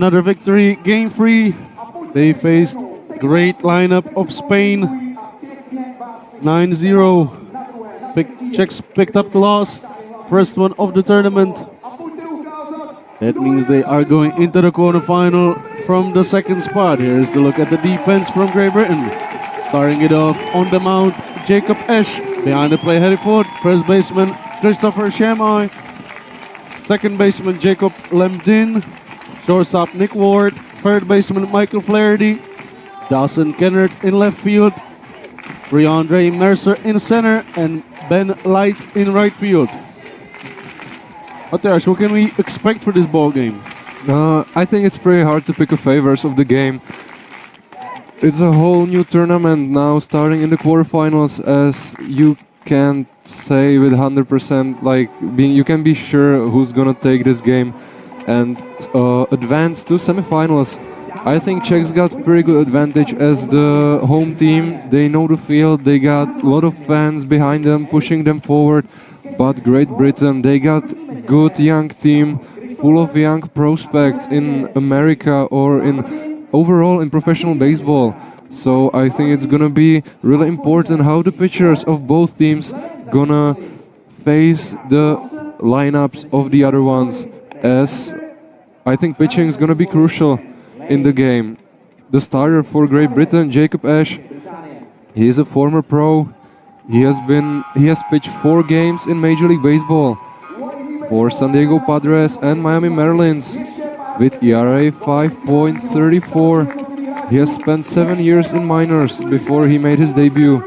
Another victory, game 3. They faced great lineup of Spain. 9-0. Czechs picked up the loss. First one of the tournament. That means they are going into the quarterfinal from the second spot. Here's the look at the defense from Great Britain. Starting it off on the mount, Jacob Esch. Behind the play, Harry Ford. First baseman, Christopher Shamai. Second baseman, Jacob Lemdin. Shortstop, Nick Ward. Third baseman, Michael Flaherty. Dawson Kennard in left field. Briandre Mercer in center. And Ben Light in right field. Mateusz, what can we expect for this ball game? I think it's pretty hard to pick a favorites of the game. It's a whole new tournament now, starting in the quarterfinals, as you can't say with 100%, you can be sure who's gonna take this game and advance to semifinals. I think Czechs got pretty good advantage as the home team. They know the field, they got a lot of fans behind them, pushing them forward. But Great Britain, they got good young team, full of young prospects in America or in overall in professional baseball. So I think it's gonna be really important how the pitchers of both teams gonna face the lineups of the other ones, as I think pitching is gonna be crucial in the game. The starter for Great Britain, Jacob Esch, he is a former pro. He has pitched 4 games in Major League Baseball for San Diego Padres and Miami Marlins with ERA 5.34. He has spent 7 years in minors before he made his debut,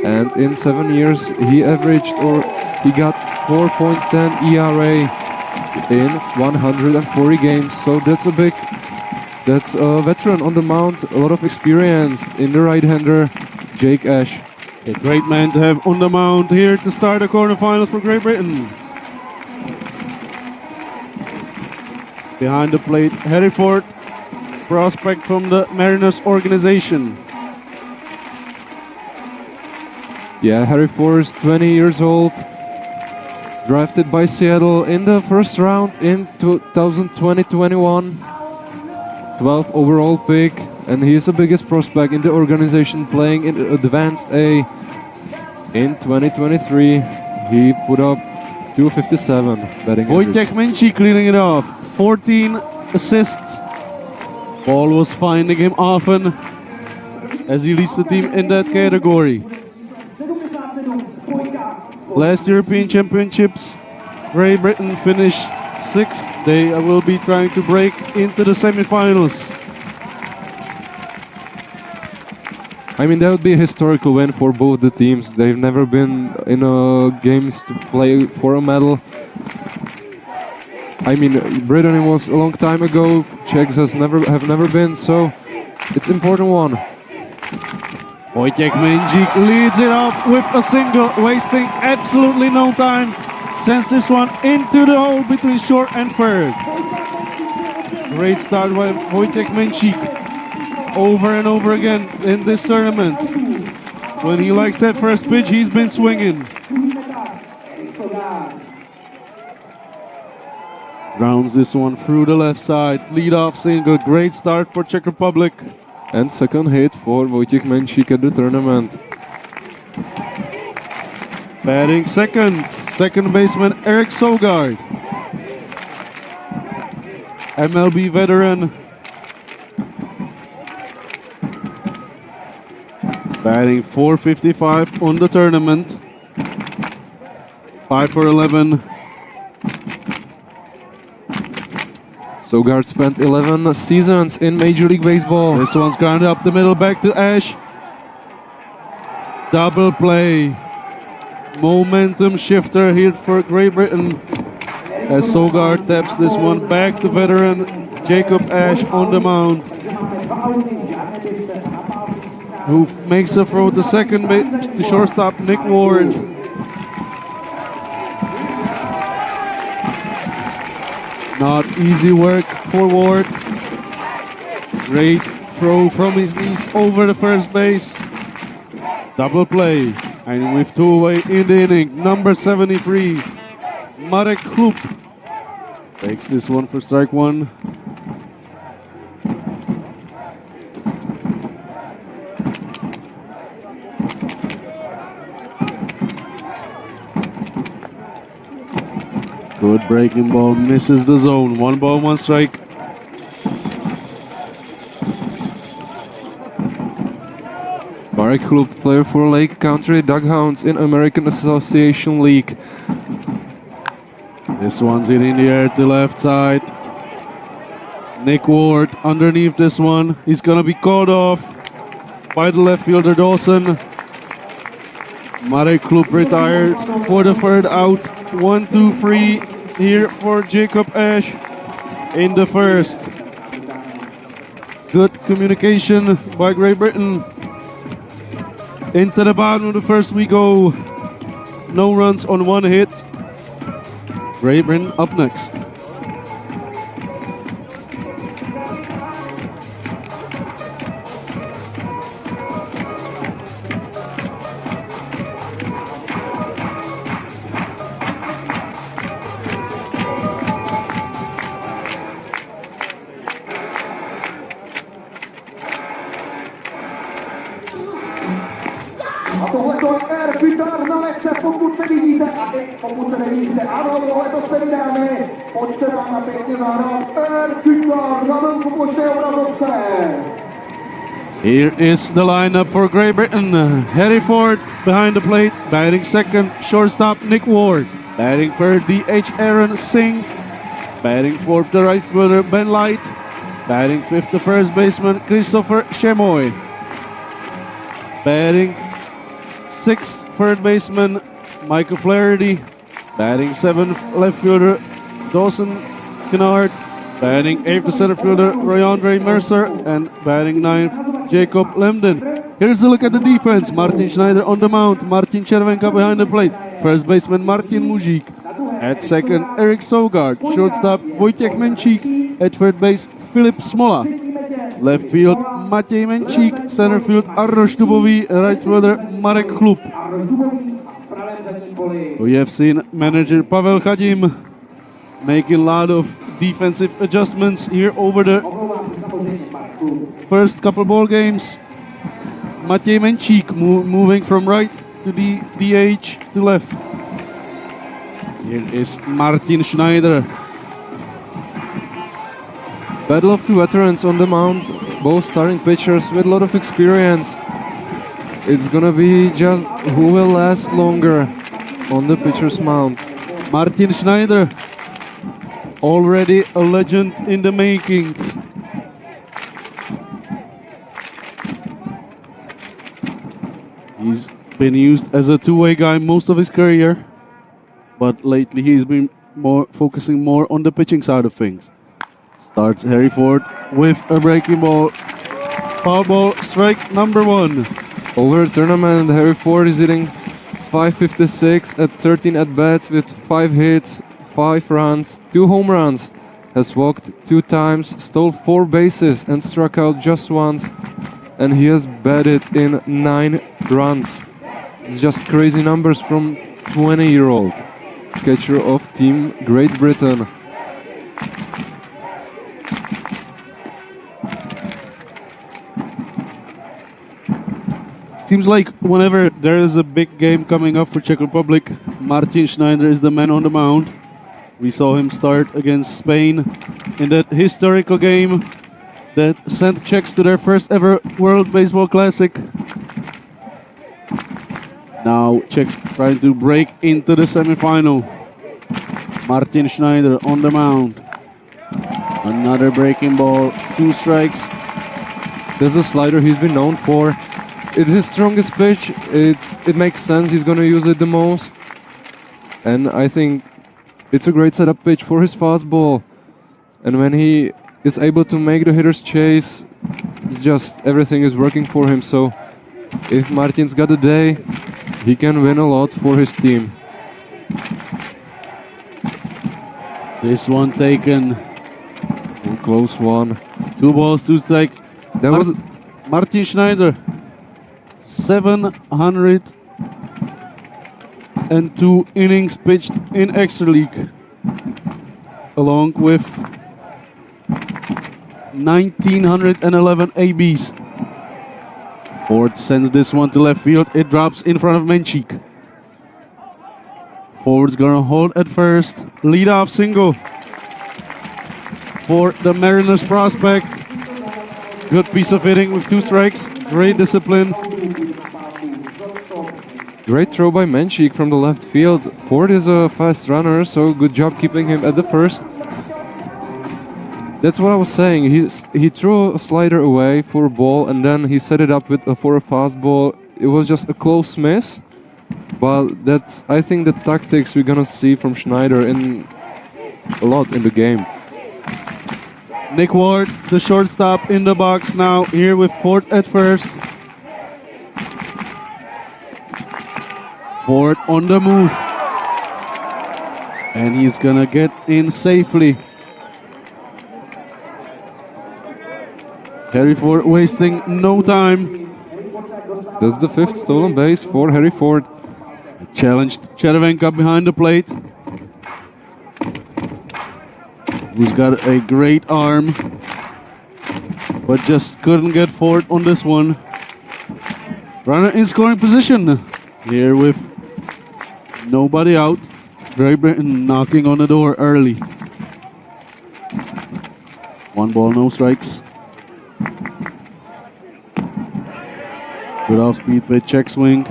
and in 7 years he got 4.10 ERA in 140 games. So that's a veteran on the mound, a lot of experience in the right-hander, Jake Esch. A great man to have on the mound here to start the quarterfinals for Great Britain. Behind the plate, Harry Ford, prospect from the Mariners organization. Yeah, Harry Ford is 20 years old, drafted by Seattle in the first round in 2020-21, 12th overall pick, and he is the biggest prospect in the organization, playing in Advanced A. In 2023, he put up 257 batting average. Wojciech Minchik cleaning it off, 14 assists. Ball was finding him often as he leads the team in that category. Last European Championships, Great Britain finished 6th. They will be trying to break into the semifinals. I mean, that would be a historical win for both the teams. They've never been in games to play for a medal. I mean, Britain was a long time ago. Czechs have never been, so it's important one. Wojciech Minchik leads it off with a single, wasting absolutely no time. Sends this one into the hole between short and third. Great start by Wojciech Minchik. Over and over again in this tournament. When he likes that first pitch, he's been swinging. Grounds this one through the left side. Lead off single. Great start for Czech Republic. And second hit for Wojciech Menšík at the tournament. Batting second baseman Eric Sogard. MLB veteran. Batting .455 on the tournament. 5 for 11. Sogard spent 11 seasons in Major League Baseball. This one's grounded up the middle, back to Ash. Double play. Momentum shifter here for Great Britain. As Sogard taps this one back to veteran Jacob Ash on the mound. Who makes a throw to second base, to shortstop Nick Ward. Not easy work for Ward. Great throw from his knees over the first base. Double play. And with 2 away in the inning, number 73, Marek Hrup takes this one for strike 1. Good breaking ball, misses the zone. 1 ball, 1 strike. Marek Klub, player for Lake Country Dughounds in American Association League. This one's hit in the air to left side. Nick Ward underneath this one. He's gonna be caught off by the left fielder Dawson. Marek Klub retired for the third out. 1-2-3 here for Jacob Ash in the first. Good communication by Great Britain. Into the bottom of the first we go. No runs on 1 hit. Great Britain up next. A tohleto je air guitar na lece, pokud se vidíte a i pokud se nevidíte. Ano, tohleto se vydáme. Pojďte vám na pěkně zahrát air guitar na velkou plošné obrazovce. Here is the lineup for Great Britain. Harry Ford behind the plate, batting second, shortstop Nick Ward. Batting third, DH Aaron Singh. Batting fourth, the right fielder Ben Light. Batting fifth, the first baseman Christopher Shemoy. Batting sixth, third baseman Michael Flaherty. Batting seventh, left fielder Dawson Kennard. Batting eighth, the center fielder Royandre Mercer. And batting ninth, Jacob Lemden. Here's a look at the defense. Martin Schneider on the mound. Martin Červenka behind the plate. First baseman Martin Mužík. At second, Eric Sogard. Shortstop Wojciech Menčík. At third base, Filip Smola. Left field, Matěj Menčík. Center field, Arnoš Dubový. Right fielder, Marek Klub. We have seen manager Pavel Chadim making a lot of defensive adjustments here over the first couple ball games. Matěj Menčík moving from right to the DH to left. Here is Martin Schneider. Battle of two veterans on the mound, both starting pitchers with a lot of experience. It's gonna be just who will last longer on the pitcher's mound. Martin Schneider, already a legend in the making. He's been used as a two-way guy most of his career, but lately he's been focusing more on the pitching side of things. Starts Harry Ford with a breaking ball. Foul ball, strike number 1. Over the tournament, Harry Ford is hitting .556 at 13 at-bats with 5 hits, 5 runs, 2 home runs. Has walked 2 times, stole 4 bases and struck out just once. And he has batted in 9 runs. It's just crazy numbers from 20-year-old catcher of Team Great Britain. Seems like whenever there is a big game coming up for Czech Republic, Martin Schneider is the man on the mound. We saw him start against Spain in that historical game that sent Czechs to their first ever World Baseball Classic. Now Czechs trying to break into the semifinal. Martin Schneider on the mound. Another breaking ball, 2 strikes. There's a slider he's been known for. It's his strongest pitch. It makes sense. He's gonna use it the most. And I think it's a great setup pitch for his fastball. And when he is able to make the hitters chase, just everything is working for him. So if Martin's got a day, he can win a lot for his team. This one taken. A close one. 2 balls, 2 strike. That was Martin Schneider. 702 innings pitched in Extra League, along with 1911 ABs. Ford sends this one to left field. It drops in front of Menčík. Ford's gonna hold at first. Lead off single for the Mariners prospect. Good piece of hitting with 2 strikes. Great discipline. Great throw by Menchik from the left field. Ford is a fast runner, so good job keeping him at the first. That's what I was saying. He threw a slider away for a ball, and then he set it up for a fastball. It was just a close miss, but that's, I think, the tactics we're gonna see from Schneider a lot in the game. Nick Ward, the shortstop, in the box now, here with Ford at first. Ford on the move. And he's gonna get in safely. Harry Ford wasting no time. That's the 5th stolen base for Harry Ford. Challenged Chervenka behind the plate, who's got a great arm, but just couldn't get Ford on this one. Runner in scoring position here with nobody out. Gray Britton knocking on the door early. 1 ball, no strikes. Good off speed pitch, check swing.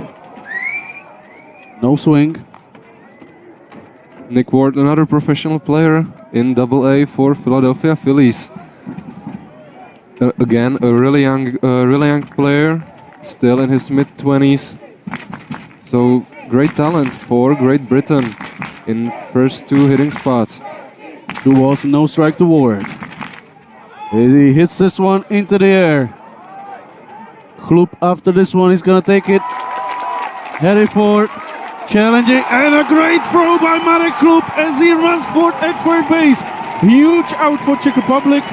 No swing. Nick Ward, another professional player in Double-A for Philadelphia Phillies. Again, a really young player, still in his mid-20s. So great talent for Great Britain in first 2 hitting spots. 2 balls, no strike to Ward. He hits this one into the air. Kloop after this one, he's gonna take it. Harry Ford challenging, and a great throw by Marek Kloop as he runs Ford at third base. Huge out for Czech Republic.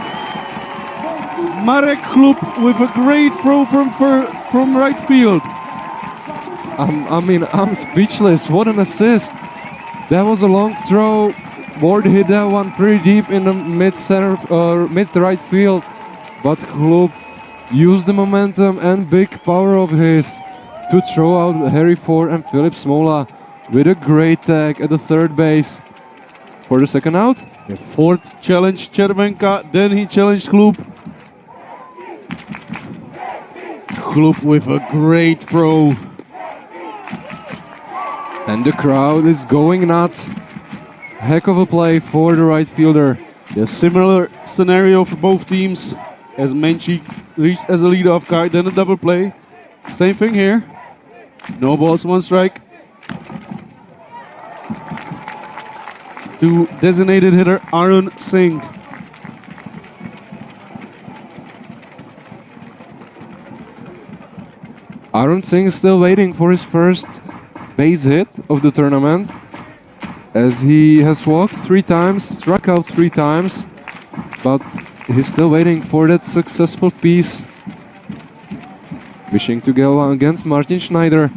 Marek Kloop with a great throw from right field. I'm speechless. What an assist! That was a long throw. Ward hit that one pretty deep in the mid-right field, but Kloop used the momentum and big power of his to throw out Harry Ford and Filip Smola with a great tag at the third base for the second out. Ford challenged Chervenka, then he challenged Kloop. Kloop with a great throw. And the crowd is going nuts. Heck of a play for the right fielder. A similar scenario for both teams, as Menchik reached as a leadoff guy, then a double play. Same thing here. No balls, 1 strike. To designated hitter Arun Singh. Arun Singh is still waiting for his first base hit of the tournament, as he has walked 3 times, struck out 3 times, but he's still waiting for that successful piece. Wishing to go against Martin Schneider.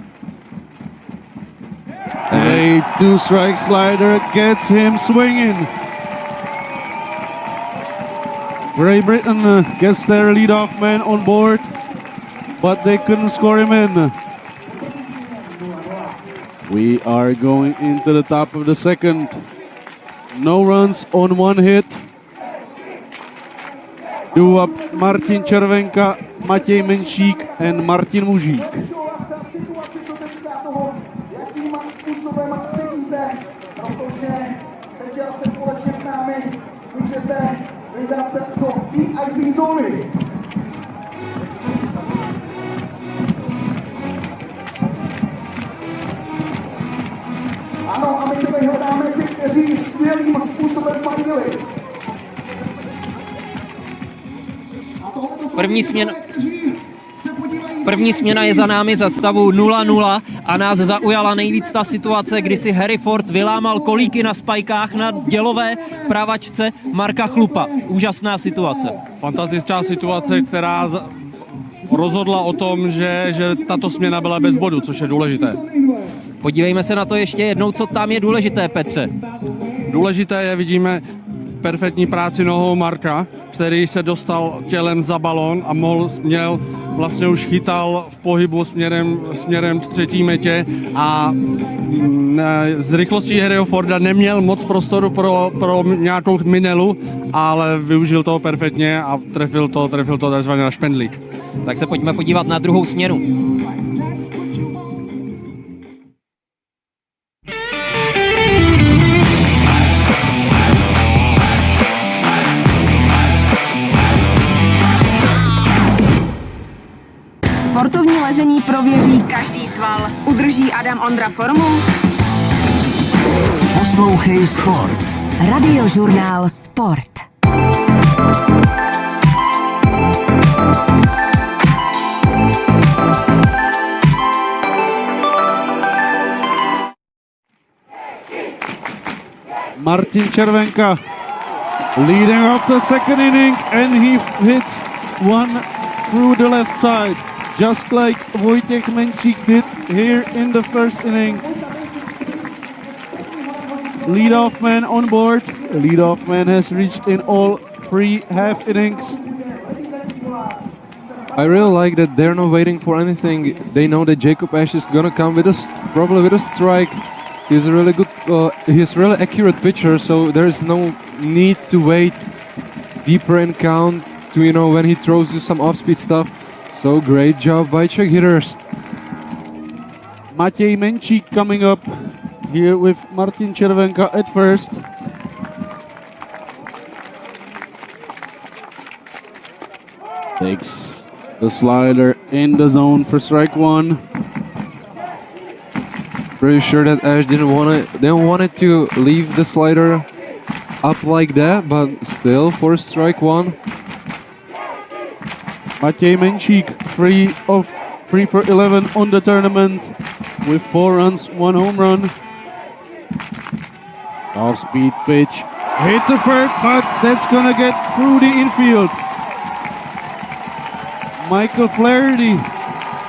A 2-strike slider gets him swinging. Great Britain gets their leadoff man on board, but they couldn't score him in. We are going into the top of the second. No runs on 1 hit. Due up Martin Chervenka, Matěj Menšík and Martin Mužík. Protože teď se společně s námi můžete vydat do VIP zóny. Ano, a my tady hledáme ty, kteří skvělým způsobem fandili. První směna je za námi za stavu 0-0 a nás zaujala nejvíc ta situace, kdy si Harry Ford vylámal kolíky na spajkách na dělové pravačce Marka Chlupa. Úžasná situace. Fantastická situace, která rozhodla o tom, že tato směna byla bez bodu, což je důležité. Podívejme se na to ještě jednou, co tam je důležité, Petře. Důležité je, vidíme perfektní práci nohou Marka, který se dostal tělem za balón a měl vlastně už chytal v pohybu směrem k třetí metě a z rychlostí Harryho Forda neměl moc prostoru pro nějakou minelu, ale využil toho perfektně a trefil to takzvaně na špendlík. Tak se pojďme podívat na druhou směnu. Sportovní lezení prověří každý sval. Udrží Adam Ondra formu? Poslouchej sport. Radiožurnál Sport. Martin Červenka leading off the second inning, and he hits one through the left side, just like Wojciech Menčík did here in the first inning. Leadoff man on board. Leadoff man has reached in all 3 half innings. I really like that they're not waiting for anything. They know that Jacob Ash is gonna come with probably with a strike. He's a really good, he's really accurate pitcher, so there is no need to wait deeper in count to, you know, when he throws you some off-speed stuff. So great job by Czech hitters. Matěj Menčík coming up here with Martin Červenka at first. Takes the slider in the zone for strike 1. Pretty sure that Ash didn't want it to leave the slider up like that, but still for strike 1. Matěj Menčík 3 for 11 on the tournament with 4 runs, 1 home run. Off speed pitch, hit the first, but that's gonna get through the infield. Michael Flaherty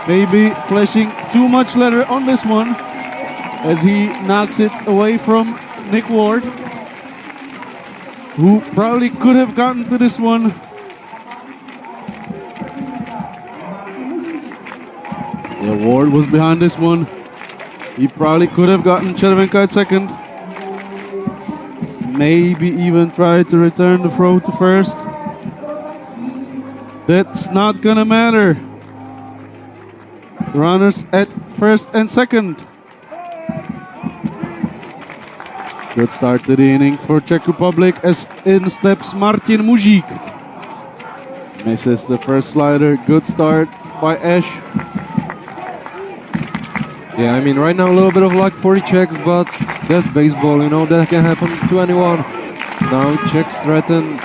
maybe flashing too much leather on this one as he knocks it away from Nick Ward, who probably could have gotten to this one. Yeah, Ward was behind this one. He probably could have gotten Červenka at second. Maybe even tried to return the throw to first. That's not gonna matter. Runners at first and second. Good start to the inning for Czech Republic as in steps Martin Mužík. Misses the first slider. Good start by Ash. Yeah, I mean, right now a little bit of luck for the Czechs, but that's baseball, you know, that can happen to anyone. Now Czechs threaten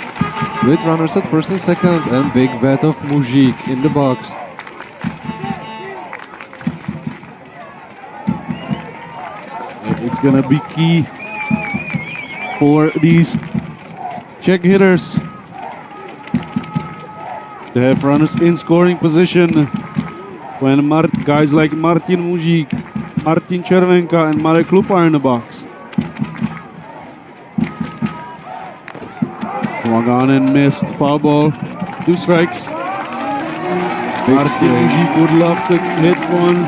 with runners at first and second, and big bat of Mužík in the box. It's gonna be key for these Czech hitters to have runners in scoring position when guys like Martin Mužík, Martin Červenka and Marek Lupa are in the box. Swung on and missed, foul ball, 2 strikes. Martin Mužík would love to hit one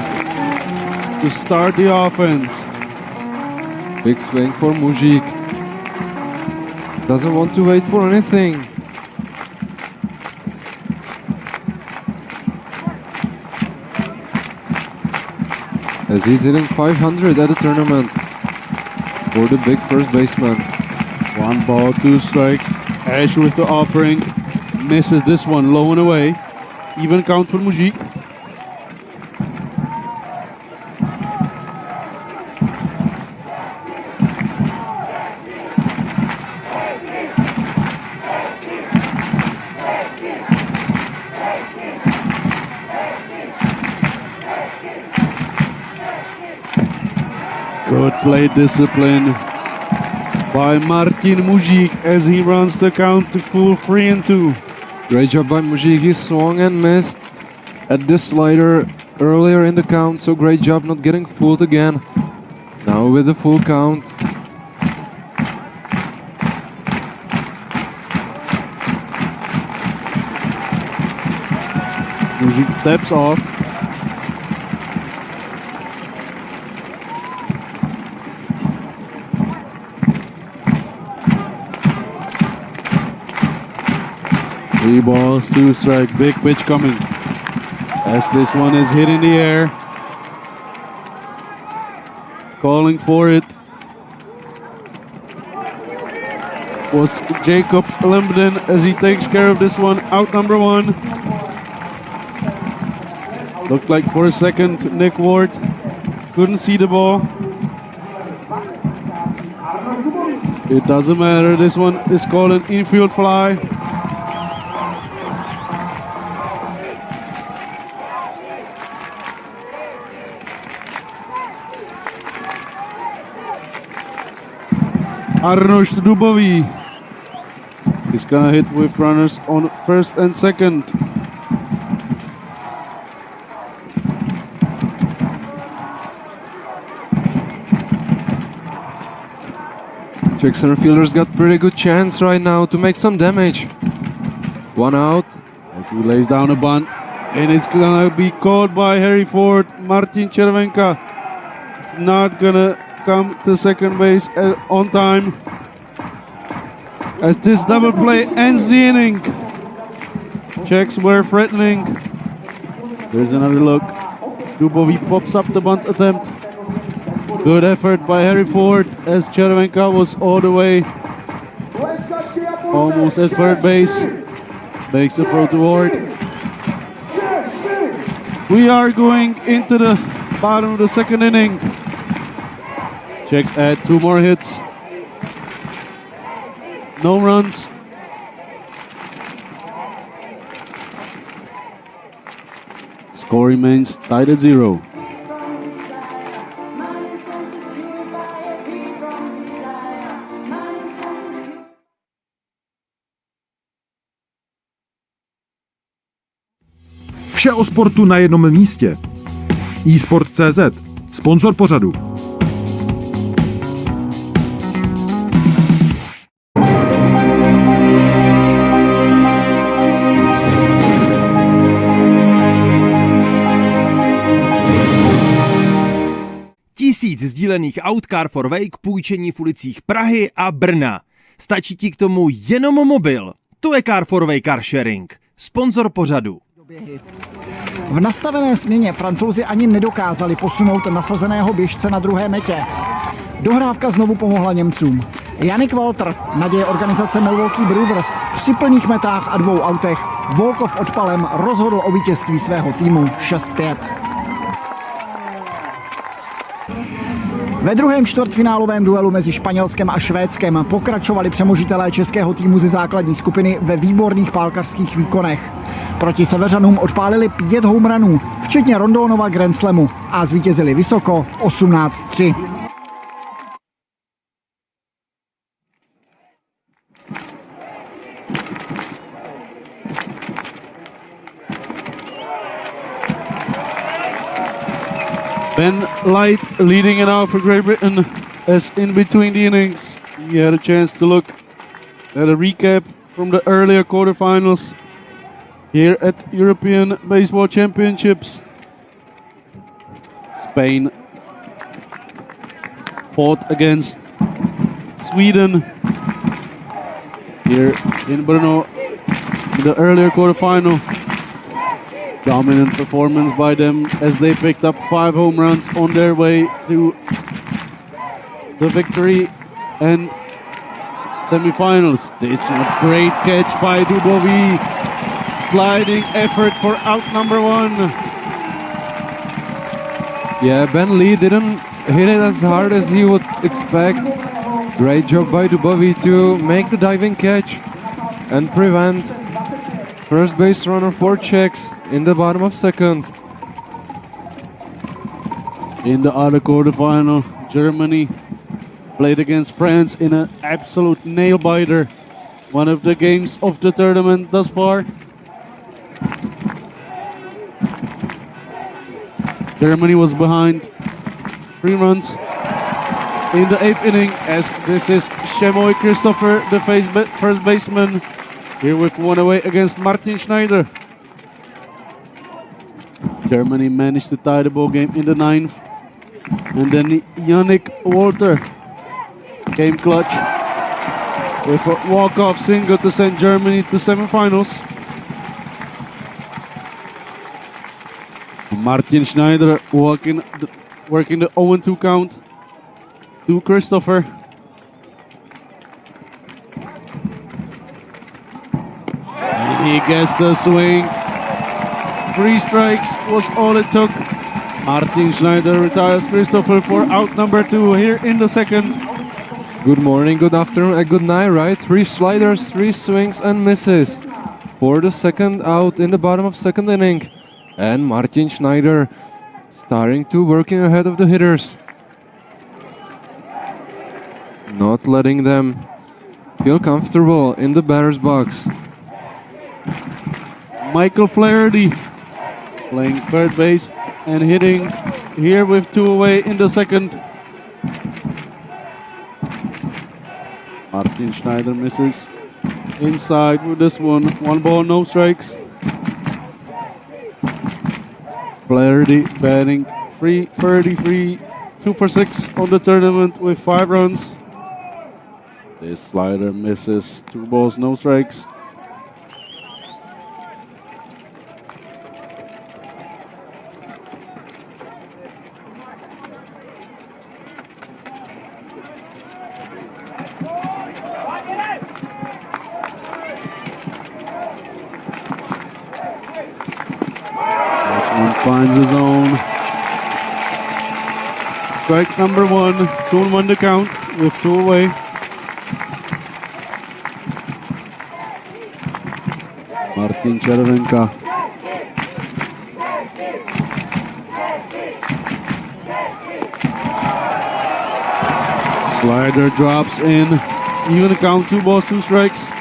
to start the offense. Big swing for Mužík. Doesn't want to wait for anything. As he's hitting 500 at the tournament for the big first baseman. 1 ball, 2 strikes. Ash with the offering. Misses this one, low and away. Even count for Mužík. Good play discipline by Martin Mužík as he runs the count to full 3-2. Great job by Mužík. He swung and missed at this slider earlier in the count, so great job not getting fooled again. Now with the full count. Music steps off. Three balls, two strike, big pitch coming. As this one is hit in the air. Calling for it was Jacob Limbden as he takes care of this one. Out number one. Looked like for a second Nick Ward couldn't see the ball. It doesn't matter. This one is called an infield fly. Arnoš Dubový is gonna hit with runners on first and second. Czech center fielder's got pretty good chance right now to make some damage. One out. As he lays down a bunt, and it's gonna be caught by Harry Ford. Martin Červenka is not gonna come to second base on time. As this double play ends the inning. Czechs were threatening. There's another look. Dubový pops up the bunt attempt. Good effort by Harry Ford as Červenka was all the way almost at third base. Makes the throw to Ward. We are going into the bottom of the second inning. Czechs add two more hits. No runs. Score remains tied at 0. Vše o sportu na jednom místě. eSport.cz, sponzor pořadu. Tisíc sdílených aut Car for Wake, půjčení v ulicích Prahy a Brna. Stačí ti k tomu jenom mobil. To je Car for Wake Car Sharing, sponzor pořadu. V nastavené směně Francouzi ani nedokázali posunout nasazeného běžce na druhé metě. Dohrávka znovu pomohla Němcům. Yannick Walter, naděje organizace Milwaukee Brewers, při plných metách a 2 autech walk-off odpalem rozhodl o vítězství svého týmu 6-5. Ve druhém čtvrtfinálovém duelu mezi Španělskem a Švédskem pokračovali přemožitelé českého týmu ze základní skupiny ve výborných pálkařských výkonech. Proti Seveřanům odpálili 5 home runů, včetně Rondónova Grand Slamu, a zvítězili vysoko 18-3. Ben Light leading it out for Great Britain as in between the innings he had a chance to look at a recap from the earlier quarterfinals here at European Baseball Championships. Spain fought against Sweden here in Brno in the earlier quarterfinal. Dominant performance by them as they picked up 5 home runs on their way to the victory and semifinals. This is a great catch by Dubový. Sliding effort for out number 1. Yeah, Ben Lee didn't hit it as hard as he would expect. Great job by Dubový to make the diving catch and prevent first base runner for Czechs in the bottom of second. In the other quarterfinal, Germany played against France in an absolute nail-biter. One of the games of the tournament thus far. Germany was behind 3 runs in the 8th inning as this is Shemoy Christopher, the first baseman, here with 1 away against Martin Schneider. Germany managed to tie the ball game in the 9th. And then Yannick Walter came clutch with a walk-off single to send Germany to semifinals. Martin Schneider working the 0-2 count to Christopher. And he gets the swing. 3 strikes was all it took. Martin Schneider retires Christopher for out number 2 here in the second. Good morning, good afternoon, and good night, right? 3 sliders, 3 swings and misses for the second out in the bottom of second inning. And Martin Schneider starting to working ahead of the hitters. Not letting them feel comfortable in the batter's box. Michael Flaherty playing third base and hitting here with 2 away in the second. Martin Schneider misses inside with this one. 1 ball, no strikes. Flaherty batting .333, 2 for 6 on the tournament with 5 runs. This slider misses. 2 balls, no strikes. Finds his own. Strike number 1, 2-1 the count with 2 away. Martin Červenka. Slider drops in. Even the count, 2 balls, 2 strikes.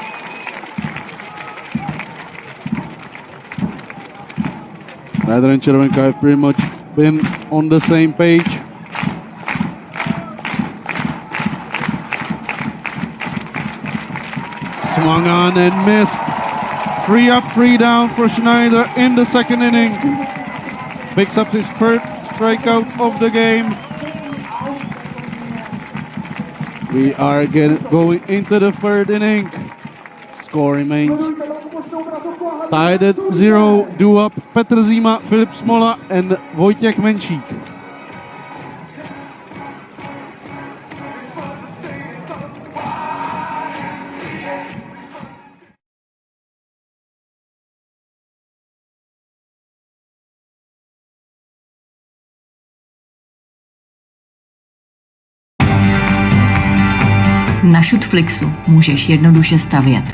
Schneider and Červenka have pretty much been on the same page. Swung on and missed. 3 up, 3 down for Schneider in the second inning. Picks up his first strikeout of the game. We are going into the third inning. Score remains tied at 0. Do up Petr Zima, Filip Smola and Vojtěch Menšík. Na Shootflixu můžeš jednoduše stavět.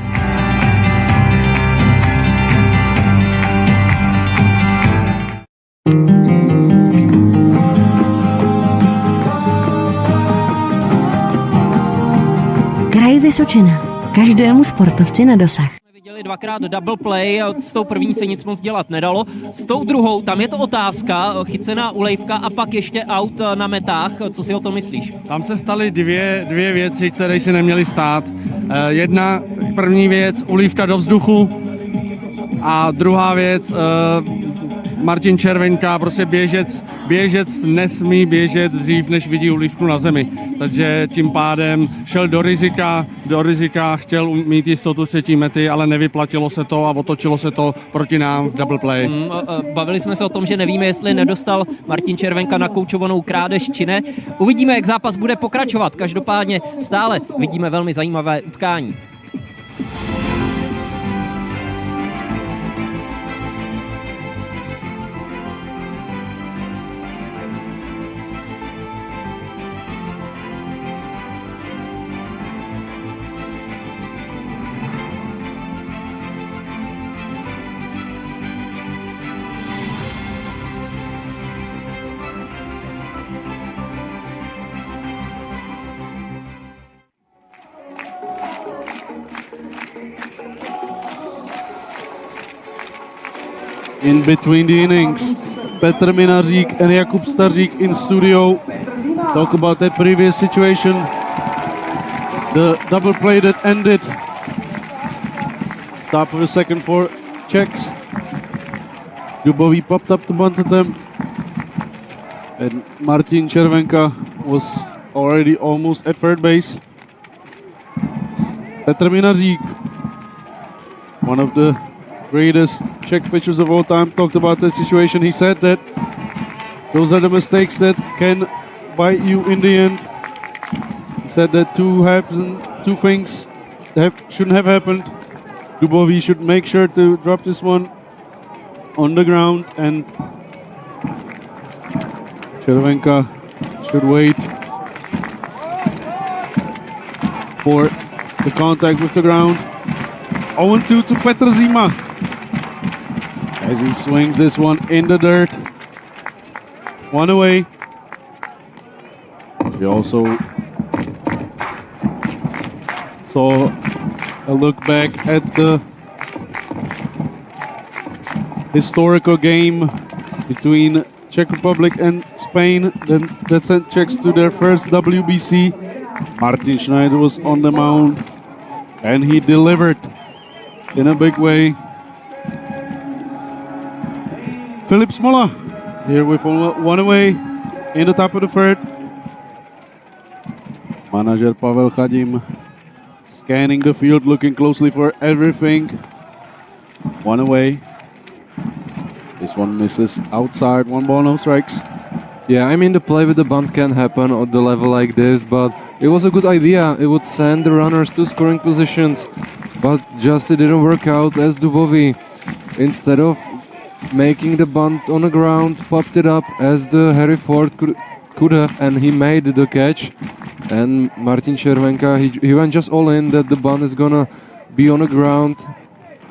Kraj Vysočina. Každému sportovci na dosah. Viděli 2krát double play, s tou první se nic moc dělat nedalo. S tou druhou, tam je to otázka, chycená ulejvka a pak ještě out na metách. Co si o to myslíš? Tam se staly dvě věci, které si neměly stát. První věc, ulívka do vzduchu a druhá věc, Martin Červenka, prostě běžec nesmí běžet dřív, než vidí ulívku na zemi. Takže tím pádem šel do rizika, chtěl mít jistotu 3. mety, ale nevyplatilo se to a otočilo se to proti nám v double play. Bavili jsme se o tom, že nevíme, jestli nedostal Martin Červenka nakoučovanou krádež či ne. Uvidíme, jak zápas bude pokračovat. Každopádně stále vidíme velmi zajímavé utkání. In between the innings, Petr Minařík and Jakub Stařík in studio talk about that previous situation. The double play that ended. Top of the second for Czechs. Dubový popped up the bunt attempt. And Martin Červenka was already almost at third base. Petr Minařík, one of the greatest Czech pitchers of all time, talked about that situation. He said that those are the mistakes that can bite you in the end. He said that two things shouldn't have happened. Dubový should make sure to drop this one on the ground, and Červenka should wait for the contact with the ground. 0-2 to Petr Zima as he swings this one in the dirt. One away. We also saw a look back at the historical game between Czech Republic and Spain that sent Czechs to their first WBC. Martin Schneider was on the mound and he delivered in a big way. Filip Smola here with one away in the top of the third. Manager Pavel Chadim scanning the field, looking closely for everything. One away. This one misses outside, 1 ball, no strikes. Yeah, I mean the play with the bunt can happen at the level like this, but it was a good idea. It would send the runners to scoring positions, but just it didn't work out as Dubový, instead of making the bunt on the ground, popped it up as the Harry Ford could have, and he made the catch. And Martin Červenka, he went just all in that the bunt is gonna be on the ground.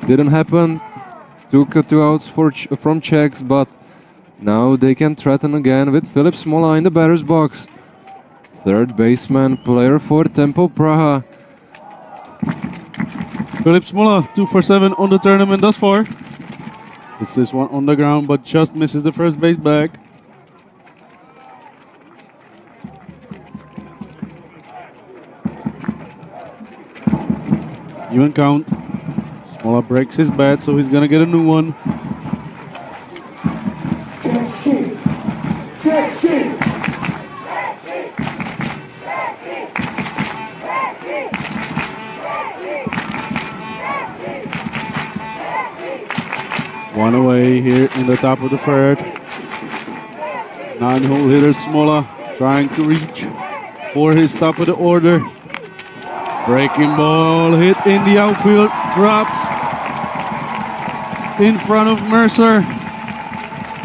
Didn't happen. Took 2 outs from Czechs, but now they can threaten again with Filip Smola in the batter's box. Third baseman, player for Tempo Praha. Filip Smola, 2 for 7 on the tournament thus far. It's this one on the ground, but just misses the first base bag. Even count. Smola breaks his bat, so he's gonna get a new one. One away here in the top of the third. 9-hole hitter Smola trying to reach for his top of the order. Breaking ball hit in the outfield, drops in front of Mercer.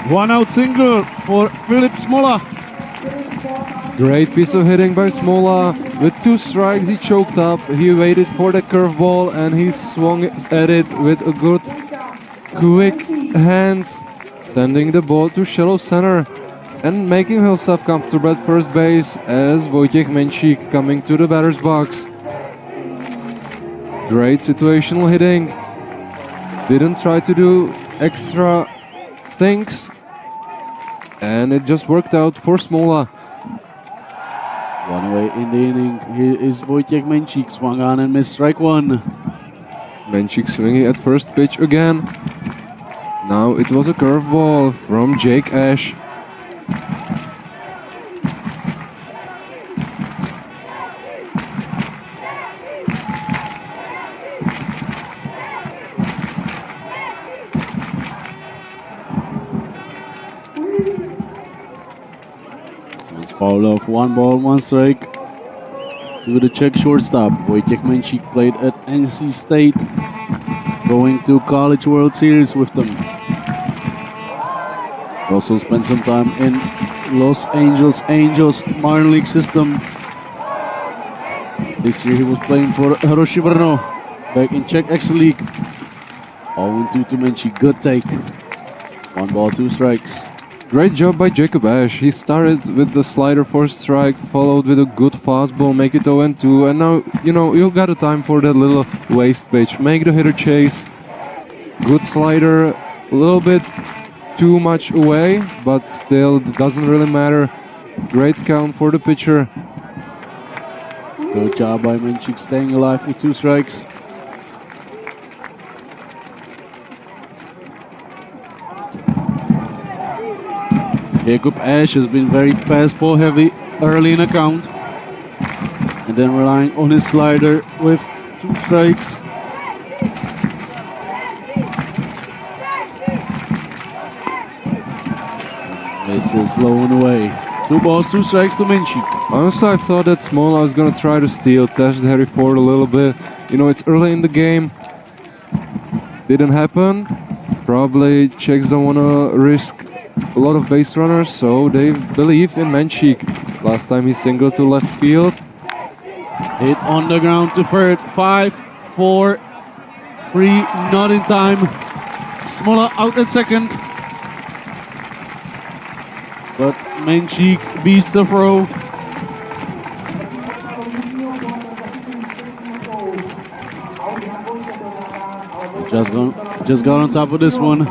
1 out single for Filip Smola. Great piece of hitting by Smola. With 2 strikes, he choked up. He waited for the curveball and he swung at it with a good, quick hands, sending the ball to shallow center and making himself comfortable at first base as Vojtěch Menšík coming to the batter's box. Great situational hitting. Didn't try to do extra things, and it just worked out for Smola. One away in the inning. Here is Vojtěch Menšík, swung on and missed strike 1. Menšík swinging at first pitch again. Now it was a curveball from Jake Ash. Foul off, 1 ball, 1 strike to the Czech shortstop. Vojtěch Menšík played at NC State, going to College World Series with them. Also spent some time in Los Angeles Angels minor league system. This year he was playing for Hroši Brno back in Czech Extra League. 0-2 to Menšík, good take. 1 ball, 2 strikes. Great job by Jacob Ash. He started with the slider for strike, followed with a good fastball, make it 0-2, and now, you got a time for that little waste pitch. Make the hitter chase. Good slider, a little bit too much away, but still, it doesn't really matter. Great count for the pitcher. Good job by Menšík staying alive with 2 strikes. Jacob Ash has been very fastball heavy early in the count. And then relying on his slider with 2 strikes. This is low and away. 2 balls, 2 strikes to Menchik. Honestly, I thought that Smola was gonna try to steal, test Harry Ford a little bit. You know, it's early in the game. Didn't happen. Probably Czechs don't wanna risk a lot of base runners, so they believe in Menchik. Last time he singled to left field. Hit on the ground to third. 5, 4, 3, not in time. Smola out at second. But Menchik beats the throw. Just got on top of this one.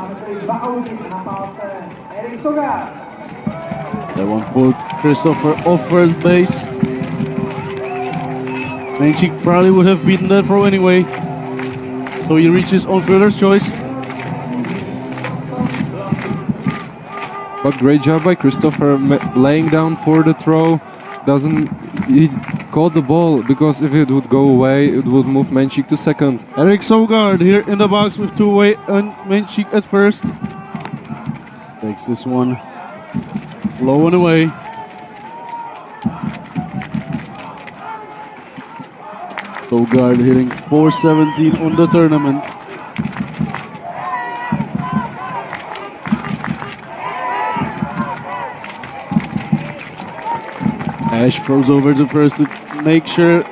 That one pulled Christopher off first base. Menchik probably would have beaten that throw anyway. So he reaches on fielder's choice. But great job by Christopher laying down for the throw. He caught the ball because if it would go away, it would move Menchik to second. Eric Sogard here in the box with 2 away and Menchik at first. Takes this one low and away. Sogard hitting .417 on the tournament. Ash throws over to first to make sure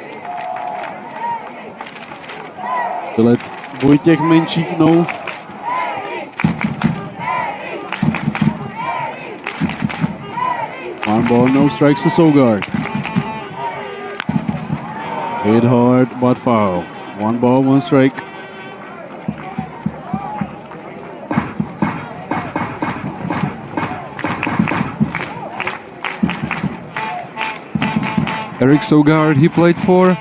to let Wojciech Menchik know. One ball, no strikes to Sogard. Hit hard, but foul. 1 ball, 1 strike. Eric Sogard, he played for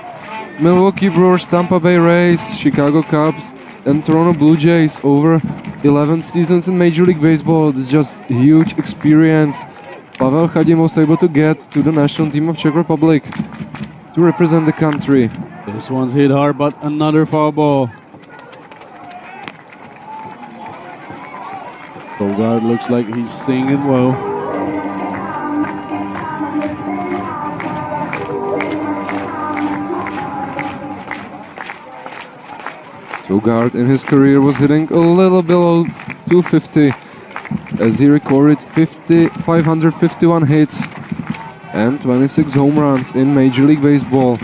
Milwaukee Brewers, Tampa Bay Rays, Chicago Cubs, and Toronto Blue Jays over 11 seasons in Major League Baseball. It's just huge experience. Pavel Chadim was able to get to the national team of Czech Republic to represent the country. This one's hit hard, but another foul ball. Sogard looks like he's singing well. Sogard in his career was hitting a little below 250 as he recorded 551 hits and 26 home runs in Major League Baseball.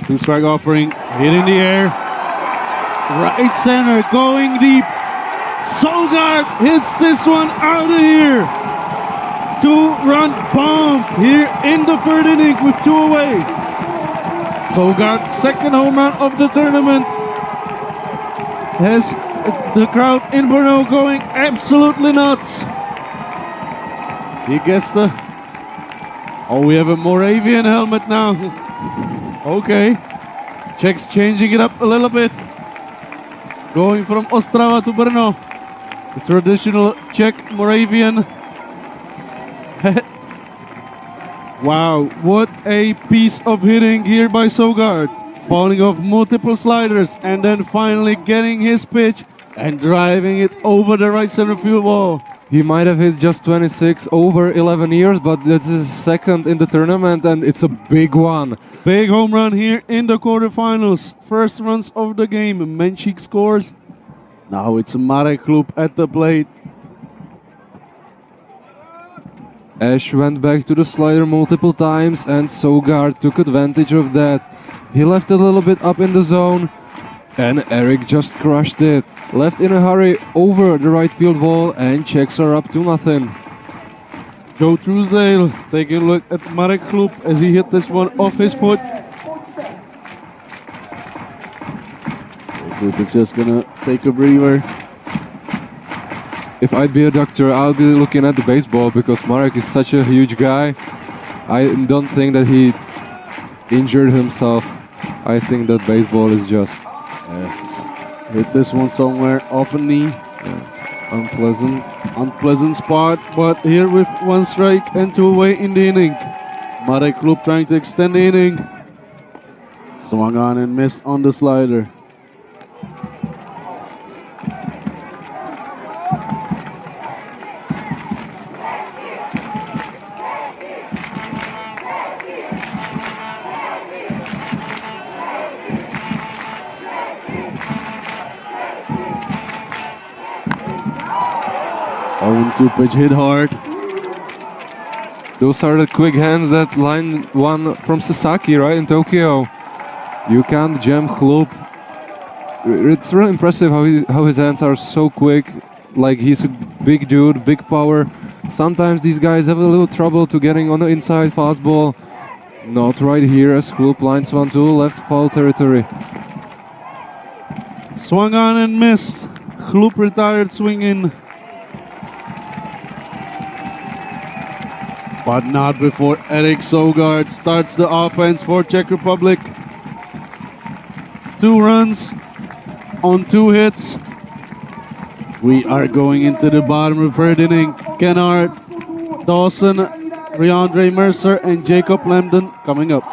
2 strike offering, hit in the air. Right center, going deep. Sogard hits this one out of here. 2-run bomb here in the 3rd inning with 2 away. Sogard's 2nd home run of the tournament has the crowd in Brno going absolutely nuts. He gets the... Oh, we have a Moravian helmet now. Okay. Czechs changing it up a little bit. Going from Ostrava to Brno. The traditional Czech Moravian. Wow, what a piece of hitting here by Sogard. Falling off multiple sliders and then finally getting his pitch and driving it over the right center field wall. He might have hit just 26 over 11 years, but that's his 2nd in the tournament and it's a big one. Big home run here in the quarterfinals. First runs of the game. Menchik scores. Now it's Marek Klub at the plate. Ash went back to the slider multiple times and Sogard took advantage of that. He left a little bit up in the zone and Eric just crushed it. Left in a hurry over the right field wall and Czechs are up 2-0. Joe Truesdale taking a look at Marek Klub as he hit this one off his foot. Klub is just gonna take a breather. If I'd be a doctor, I'll be looking at the baseball because Marek is such a huge guy. I don't think that he injured himself. I think that baseball is just... hit this one somewhere off a knee. It's unpleasant. Unpleasant spot, but here with 1 strike and 2 away in the inning. Marek Klub trying to extend the inning. Swung on and missed on the slider. Two pitch hit hard. Those are the quick hands that line one from Sasaki, right, in Tokyo. You can't jam Klub. It's really impressive how his hands are so quick. Like, he's a big dude, big power. Sometimes these guys have a little trouble to getting on the inside fastball. Not right here as Klub lines 1-2, left foul territory. Swung on and missed. Klub retired swinging. But not before Erik Sogard starts the offense for Czech Republic. 2 runs on 2 hits. We are going into the bottom of the 3rd inning. Kennard, Dawson, Reandre Mercer, and Jacob Lambden coming up.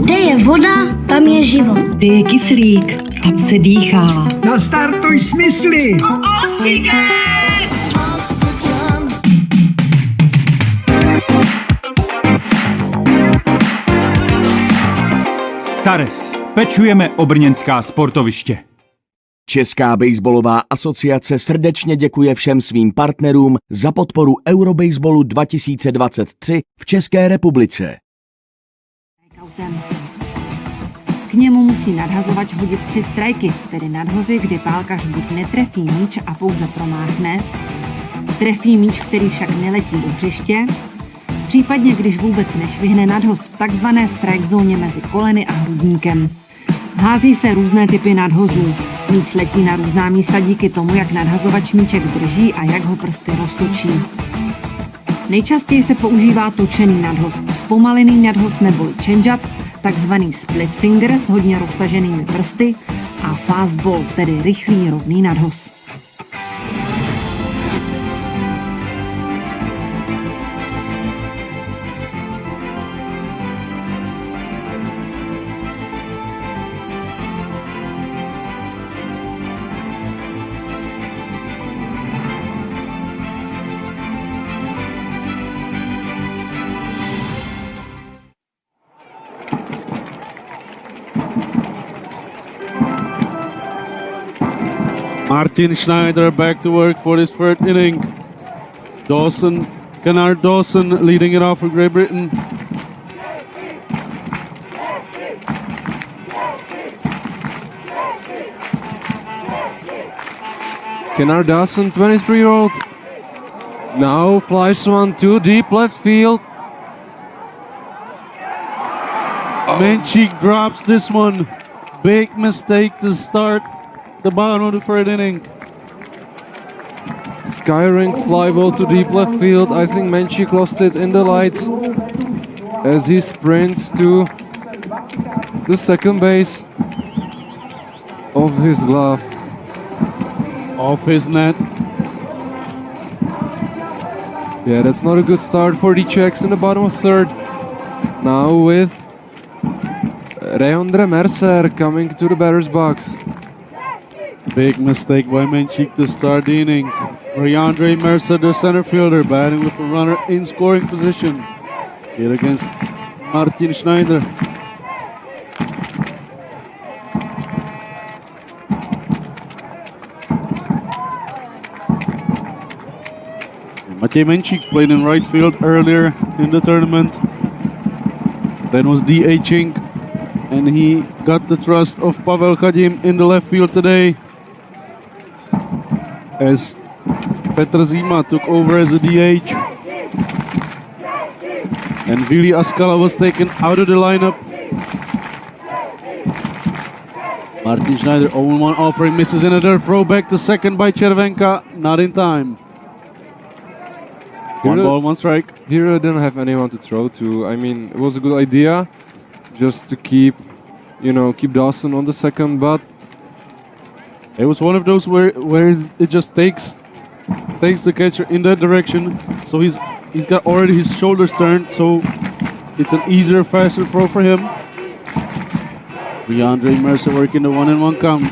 Kde je voda, tam je život. Kde je kyslík, tam se dýchá. Nastartuj smysly! Stares. Pečujeme o brněnská sportoviště. Česká baseballová asociace srdečně děkuje všem svým partnerům za podporu Eurobaseballu 2023 v České republice. K němu musí nadhazovač hodit 3 strajky, tedy nadhozy, kdy pálkař buď netrefí míč a pouze promáchne, trefí míč, který však neletí do hřiště, případně když vůbec nešvihne nadhoz v takzvané strike zóně mezi koleny a hrudníkem. Hází se různé typy nadhozů. Míč letí na různá místa díky tomu, jak nadhazovač míček drží a jak ho prsty roztočí. Nejčastěji se používá točený nadhoz, zpomalený nadhoz neboli change-up, takzvaný split finger s hodně roztaženými prsty a fastball, tedy rychlý rovný nadhoz. Martin Schneider back to work for this 3rd inning. Dawson, Kennard Dawson leading it off for Great Britain. Kennard Dawson, 23-year-old. Now flies 1-2 deep left field. Menchik drops this one. Big mistake to start the bottom of the 3rd inning. Skyring fly ball to deep left field. I think Menchik lost it in the lights as he sprints to the second base of his glove. Off his net. Yeah, that's not a good start for the Czechs in the bottom of 3rd. Now with Reandre Mercer coming to the batter's box. Big mistake by Menchik to start the inning. Reandre Mercer, the center fielder, batting with a runner in scoring position. Here against Martin Schneider. Matěj Menchik played in right field earlier in the tournament. Then was DHing, and he got the trust of Pavel Chadim in the left field today, as Petr Zima took over as a DH. And Vili Askala was taken out of the lineup. Martin Schneider 0-1 offering, misses another throw back to second by Chervenka, not in time. One ball, one strike. Here I didn't have anyone to throw to. I mean, it was a good idea just to keep Dawson on the second, but it was one of those where it just takes the catcher in that direction. So he's got already his shoulders turned, so it's an easier, faster throw for him. Leandre Mercer working the 1-1 count.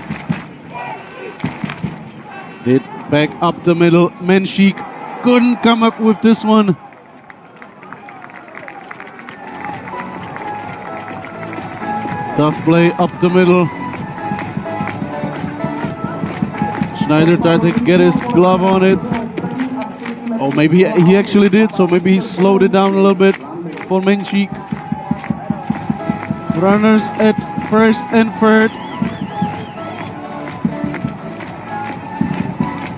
Hit back up the middle. Menchik couldn't come up with this one. Tough play up the middle. Schneider tried to get his glove on it. Oh, maybe he actually did, so maybe he slowed it down a little bit for Menchik. Runners at first and third.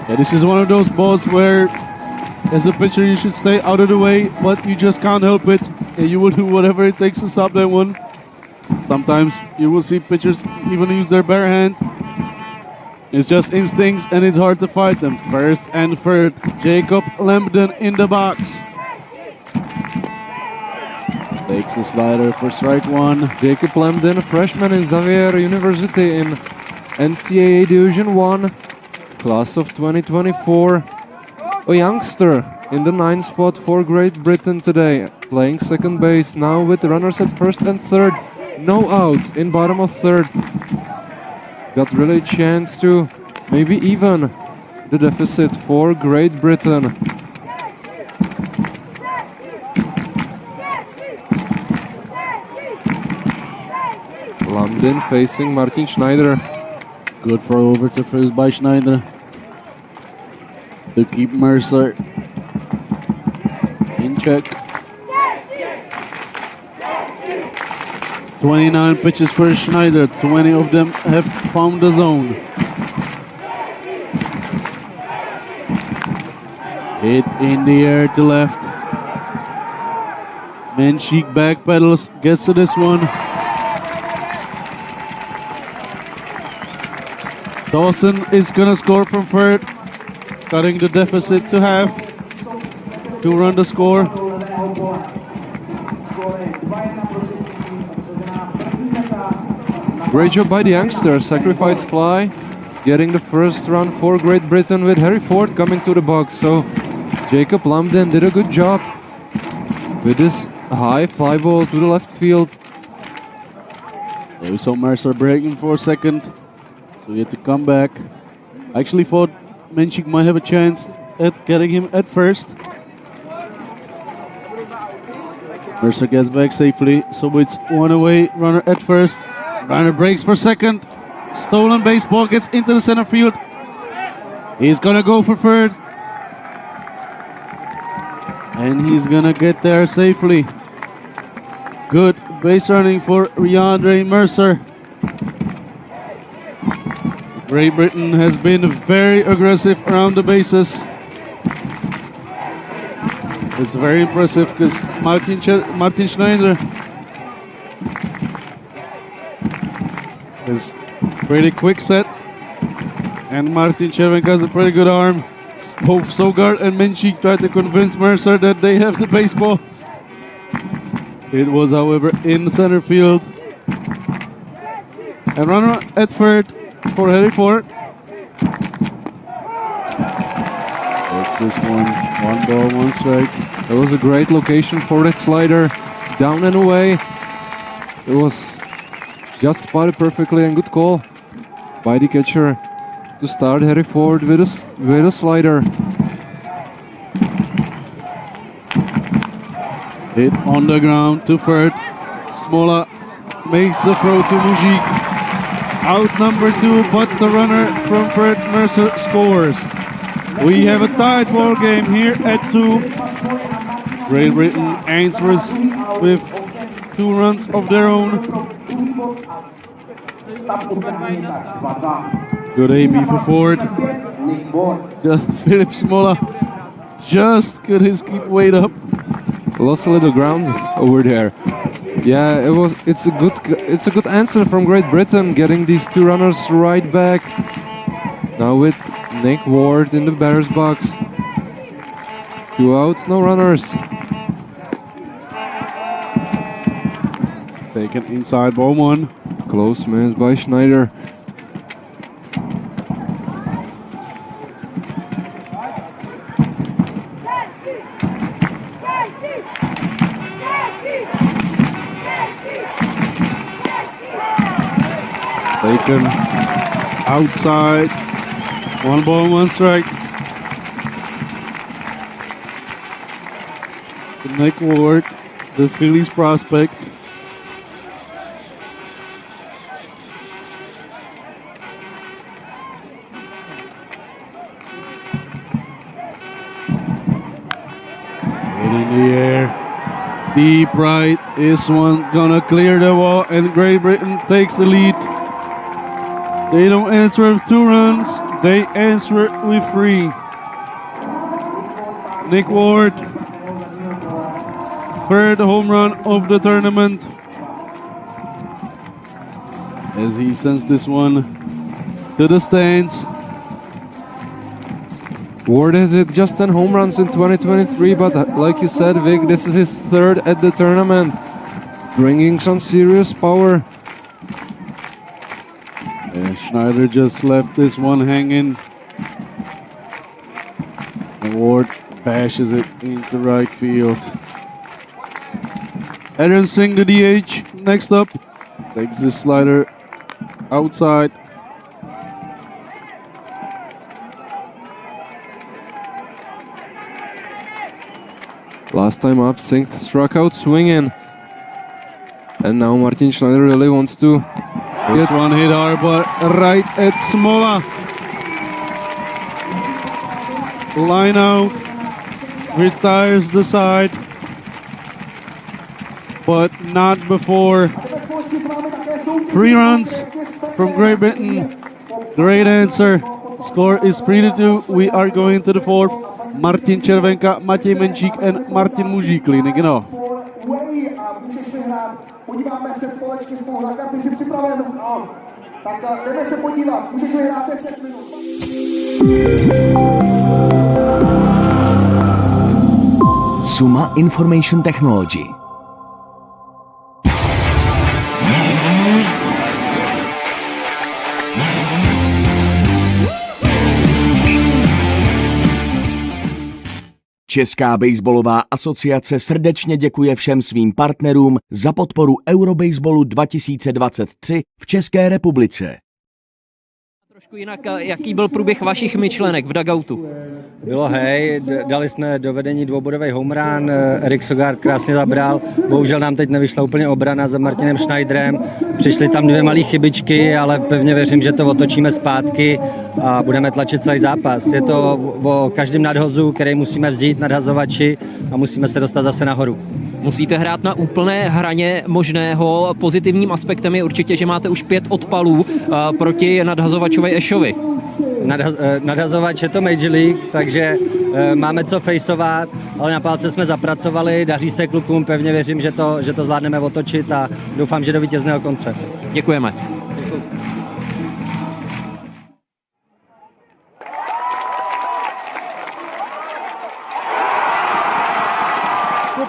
Yeah, this is one of those balls where, as a pitcher, you should stay out of the way, but you just can't help it. And you will do whatever it takes to stop that one. Sometimes you will see pitchers even use their bare hand. It's just instincts and it's hard to fight them. First and third, Jacob Lambden in the box. Takes the slider for strike one. Jacob Lambden, a freshman in Xavier University in NCAA Division 1, class of 2024. A youngster in the 9th spot for Great Britain today, playing second base now with runners at first and third. No outs in bottom of third. Got really a chance to maybe even the deficit for Great Britain. Lambden facing Martin Schneider. Good throw over to first by Schneider to keep Mercer in check. 29 pitches for Schneider, 20 of them have found the zone. Hit in the air to left. Menchik backpedals, gets to this one. Dawson is gonna score from third, cutting the deficit to half to run the score. Great job by the youngster, sacrifice fly, getting the first run for Great Britain with Harry Ford coming to the box. So Jacob Lambden did a good job with this high fly ball to the left field. There we saw Mercer breaking for a second, so he had to come back. I actually thought Menchik might have a chance at getting him at first. Mercer gets back safely, so it's one away, runner at first. Runner breaks for second. Stolen baseball gets into the center field. He's gonna go for third. And he's gonna get there safely. Good base running for Leandre Mercer. Great Britain has been very aggressive around the bases. It's very impressive because Martin Schneider is pretty quick set, and Martin Chervenka has a pretty good arm. Both Sogard and Menchik tried to convince Mercer that they have the baseball. It was, however, in center field. And runner at third for Harry Ford. That's this one. One ball, one strike. That was a great location for that slider. Down and away. It was just spotted perfectly and good call by the catcher to start Harry Ford with a slider. Hit on the ground to third. Smola makes the throw to Mujik. Out number 2, but the runner from third, Mercer, scores. We have a tied ball game here at 2. Great Britain answers with 2 runs of their own. Good AB for Ford. Just Philip Smola just could his keep weight up. Lost a little ground over there. Yeah, it's a good answer from Great Britain, getting these two runners right back. Now with Nick Ward in the batter's box. 2 outs, no runners. Taken inside ball one. Close miss by Schneider. Taken outside. 1 ball, 1 strike. Nick Ward, the Phillies prospect. In the air, deep right. This one gonna clear the wall, and Great Britain takes the lead. They don't answer with 2 runs, they answer with 3. Nick Ward, 3rd home run of the tournament, as he sends this one to the stands. Ward has hit just 10 home runs in 2023, but like you said, Vic, this is his 3rd at the tournament, bringing some serious power. And Schneider just left this one hanging. And Ward bashes it into right field. Aaron Singh, the DH, next up, takes this slider outside. Last time up, Singh struck out swinging. And now Martin Schneider really wants to This one hit hard, but right at Smola. Line out, retires the side, but not before. 3 runs from Great Britain. Great answer. Score is 3-2. We are going to the 4th. Martin Červenka, Matěj Menšík, and Martin Mužík leading it off. Podíváme se společně spolu na karty, jsi připraven? No. Tak jdeme se podívat, můžeš vyhrát 10 minut. Suma Information Technology. Česká baseballová asociace srdečně děkuje všem svým partnerům za podporu Eurobaseballu 2023 v České republice. Trošku jinak, jaký byl průběh vašich myšlenek v dugoutu? Bylo hej, dali jsme do vedení dvoubodový home run, Erik Sogard krásně zabral, bohužel nám teď nevyšla úplně obrana za Martinem Schneiderem, přišly tam 2 malé chybičky, ale pevně věřím, že to otočíme zpátky a budeme tlačit celý zápas. Je to o každém nadhozu, který musíme vzít, nadhazovači, a musíme se dostat zase nahoru. Musíte hrát na úplné hraně možného. Pozitivním aspektem je určitě, že máte už 5 odpalů proti nadhazovačovi Ashovi. Nadhazovač je to Major League, takže máme co fejsovat, ale na palce jsme zapracovali, daří se klukům, pevně věřím, že to zvládneme otočit a doufám, že do vítězného konce. Děkujeme.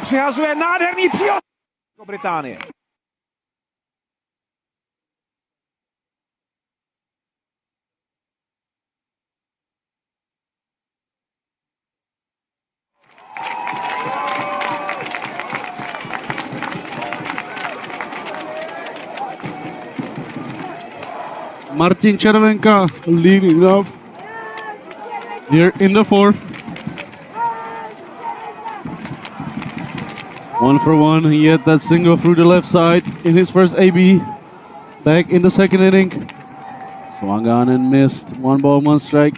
Přihazuje nádherný příhod do Británie. Martin Červenka leading off here in the 4th. 1 for 1, he hit that single through the left side in his first AB. Back in the 2nd inning. Swung on and missed. 1 ball, 1 strike.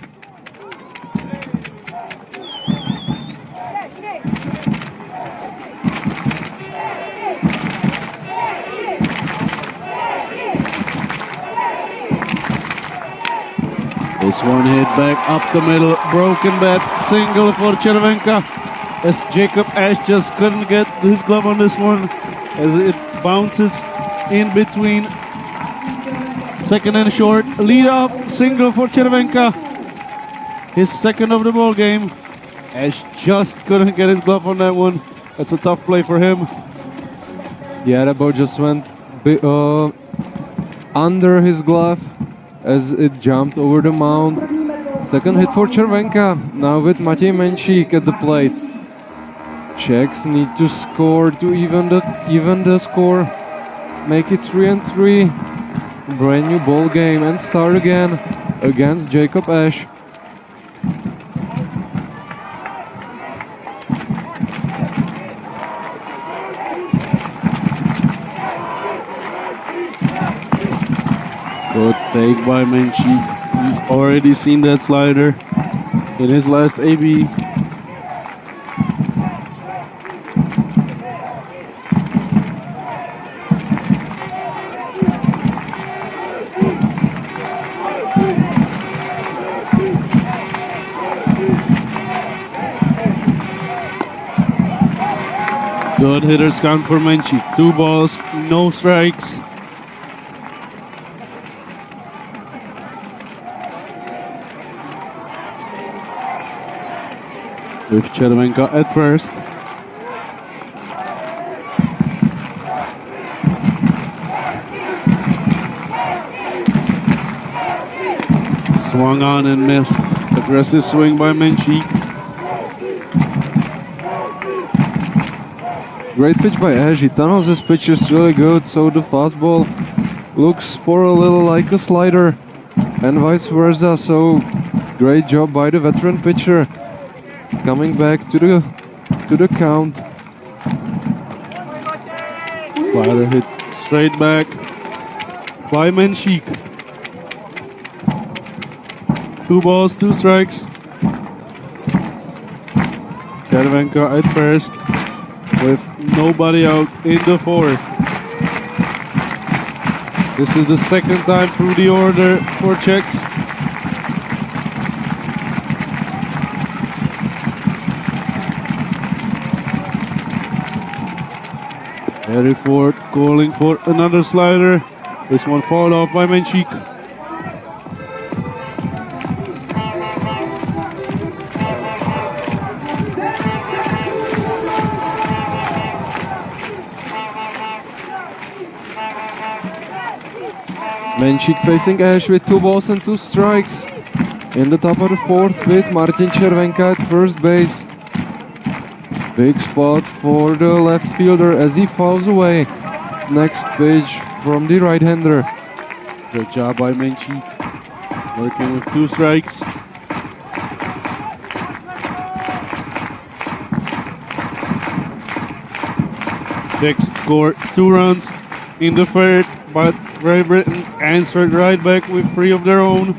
This one hit back up the middle, broken bat, single for Červenka, as Jacob Ash just couldn't get his glove on this one. as it bounces in between second and short. Lead up single for Červenka. His second of the ball game. Ash just couldn't get his glove on that one. That's a tough play for him. Yeah, the ball just went under his glove as it jumped over the mound. Second hit for Červenka, now with Matěj Menšík at the plate. Czechs need to score to even the score. Make it 3-3. Brand new ball game and start again against Jacob Ash. Good take by Menšík. He's already seen that slider in his last AB. Good hitter's count for Menšík. 2 balls, no strikes. With Červenka at first. Swung on and missed. Aggressive swing by Menšík. Great pitch by Ash. He tunnels his pitches really good, so the fastball looks for a little like a slider and vice versa. So great job by the veteran pitcher. Coming back to the count. Slider hit straight back by Menšík. 2 balls, 2 strikes. Červenka at first with nobody out in the 4th. This is the second time through the order for Czechs. Harry Ford calling for another slider. This one fouled off by Menšík. Menšík facing Ash with 2 balls and 2 strikes. In the top of the 4th with Martin Červenka at first base. Big spot for the left fielder as he fouls away. Next pitch from the right-hander. Good job by Menšík. Working with 2 strikes. Czechs scored 2 runs in the 3rd, but Great Britain answered right back with 3 of their own.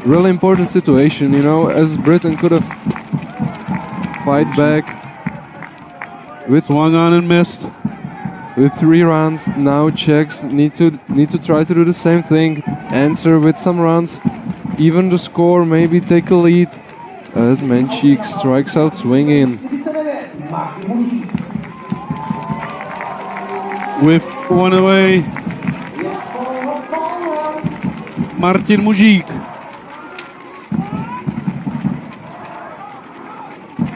Really important situation, you know, as Britain could have fight back with swung on and missed with 3 runs. Now Czechs need to try to do the same thing, answer with some runs, even the score, maybe take a lead as Menšík strikes out swinging. With 1 away, Martin Mužík.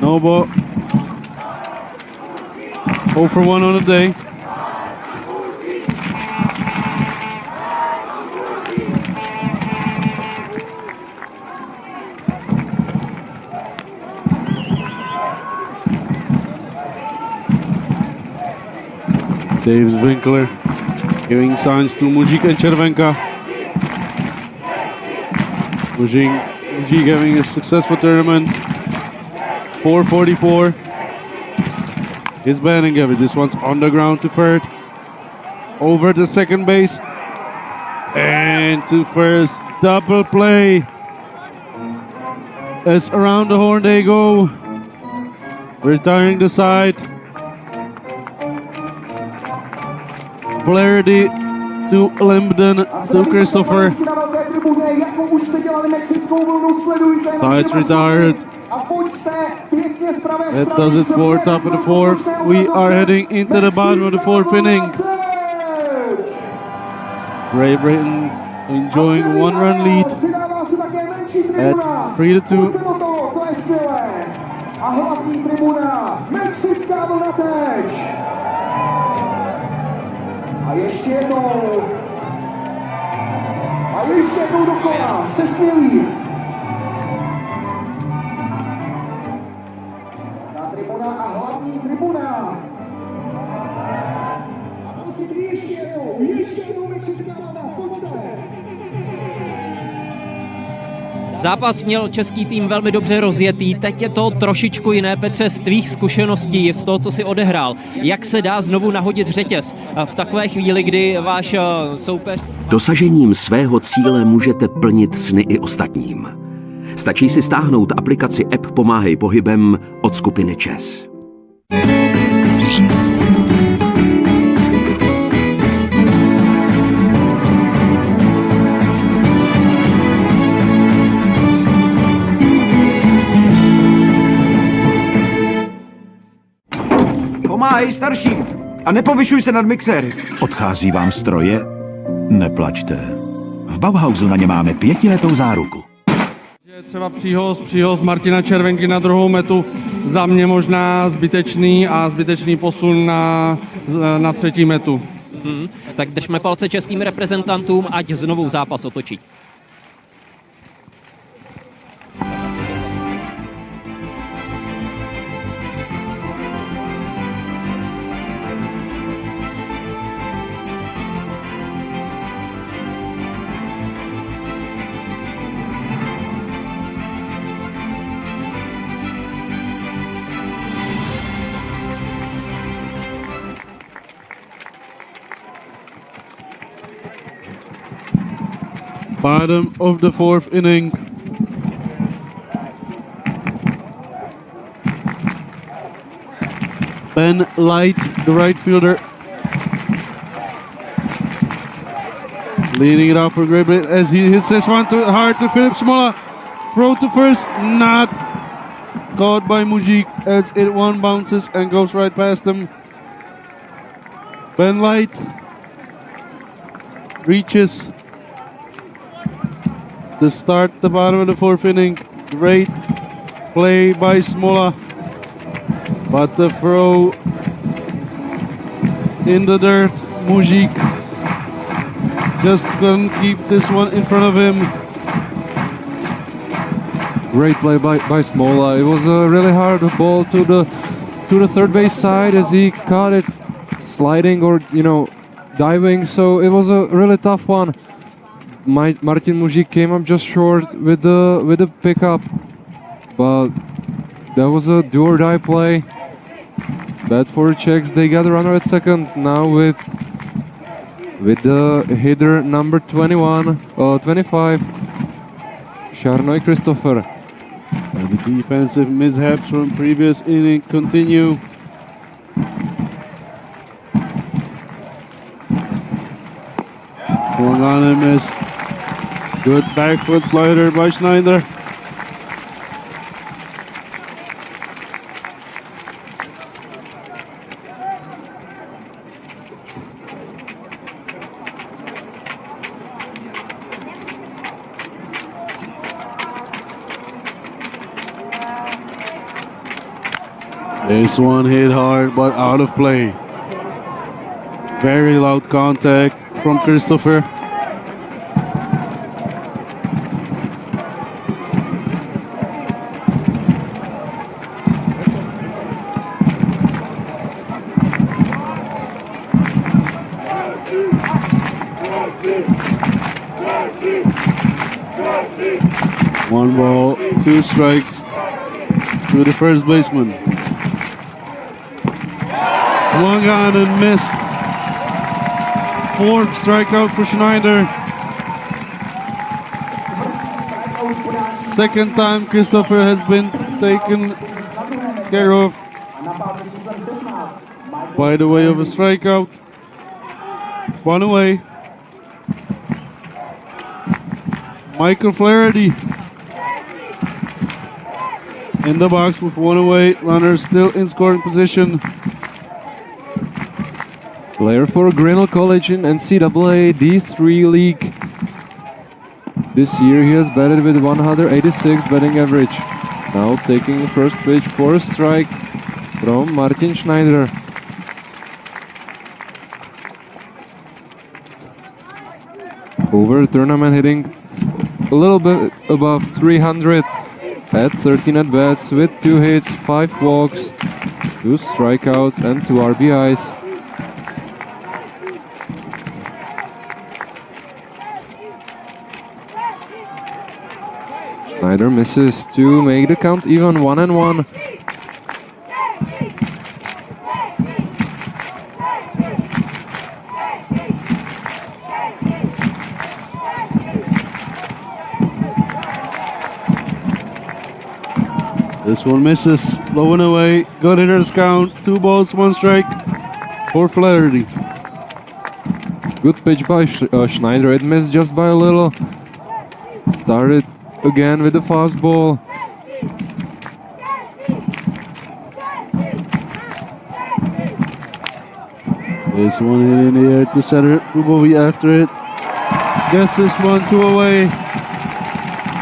No ball. 0 for 1 on the day. Davis Winkler giving signs to Mužík and Červenka. Mužík having a successful tournament. 444. Is batting average. This one's on the ground to 3rd. Over to second base. And to first. Double play. As around the horn they go. Retiring the side. Flaherty to Limbden to Christopher. Sides retired. That does it for top of the fourth. We are heading into the bottom of the fourth inning. Great Britain enjoying a one-run lead at 3-2. A hlavní tribuna mexická vlna teď. A ještě jednou. A ještě jednou dokola. Se smělý. Ta tribuna a hlavní tribuna. A musí ještě jednou mexická vlna. Pojďte. Zápas měl český tým velmi dobře rozjetý, teď je to trošičku jiné. Petře, z tvých zkušeností, z toho, co si odehrál, jak se dá znovu nahodit řetěz v takové chvíli, kdy váš soupeř... Dosažením svého cíle můžete plnit sny i ostatním. Stačí si stáhnout aplikaci app Pomáhej pohybem od skupiny ČES. Pomáhej starším a nepovyšuj se nad mixéry. Odchází vám stroje? Neplačte. V Bauhausu na ně máme 5letou záruku. Třeba příhoz Martina Červenky na druhou metu, za mě možná zbytečný posun na třetí metu. Tak držme palce českým reprezentantům, ať znovu zápas otočí. Bottom of the fourth inning. Ben Light, the right fielder, leading it off for Great Britain as he hits this one too hard to Philip Smola. Throw to first, not caught by Mujik as it one bounces and goes right past him. Ben Light reaches to start the bottom of the fourth inning. Great play by Smola, but the throw in the dirt. Mujik just couldn't keep this one in front of him. Great play by Smola. It was a really hard ball to the third base side as he caught it sliding or diving. So it was a really tough one. Martin Mujik came up just short with the pickup, but that was a do or die play. Bad for the Czechs. They got a runner at second now with the hitter number 25, Charnoy Christopher. And the defensive mishaps from previous inning continue. Swung on and missed. Good back foot slider by Schneider. This one hit hard but out of play. Very loud contact from Christopher. One ball, two strikes to the first baseman. Swung on and missed. Fourth strikeout for Schneider. Second time Christopher has been taken care of by the way of a strikeout. One away. Michael Flaherty in the box with one away. Runners still in scoring position. Player for Grinnell College in NCAA D3 League. This year he has batted with 186 batting average. Now taking first pitch for a strike from Martin Schneider. Over tournament hitting a little bit above 300 at 13 at-bats with 2 hits, 5 walks, 2 strikeouts and 2 RBIs. Schneider misses to make the count even 1-1. This one misses, low and away. Good hitters count, 2 balls, 1 strike for Flaherty. Good pitch by Schneider, it missed just by a little. Started again with the fastball. This one hit in the air to center, Kubovi after it. Gets this one 2 away.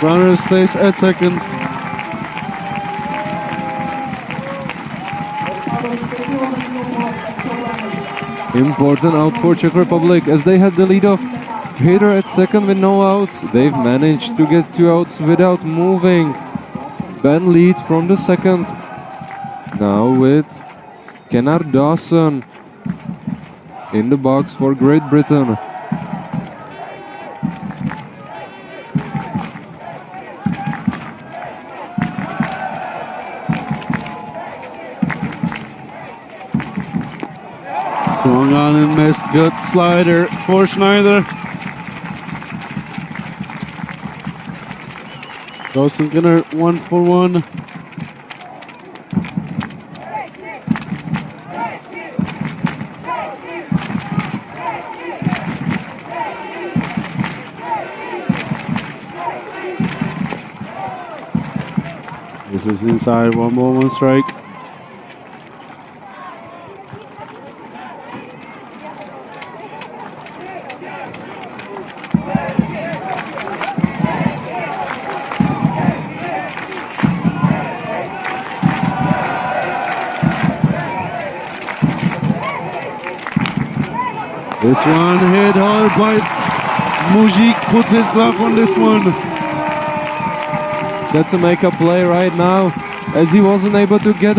Runner stays at second. Important out for Czech Republic as they had the lead-off hitter at second with no outs. They've managed to get 2 outs without moving. Ben lead from the second. Now with Kennard Dawson in the box for Great Britain. Swung on and missed. Good slider for Schneider. Dawson Gunner 1 for 1. This is inside, 1 ball, 1 strike. This one hit hard by Mujik, puts his glove on this one. That's a make-up play right now as he wasn't able to get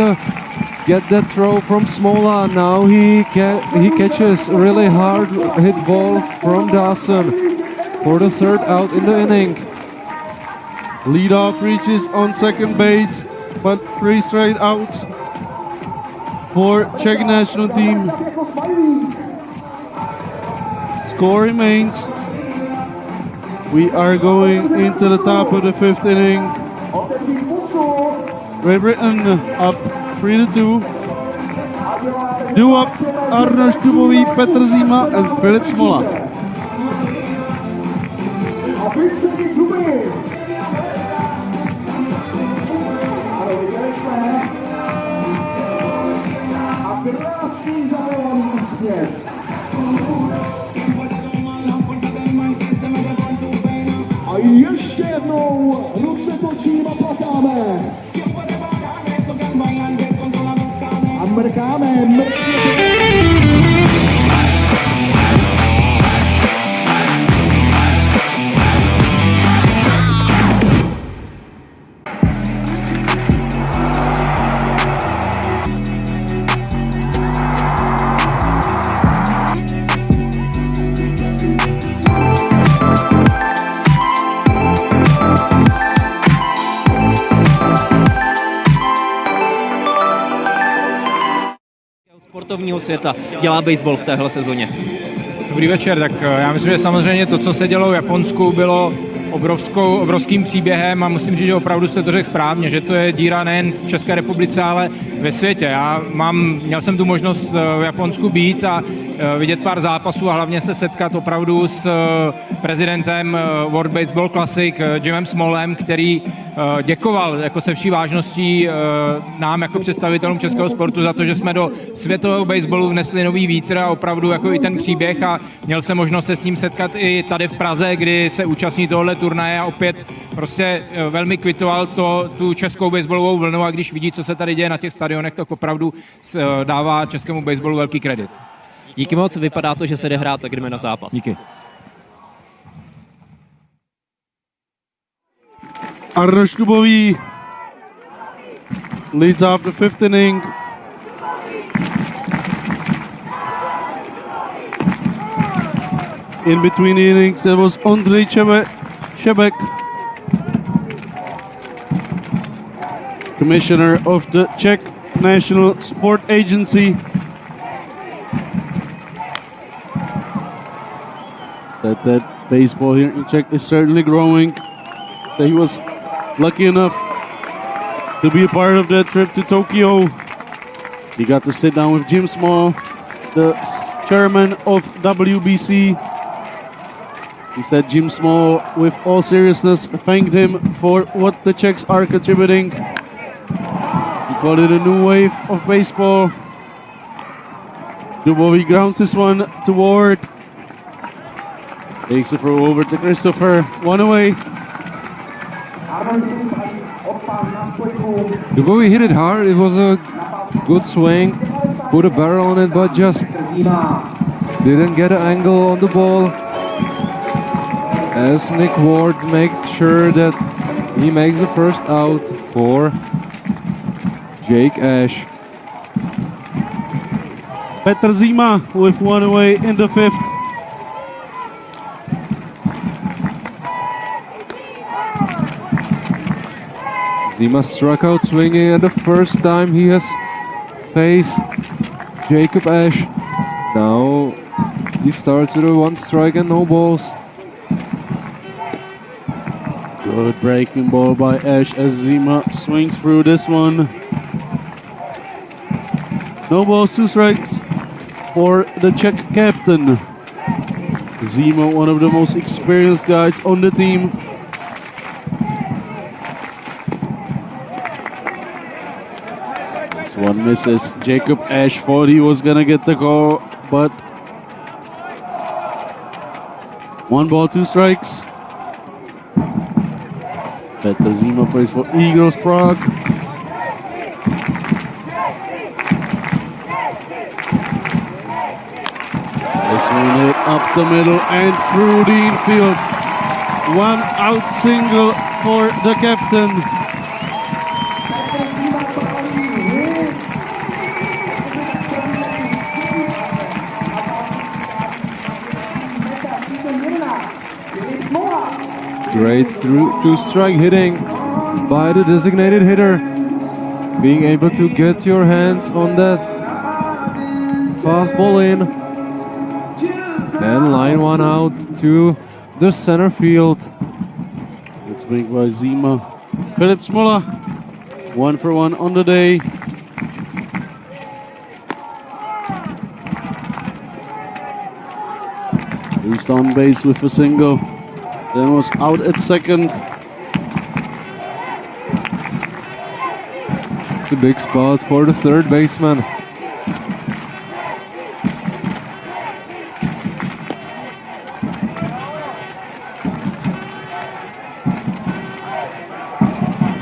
that throw from Smola. Now he catches a really hard hit ball from Dawson for the 3rd out in the inning. Leadoff reaches on second base, but 3 straight outs for Czech national team. Score remains. We are going into the top of the 5th inning. Great Britain up 3-2. Due up Arnoš Dubový, Petr Zima and Filip Smola. A ještě jednou ruce točím a plakáme. A mrkáme, sportovního světa dělá baseball v téhle sezóně? Dobrý večer, tak já myslím, že samozřejmě to, co se dělo v Japonsku, bylo obrovským příběhem a musím říct, že opravdu jste to řekl správně, že to je díra nejen v České republice, ale ve světě. Měl jsem tu možnost v Japonsku být a vidět pár zápasů a hlavně se setkat opravdu s prezidentem World Baseball Classic Jimem Smallem, který děkoval jako se vší vážností nám jako představitelům českého sportu za to, že jsme do světového baseballu vnesli nový vítr a opravdu jako i ten příběh a měl jsem možnost se s ním setkat i tady v Praze, kdy se účastní tohohle turnaje a opět prostě velmi kvitoval tu českou baseballovou vlnu a když vidí, co se tady děje na těch stadionech, tak opravdu dává českému baseballu velký kredit. Díky moc, vypadá to, že se jde hrát, tak jdeme na zápas. Díky. Arnoš Dubový leads off the fifth inning. In between the innings, there was Ondřej Šebek, commissioner of the Czech National Sport Agency. Said that baseball here in Czech is certainly growing. So he was lucky enough to be a part of that trip to Tokyo. He got to sit down with Jim Small, the chairman of WBC. He said Jim Small, with all seriousness, thanked him for what the Czechs are contributing. He called it a new wave of baseball. Dubový grounds this one toward. Takes the throw over to Christopher. One away. Dubový hit it hard. It was a good swing. Put a barrel on it, but just didn't get an angle on the ball. As Nick Ward makes sure that he makes the first out for Jake Ash. Petr Zima with one away in the fifth. Zima struck out swinging, and the first time he has faced Jacob Ash. Now he starts with a one strike and no balls. Good breaking ball by Ash as Zima swings through this one. No balls, two strikes for the Czech captain. Zima, one of the most experienced guys on the team. This one misses. Jacob Ash thought he was gonna get the call, but one ball, two strikes. Petr Zima plays for Eagles Prague. This one hit up the middle and through the infield. One out single for the captain. Great two-strike hitting by the designated hitter. Being able to get your hands on that fastball in. And line one out to the center field. Good swing by Zima. Filip Smola, 1 for 1 on the day. Reached on base with a single. Then was out at second. The big spot for the third baseman.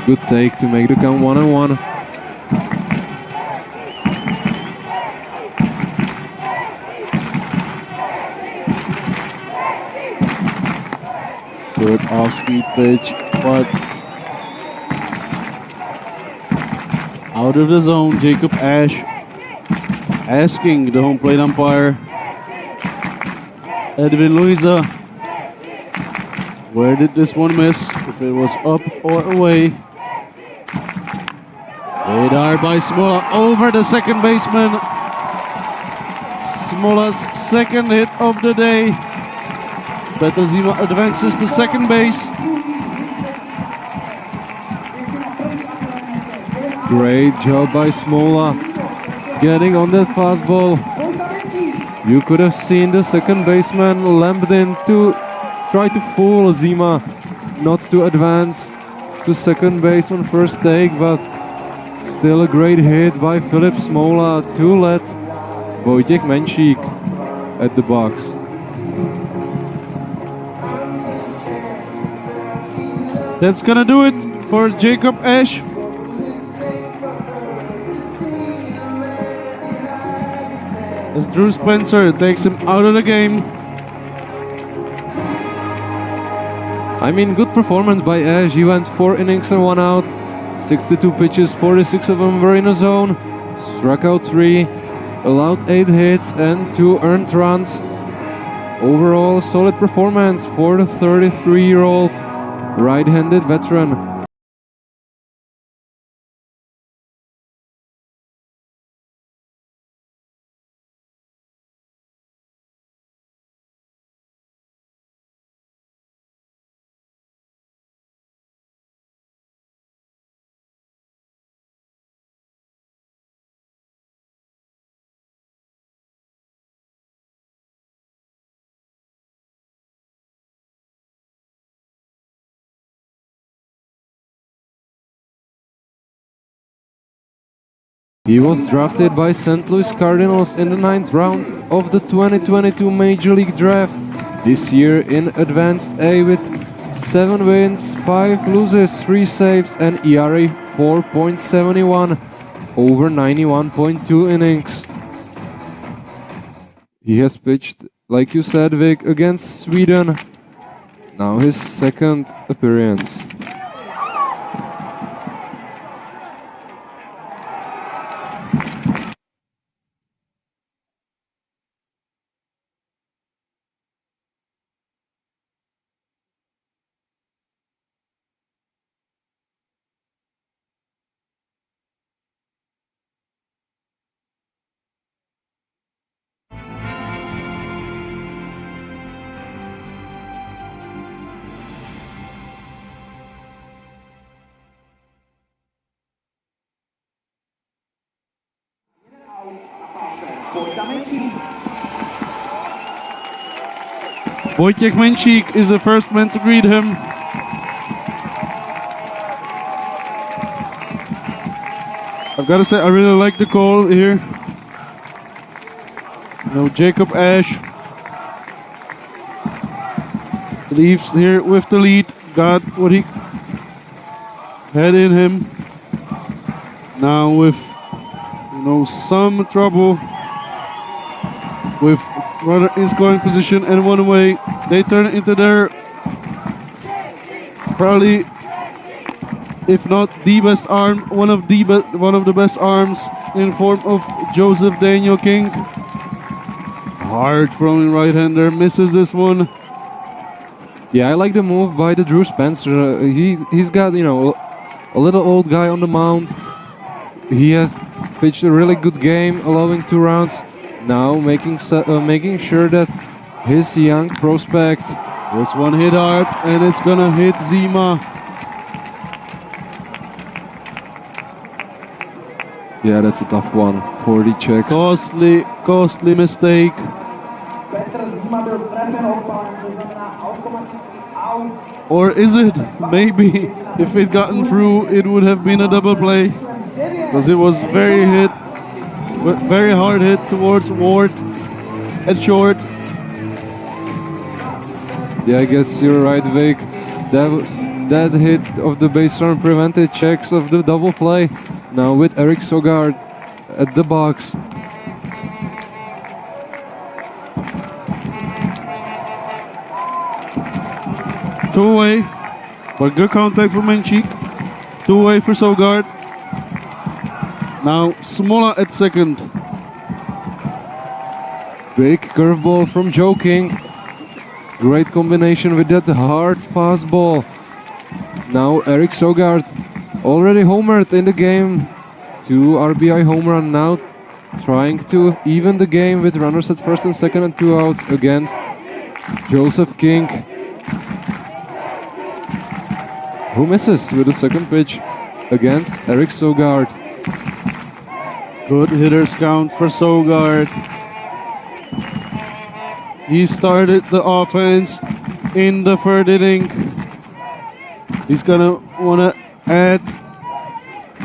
Good take to make the count 1-1. Good off-speed pitch, but out of the zone. Jacob Ash asking the home plate umpire, Edwin Luisa, where did this one miss? If it was up or away. Radar by Smola over the second baseman. Smola's second hit of the day. Petr Zima advances to second base. Great job by Smola getting on that fastball. You could have seen the second baseman lamped in to try to fool Zima not to advance to second base on first take, but still a great hit by Filip Smola to let Vojtěch Menšík at the box. That's gonna do it for Jacob Ash. As Drew Spencer takes him out of the game. I mean, good performance by Ash. He went 4 innings and 1 out. 62 pitches, 46 of them were in a zone. Struck out 3, allowed 8 hits and 2 earned runs. Overall, solid performance for the 33-year-old right-handed veteran. He was drafted by St. Louis Cardinals in the 9th round of the 2022 Major League Draft. This year in Advanced A with 7 wins, 5 losses, 3 saves and ERA 4.71 over 91.2 innings. He has pitched, like you said, Vic, against Sweden. Now his second appearance. Vojtěch Menšík is the first man to greet him. I've got to say, I really like the call here. Jacob Ash leaves here with the lead. Got what he had in him. Now with some trouble with runner in scoring position and 1 away, they turn it into their probably, if not the best arm, one of the best arms in form of Joseph Daniel King. Hard throwing right-hander, misses this one. Yeah, I like the move by the Drew Spencer. He's got a little old guy on the mound. He has pitched a really good game, allowing 2 runs. Now making sure that his young prospect. This one hit hard and it's gonna hit Zima. Yeah, that's a tough one for the Czechs. Costly mistake. Or is it? Maybe if it gotten through, it would have been a double play, because it was very hard hit towards Ward at short. Yeah, I guess you're right, Vic. That hit of the base run prevented Czechs of the double play. Now with Eric Sogard at the box. Two away, but good contact from Menšík. 2 away for Sogard. Now Smola at second. Big curveball from Joe King. Great combination with that hard fastball. Now Eric Sogard already homered in the game. 2 RBI home run now, trying to even the game with runners at first and second and 2 outs against Joseph King, who misses with the second pitch against Eric Sogard. Good hitters count for Sogard. He started the offense in the third inning. He's gonna wanna add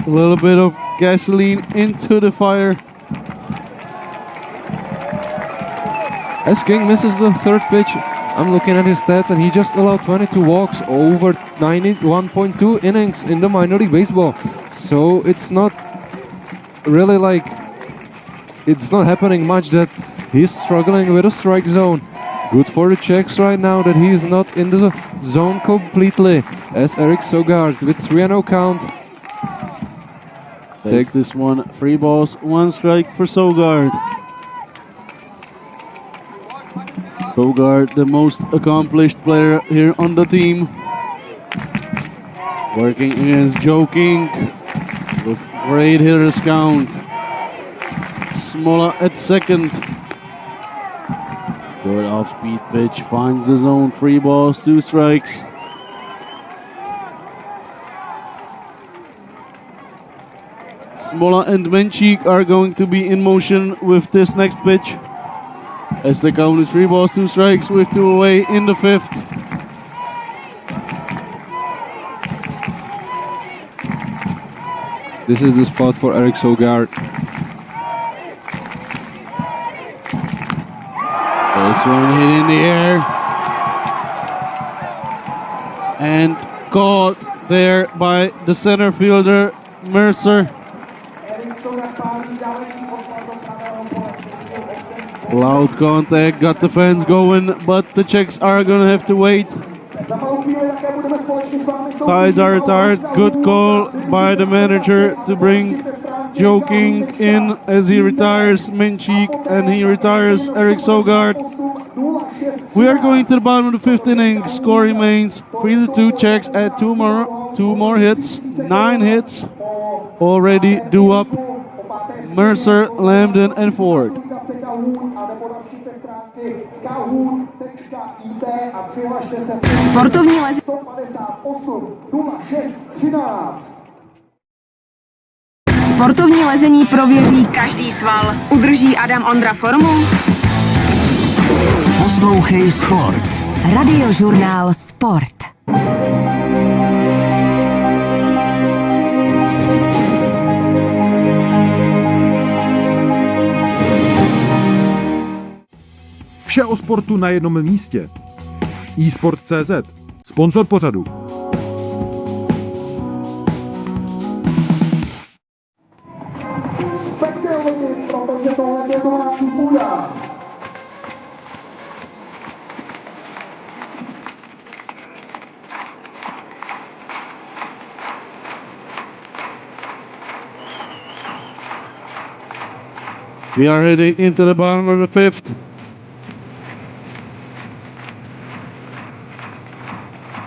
a little bit of gasoline into the fire. As King misses the third pitch, I'm looking at his stats and he just allowed 22 walks over 1.2 innings in the minor league baseball. So it's not really like, it's not happening much that he's struggling with a strike zone. Good for the Czechs right now that he is not in the zone completely, as Eric Sogard with 3-0 count. Takes this one, 3 balls, 1 strike for Sogard. Sogard, the most accomplished player here on the team. Working against Joe King with great hitters count. Smola at second. Good off-speed pitch, finds the zone, 3 balls, 2 strikes. Smola and Menchik are going to be in motion with this next pitch. As the count is 3 balls, 2 strikes with 2 away in the 5th. This is the spot for Eric Sogard. This one hit in the air. And caught there by the center fielder, Mercer. Loud contact, got the fans going, but the Czechs are gonna have to wait. Sides are retired. Good call by the manager to bring Joe King in as he retires Menchik and he retires Eric Sogard. We are going to the bottom of the 5th inning. Score remains 3-2. Czechs add 2 more hits. 9 hits already due up. Mercer, Lambden and Ford. Sportovní lezení. Sportovní lezení prověří každý sval. Udrží Adam Ondra formu? Poslouchej Sport. Radiožurnál Sport. Vše o sportu na jednom místě. eSport.cz, sponzor pořadu. Protože tohle je domácí půda. We are heading into the bottom of the 5th.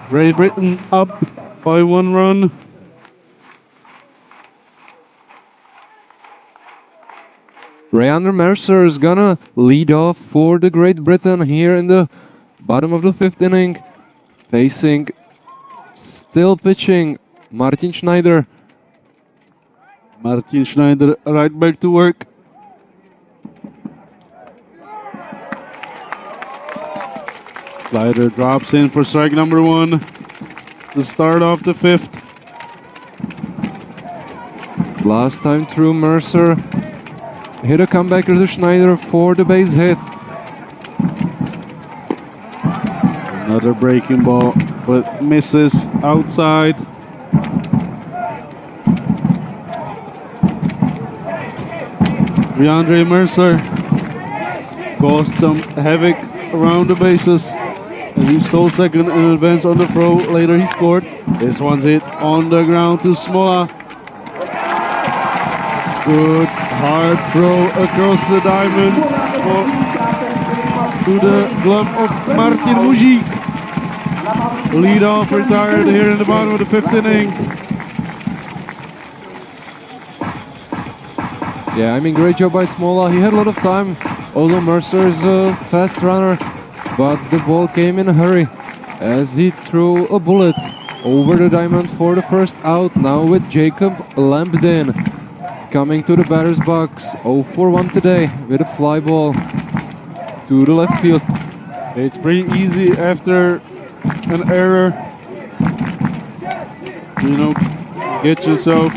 Great Britain up by 1 run. Rayander Mercer is gonna lead off for the Great Britain here in the bottom of the 5th inning. Facing, still pitching, Martin Schneider. Martin Schneider right back to work. Slider drops in for strike number 1 to start off the 5th. Last time through, Mercer hit a comebacker to Schneider for the base hit. Another breaking ball, but misses outside. Rayander Mercer caused some havoc around the bases. And he stole second in advance on the throw. Later he scored. This one's hit on the ground to Smola. Good hard throw across the diamond to the glove of Martin Mužík. Lead off retired here in the bottom of the 5th inning. Yeah, I mean, great job by Smola. He had a lot of time, although Mercer is a fast runner. But the ball came in a hurry as he threw a bullet over the diamond for the first out. Now with Jacob Lambden coming to the batter's box. 0 for 1 today with a fly ball to the left field. It's pretty easy after an error. You know, get yourself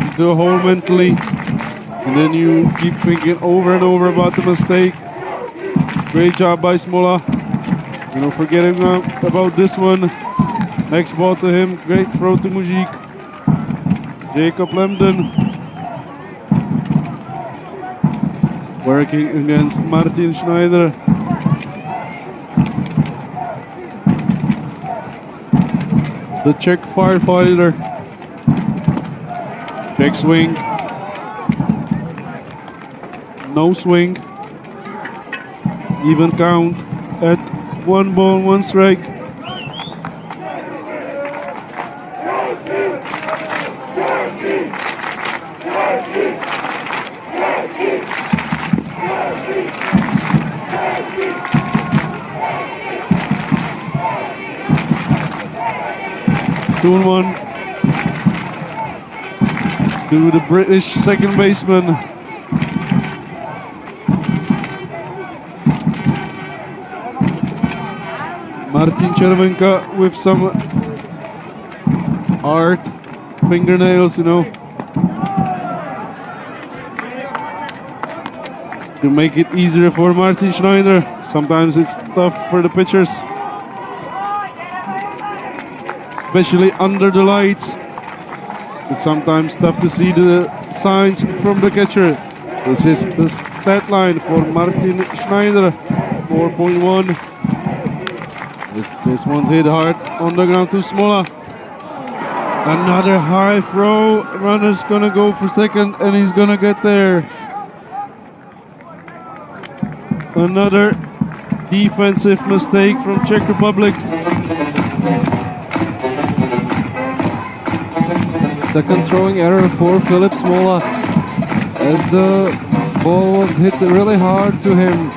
into a hole mentally, and then you keep thinking over and over about the mistake. Great job by Smola. You know, forgetting about this one. Next ball to him. Great throw to Mujik. Jacob Lemden working against Martin Schneider. The Czech firefighter. Check swing. No swing. Even count at 1 ball, 1 strike. Two and 1 to the British second baseman. Martin Červenka with some art fingernails, you know, to make it easier for Martin Schneider. Sometimes it's tough for the pitchers, especially under the lights. It's sometimes tough to see the signs from the catcher. This is the stat line for Martin Schneider, 4.1. This one's hit hard on the ground to Smola. Another high throw. Runner's gonna go for second, and he's gonna get there. Another defensive mistake from Czech Republic. Second throwing error for Filip Smola, as the ball was hit really hard to him.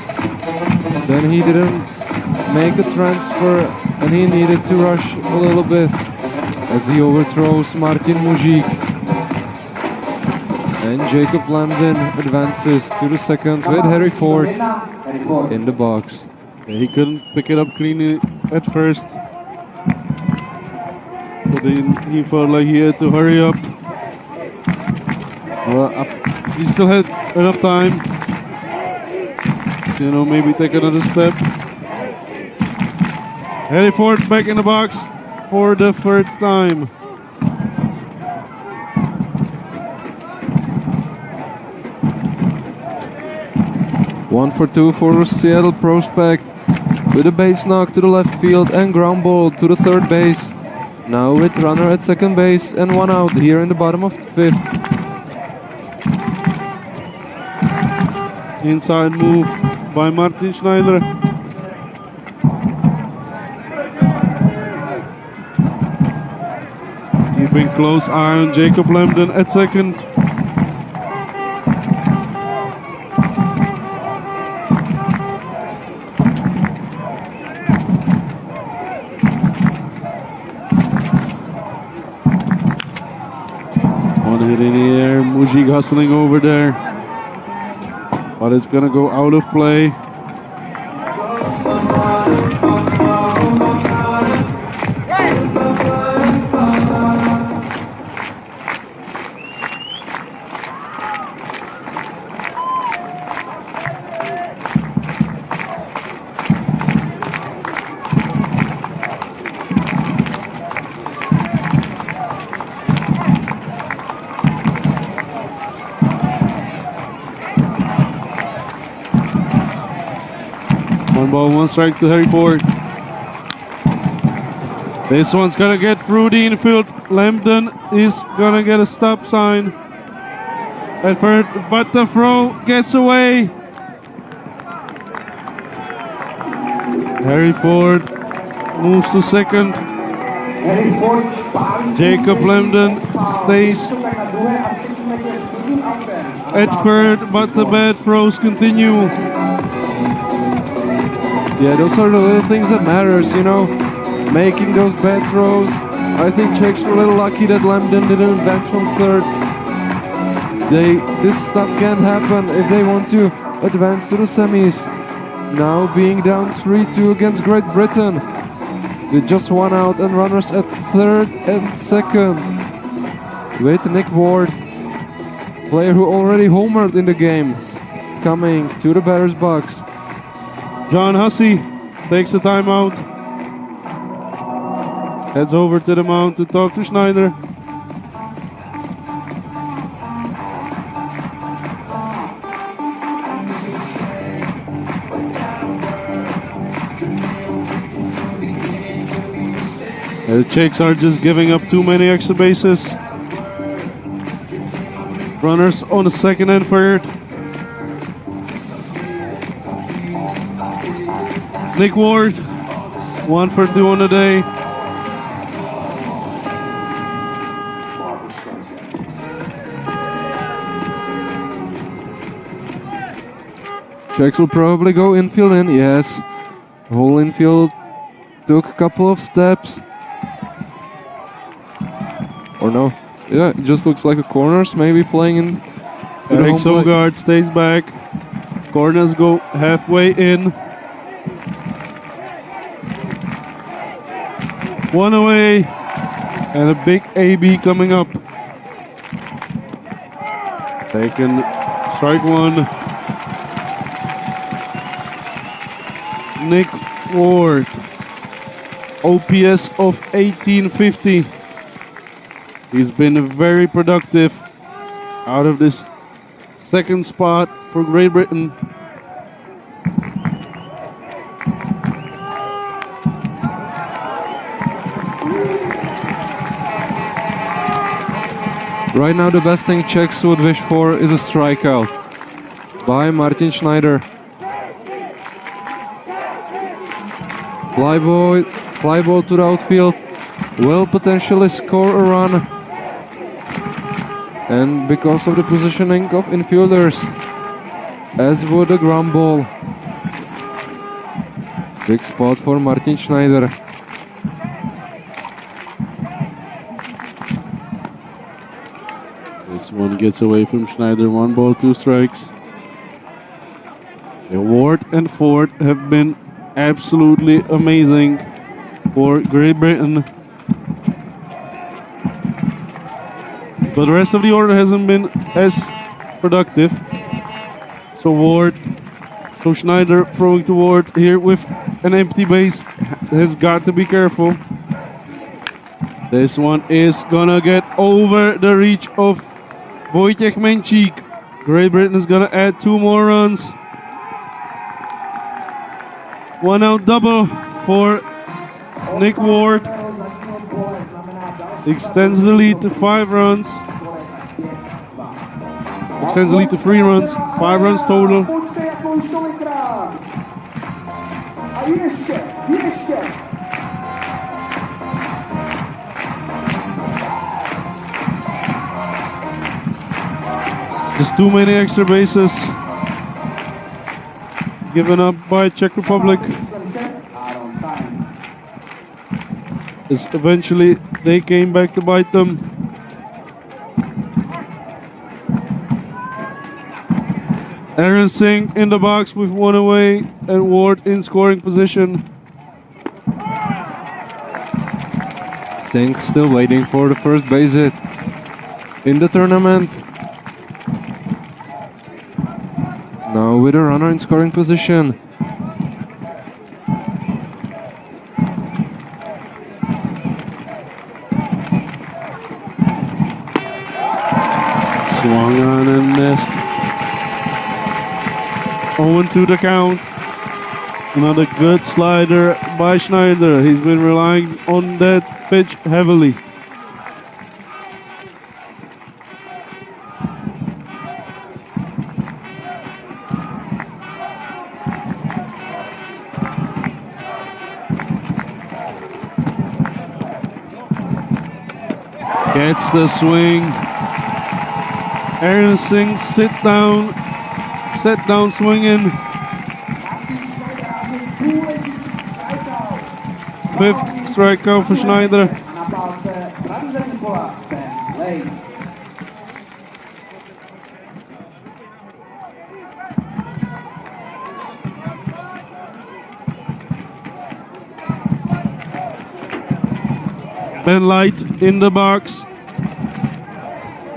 Then he didn't make a transfer, and he needed to rush a little bit as he overthrows Martin Mujik. And Jacob Lemden advances to the second with Harry Ford in the box. Yeah, he couldn't pick it up cleanly at first, but then he felt like he had to hurry up. Well, he still had enough time, you know, maybe take another step. Harry Ford back in the box for the third time. One for two for Seattle prospect with a base knock to the left field and ground ball to the third base. Now with runner at second base and 1 out here in the bottom of the 5th. Inside move by Martin Schneider. Keeping close eye on Jacob Lemden at second. One hit in the air, Mujik hustling over there, but it's gonna go out of play. One ball, 1 strike to Harry Ford. This one's gonna get through the infield. Lemden is gonna get a stop sign at third, but the throw gets away. Harry Ford moves to second. Jacob Lemden stays at third, but the bad throws continue. Yeah, those are the little things that matters, you know, making those bad throws. I think Czechs were a little lucky that Lemden didn't advance from third. This stuff can't happen if they want to advance to the semis. now being down 3-2 against Great Britain. With just one out and runners at third and second. With Nick Ward, player who already homered in the game, coming to the batter's box. John Hussey takes the timeout. Heads over to the mound to talk to Schneider. The Czechs are just giving up too many extra bases. Runners on the second and third. Nick Ward, 1 for 2 on the day. Czechs will probably go infield in, yes. The whole infield took a couple of steps. Or no. Yeah, it just looks like a corners, maybe playing in. Eric Sogard stays back. Corners go halfway in. One away. And a big AB coming up. Taken strike one. Nick Ward. OPS of 1850. He's been very productive out of this second spot for Great Britain. Right now the best thing Czechs would wish for is a strikeout by Martin Schneider. Fly ball to the outfield will potentially score a run. And because of the positioning of infielders, as would a ground ball. Big spot for Martin Schneider. This one gets away from Schneider. 1 ball, 2 strikes. Ward and Ford have been absolutely amazing for Great Britain. But the rest of the order hasn't been as productive. So Schneider throwing to Ward here with an empty base has got to be careful. This one is gonna get over the reach of Wojciech Menchik. Great Britain is gonna add 2 more runs. 1 out double for Nick Ward. Extends the lead to 5 runs. Extends the lead to 3 runs. 5 runs total. Just too many extra bases given up by Czech Republic. As eventually they came back to bite them. Aaron Singh in the box with 1 away and Ward in scoring position. Singh still waiting for the first base hit in the tournament. Now with a runner in scoring position. Swung on and missed. 0-2 the count. Another good slider by Schneider. He's been relying on that pitch heavily. Gets the swing. Aaron Singh set down swinging. 5th strikeout for Schneider. Ben Light in the box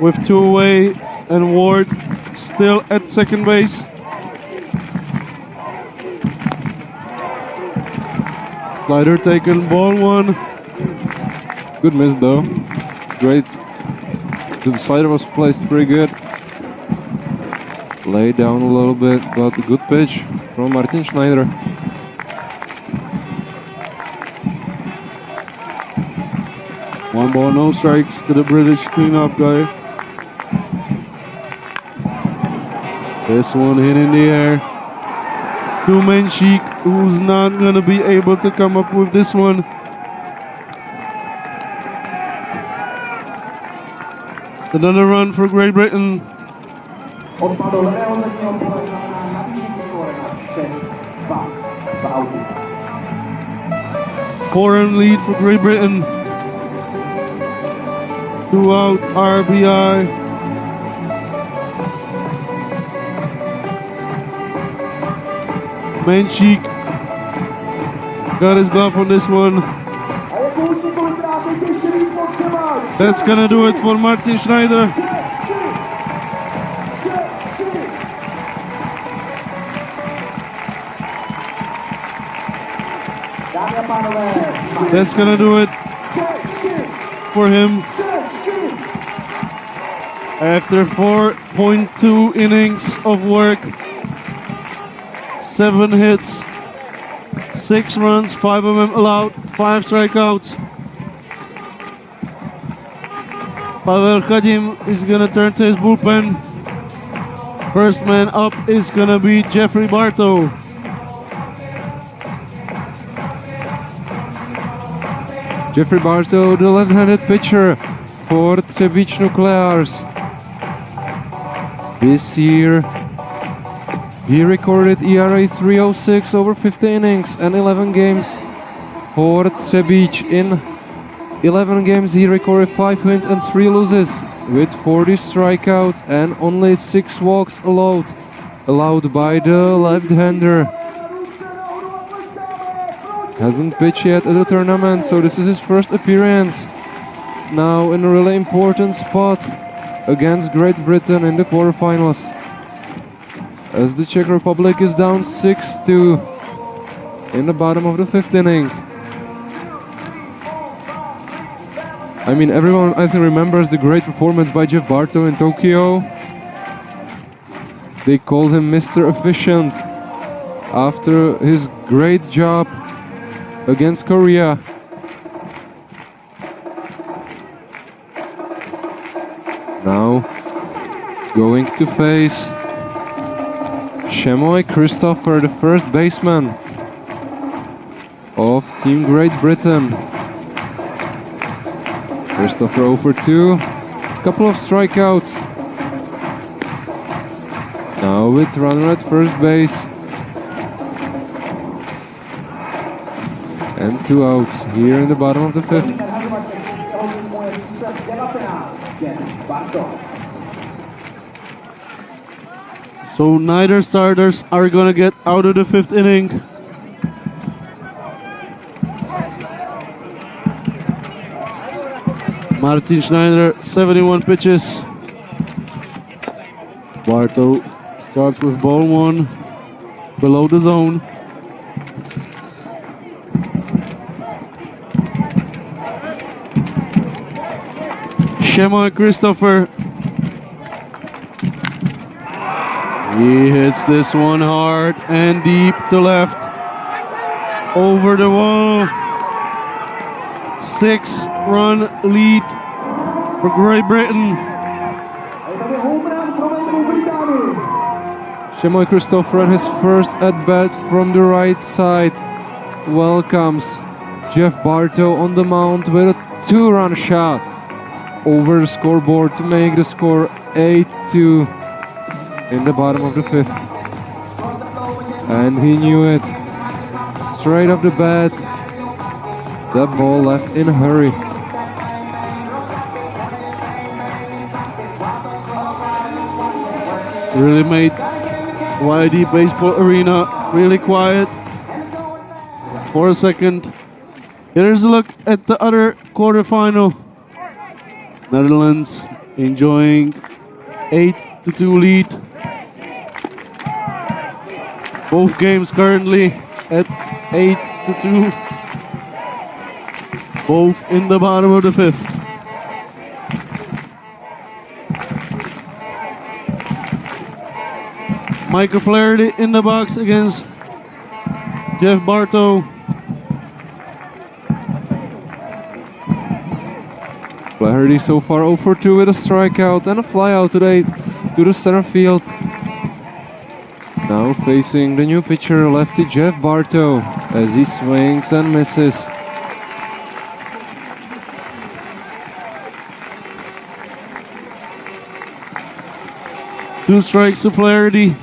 with two away and Ward still at second base. Slider taken, ball one. Good miss though. Great. The slider was placed pretty good. Laid down a little bit, but a good pitch from Martin Schneider. One ball, no strikes to the British cleanup guy. This one hit in the air. To Menchik, who's not gonna be able to come up with this one. Another run for Great Britain. Odpadl levého zadního pole znamená navýšení skóre na 6-2 v autu. 4-run lead for Great Britain. 2 out RBI. Menchik got his glove on this one. That's gonna do it for Martin Schneider. That's gonna do it for him. After 4.2 innings of work, 7 hits, 6 runs, 5 of them allowed, 5 strikeouts. Pavel Kadim is gonna turn to his bullpen. First man up is gonna be Jeffrey Bartow. Jeffrey Bartow, the left-handed pitcher for Třebíč Nuclears. This year, he recorded ERA 3.06 over 50 innings and 11 games for Třebíč. In 11 games, he recorded 5 wins and 3 losses with 40 strikeouts and only 6 walks allowed by the left-hander. Hasn't pitched yet at the tournament, so this is his first appearance. Now in a really important spot against Great Britain in the quarterfinals, as the Czech Republic is down 6-2 in the bottom of the 5th inning. I mean, everyone I think remembers the great performance by Jeff Bartow in Tokyo. They called him Mr. Efficient after his great job against Korea. Now going to face Shemoy Christopher, the first baseman of Team Great Britain. Christopher over 2, couple of strikeouts. Now with runner at first base. And 2 outs here in the bottom of the 5th. So neither starters are gonna get out of the 5th inning. Martin Schneider, 71 pitches. Bartow starts with ball 1, below the zone. Shemoy Christopher. He hits this one hard and deep to left. Over the wall. 6-run lead for Great Britain. Shemoy Christopher on his first at-bat from the right side welcomes Jeff Bartow on the mound with a 2-run shot over the scoreboard to make the score 8-2 in the bottom of the 5th. And he knew it. Straight off the bat, that ball left in a hurry. Really made YD Baseball Arena really quiet for a second. Here's a look at the other quarterfinal. Netherlands enjoying 8-2 lead. Both games currently at 8-2. Both in the bottom of the fifth. Michael Flaherty in the box against Jeff Bartow. Flaherty so far 0 for 2 with a strikeout and a flyout today to the center field. Now facing the new pitcher, lefty Jeff Bartow, as he swings and misses. Two strikes to Flaherty.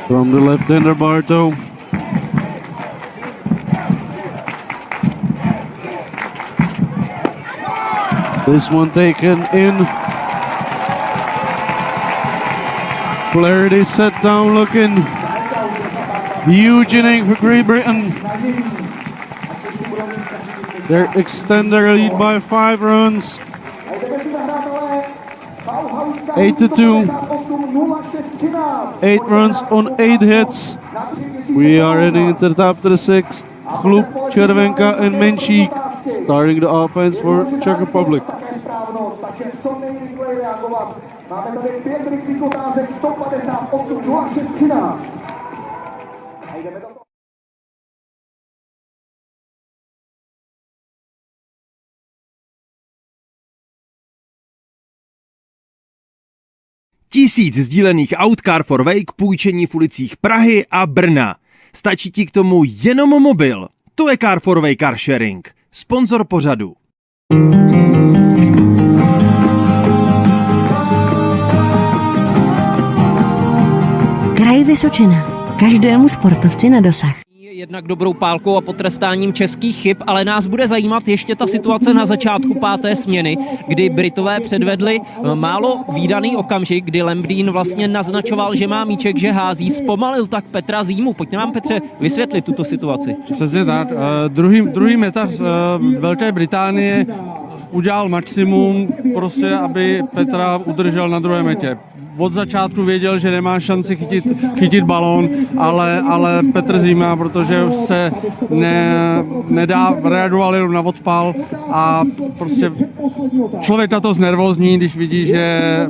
From the left-hander Bartow. This one taken in. Flaherty set down looking. Huge inning for Great Britain. They extend their lead by 5 runs. 8-2. 8 runs on 8 hits. We are heading into the top of the 6th. Klub, Červenka and Menšík starting the offense for Czech Republic. Máme tady 5 rychlých otázek, 158 06 13. A jdeme do toho. Tisíc sdílených aut Car for Wake, půjčení v ulicích Prahy a Brna. Stačí ti k tomu jenom mobil. To je Car for Wake Car Sharing, sponzor pořadu. Kraj Vysočina. Každému sportovci na dosah. Jednak dobrou pálkou a potrestáním českých chyb, ale nás bude zajímat ještě ta situace na začátku 5. směny, kdy Britové předvedli málo vídaný okamžik, kdy Lambdín vlastně naznačoval, že má míček, že hází, zpomalil tak Petra Zímu. Pojďte nám, Petře, vysvětlit tuto situaci. Přesně tak. Druhý metař Velké Británie udělal maximum, prostě, aby Petra udržel na druhé metě. Od začátku věděl, že nemá šanci chytit balón, ale Petr Zima, protože už se reagoval jenom na odpal a prostě člověk na to znervózní, když vidí, že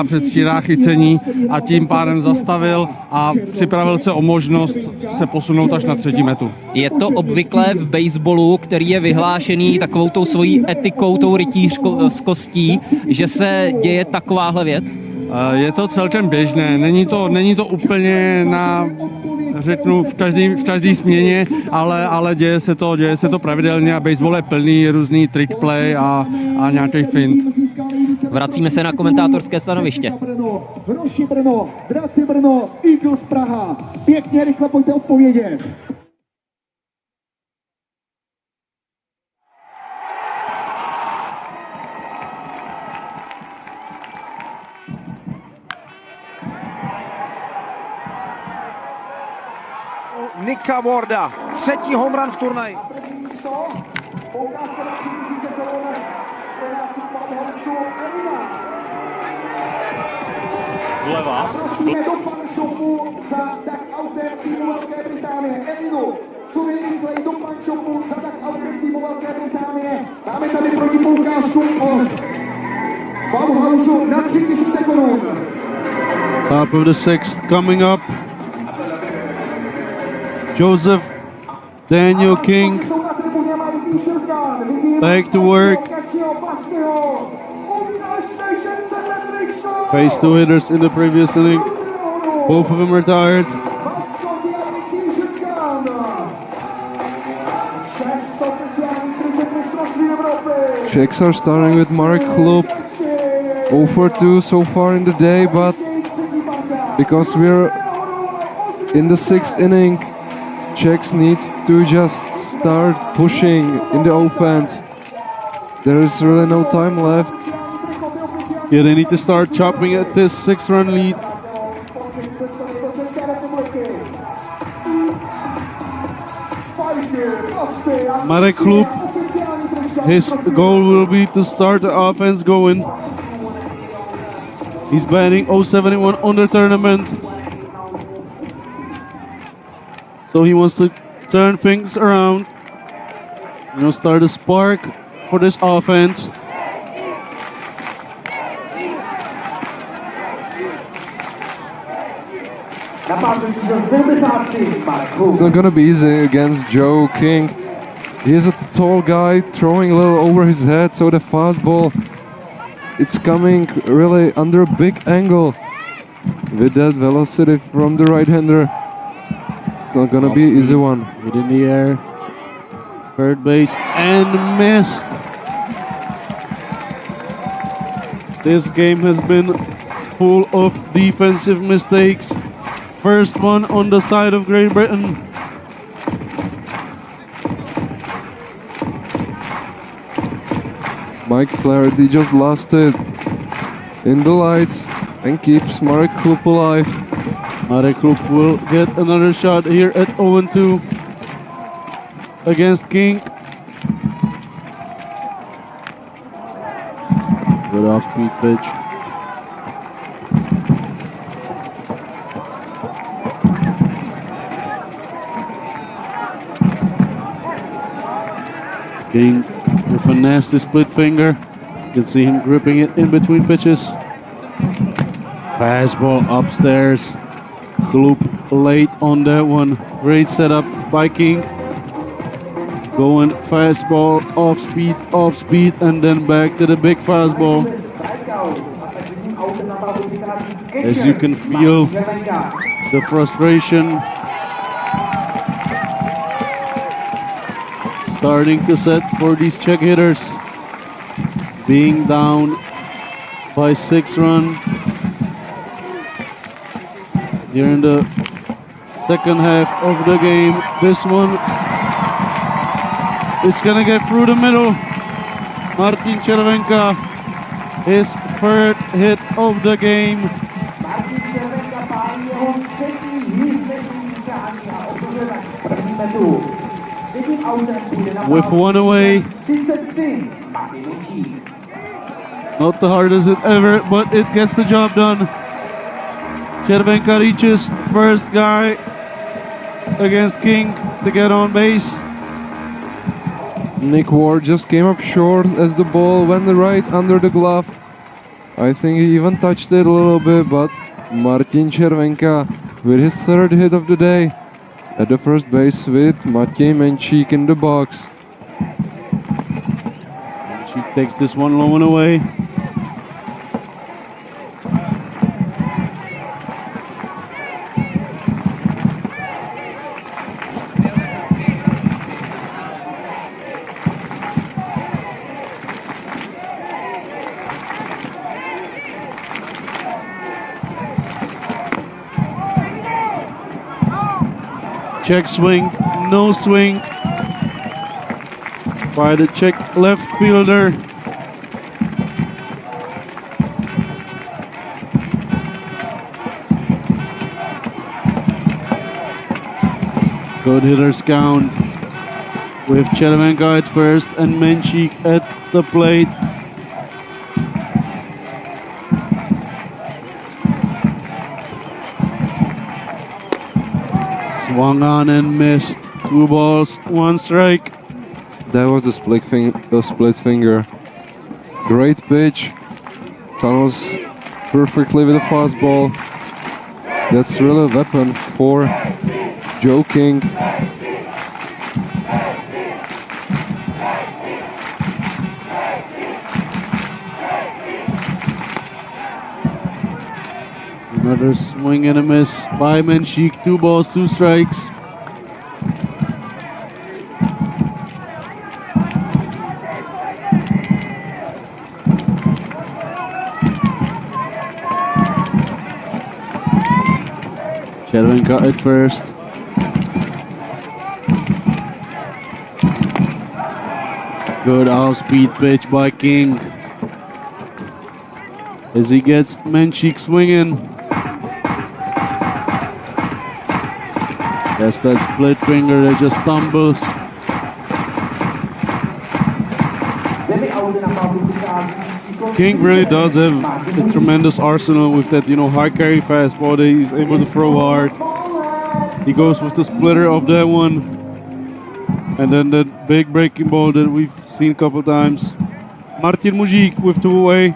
předstírá chycení a tím pádem zastavil a připravil se o možnost se posunout až na 3. metu. Je to obvyklé v baseballu, který je vyhlášený takovou tou svojí etikou, tou rytířskostí, že se děje takováhle věc? Je to celkem běžné, není to úplně řeknu v každé směně, ale děje se to pravidelně a baseball je plný různý trick play a nějaký fint. Vracíme se na komentátorské stanoviště. Hroši Brno, Draci Brno, Eagles Praha. Pěkně rychle pojďte odpovědět. Nicka Warda, 3. home run v turnaji. Zleva. Prosíme do fanshopu za duckoutem týmu Velké Británie. Evidu, co nejrychleji do fanshopu za duckoutem týmu Velké Británie. Máme tady pro ní poukázku od Bauhausu na 3000 korun. Top of the 6th coming up. Joseph Daniel King back to work. Faced 2 hitters in the previous inning. Both of them retired. Czechs are starting with Marek Klub. 0 for 2 so far in the day, but because we're in the 6th inning, Czechs need to just start pushing in the offense. There is really no time left. Yeah, they need to start chopping at this 6-run lead. Marek Klub, his goal will be to start the offense going. He's batting 071 on the tournament. So he wants to turn things around. You know, start a spark for this offense. It's not gonna be easy against Joe King. He's a tall guy throwing a little over his head, so the fastball, it's coming really under a big angle. With that velocity from the right-hander, it's not gonna be an easy one. Hit in the air, third base, and missed. This game has been full of defensive mistakes. First one on the side of Great Britain. Mike Flaherty just lost it in the lights and keeps Marek Klub alive. Marek Klub will get another shot here at 0-2 against King. Good off-speed pitch. King with a nasty split finger. You can see him gripping it in between pitches. Fastball upstairs. Klub late on that one. Great setup by King. Going fastball, off speed, and then back to the big fastball. As you can feel the frustration starting to set for these Czech hitters. Being down by 6 runs here in the second half of the game. This one is gonna get through the middle. Martin Červenka, his third hit of the game. With one away. Not the hardest hit ever, but it gets the job done. Červenka reaches first guy against King to get on base. Nick Ward just came up short as the ball went right under the glove. I think he even touched it a little bit, but Martin Červenka with his third hit of the day at the first base with Matěj Menčík in the box. She takes this one low and away. Check swing, no swing by the Czech left fielder. Good hitters count with Červenka at first and Menčík at the plate. Swung on and missed. 2 balls, 1 strike. That was a split finger. Great pitch. Tunnels perfectly with a fastball. That's really a weapon for Joe King. Another swing and a miss by Menčík. 2 balls, 2 strikes. Červenka at first. Good off-speed pitch by King. As he gets Menchik swinging. That's that split finger that just stumbles. King really does have a tremendous arsenal with that, high carry fastball that he's able to throw hard. He goes with the splitter of that one. And then that big breaking ball that we've seen a couple times. Martin Mužík with 2 away.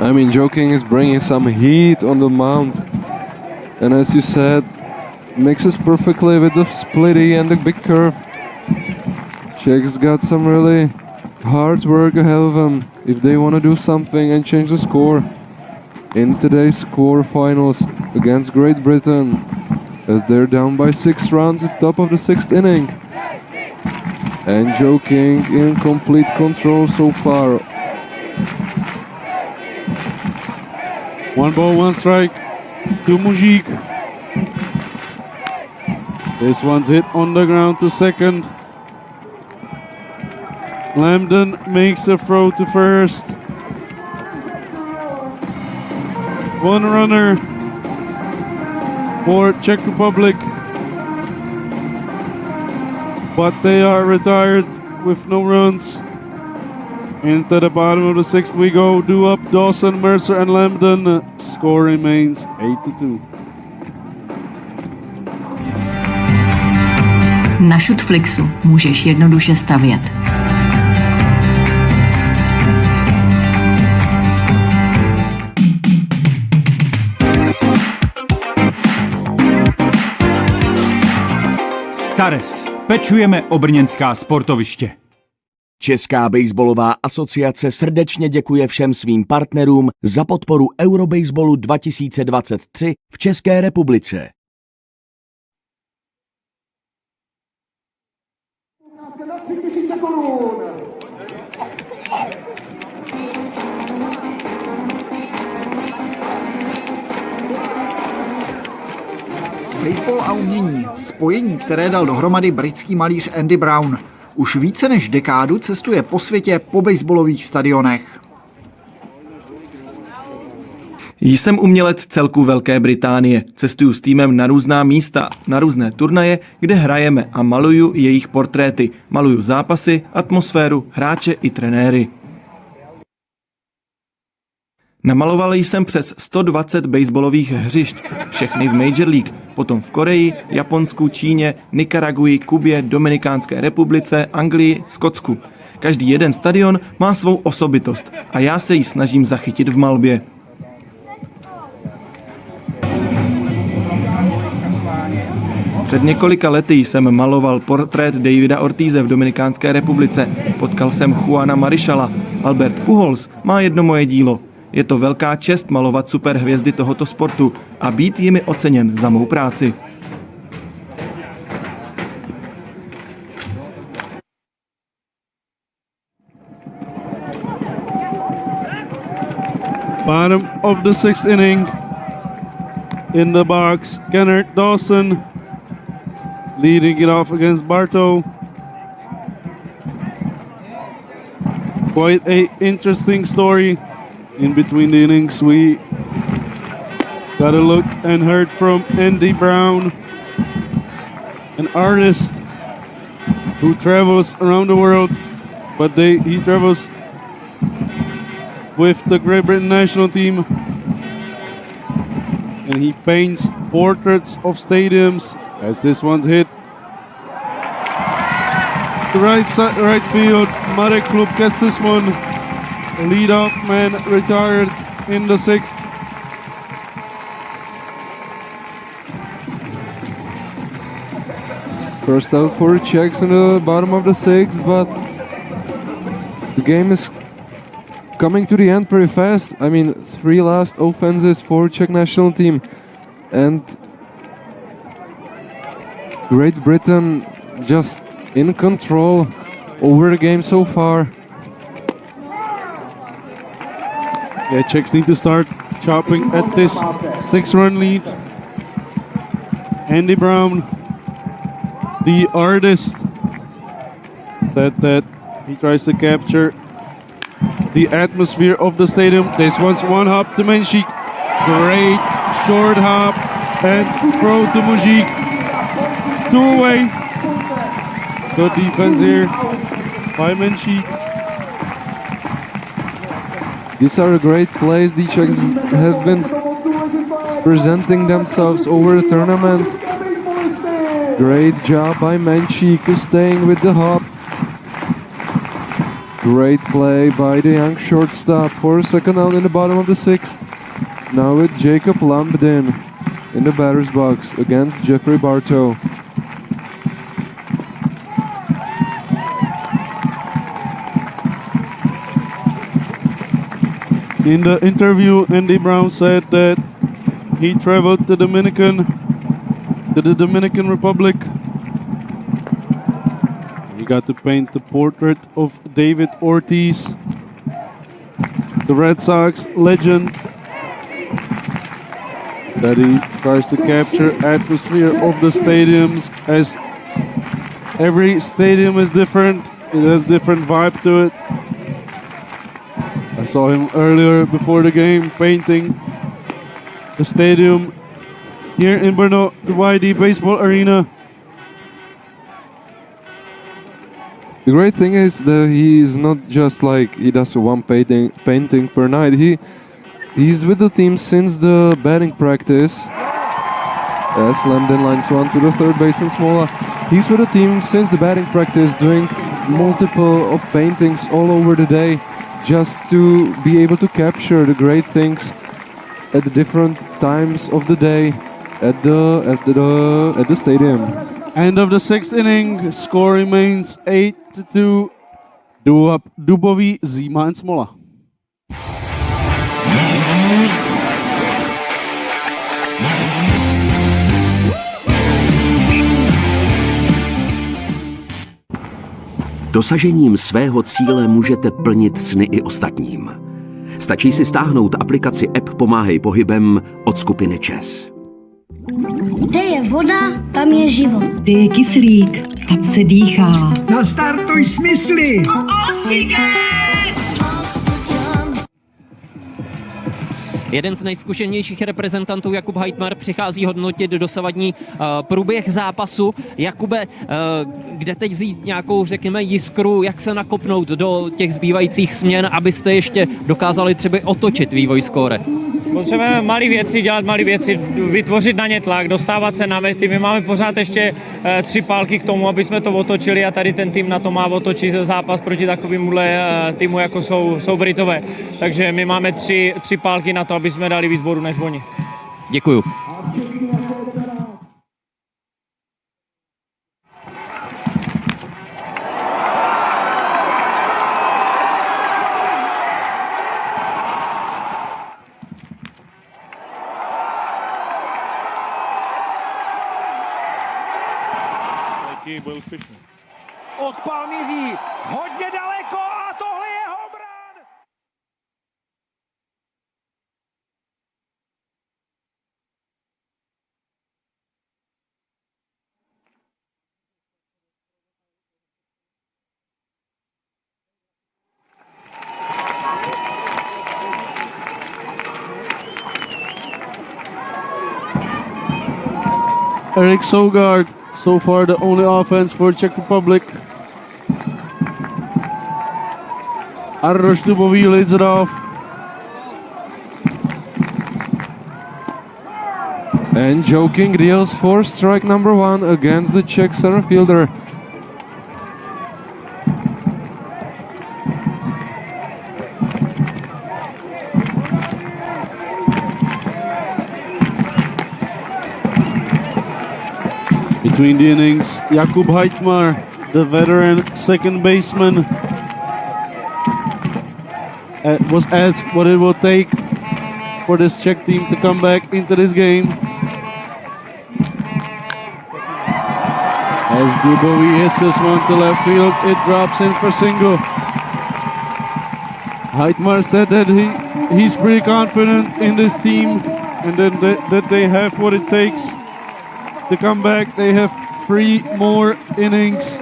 I mean, Joe King is bringing some heat on the mound. And as you said, mixes perfectly with the splitty and the big curve. Czech's got some really hard work ahead of them if they want to do something and change the score in today's quarterfinals against Great Britain, as they're down by 6 runs at top of the 6th inning. And Joe King in complete control so far. 1 ball, 1 strike to Mužík. This one's hit on the ground to second. Lambden makes the throw to first. 1 runner for Czech Republic. But they are retired with no runs. Into the bottom of the 6th we go. Duop, Dawson, Mercer and Lambden. Score remains 8-2. Na Shootflixu můžeš jednoduše stavět. Stares. Pečujeme o brněnská sportoviště. Česká baseballová asociace srdečně děkuje všem svým partnerům za podporu Eurobaseballu 2023 v České republice. Baseball a umění. Spojení, které dal dohromady britský malíř Andy Brown. Už více než dekádu cestuje po světě po baseballových stadionech. Jsem umělec celku Velké Británie. Cestuju s týmem na různá místa, na různé turnaje, kde hrajeme a maluju jejich portréty. Maluju zápasy, atmosféru, hráče i trenéry. Namaloval jsem přes 120 baseballových hřišť, všechny v Major League, potom v Koreji, Japonsku, Číně, Nikaraguji, Kubě, Dominikánské republice, Anglii, Skotsku. Každý jeden stadion má svou osobitost a já se ji snažím zachytit v malbě. Před několika lety jsem maloval portrét Davida Ortize v Dominikánské republice. Potkal jsem Juana Marišala. Albert Pujols má jedno moje dílo. Je to velká čest malovat superhvězdy tohoto sportu a být jimi oceněn za mou práci. Bottom of the 6th inning. In the box, Kenneth Dawson leading it off against Bartow. Quite a interesting story. In between the innings, we got a look and heard from Andy Brown, an artist who travels around the world, but he travels with the Great Britain national team, and he paints portraits of stadiums. As this one's hit the right field, Marek Klub gets this one. Lead-off man retired in the 6th. First out for the Czechs in the bottom of the 6th, but the game is coming to the end pretty fast. I mean, 3 last offenses for Czech national team, and Great Britain just in control over the game so far. Yeah, Czechs need to start chopping at this 6-run lead. Andy Brown, the artist, said that he tries to capture the atmosphere of the stadium. This one's one hop to Menchik. Great short hop and throw to Mujik. 2 away. Good defense here by Menchik. These are great plays. The Czechs have been presenting themselves over the tournament. Great job by Menchik to staying with the hop. Great play by the young shortstop for a second out in the bottom of the 6th. Now with Jacob Lambdin in the batter's box against Jeffrey Bartow. In the interview, Andy Brown said that he traveled to the Dominican Republic. He got to paint the portrait of David Ortiz, the Red Sox legend. That he tries to capture atmosphere of the stadiums, as every stadium is different. It has different vibe to it. I saw him earlier before the game painting the stadium here in Brno, the YD Baseball Arena. The great thing is that he's not just like he does one painting per night. He's with the team since the batting practice. As Lambden lines one to the third baseman Smola. He's with the team since the batting practice, doing multiple of paintings all over the day, just to be able to capture the great things at the different times of the day at the stadium. End of the 6th inning. Score remains 8-2. Dubový, Zima and Smola. Dosažením svého cíle můžete plnit sny i ostatním. Stačí si stáhnout aplikaci App Pomáhej pohybem od skupiny ČES. Kde je voda, tam je život. Kde je kyslík, tam se dýchá. Nastartuj smysly! Jeden z nejzkušenějších reprezentantů, Jakub Heitmar, přichází hodnotit dosavadní průběh zápasu. Jakube, kde teď vzít nějakou, řekněme, jiskru, jak se nakopnout do těch zbývajících směn, abyste ještě dokázali třeba otočit vývoj skóre? Potřebujeme malé věci, dělat malé věci, vytvořit na ně tlak, dostávat se na mety. My máme pořád ještě 3 pálky k tomu, aby jsme to otočili a tady ten tým na to má otočit zápas proti takovémuhle týmu, jako jsou Britové. Takže my máme 3 pálky na to, aby jsme dali víc bodů než oni. Děkuju. Bude úspěšný. Odpal mizí hodně daleko a tohle je home run! Erik Sogard, so far the only offense for Czech Republic. Arroš Dubový leads it off. And Joking deals for strike number 1 against the Czech center fielder. Between the innings, Jakub Heitmar, the veteran second baseman, was asked what it will take for this Czech team to come back into this game. As Dubový hits this one to left field, it drops in for single. Heitmar said that he's pretty confident in this team and that they have what it takes the comeback. They have 3 more innings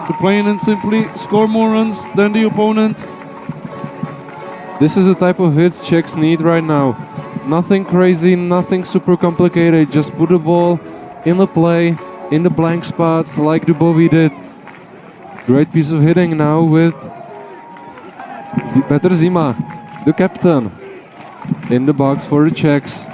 to plain and simply score more runs than the opponent. This is the type of hits Czechs need right now. Nothing crazy, nothing super complicated. Just put the ball in the play, in the blank spots like Dubovi did. Great piece of hitting now with Petr Zima, the captain, in the box for the Czechs.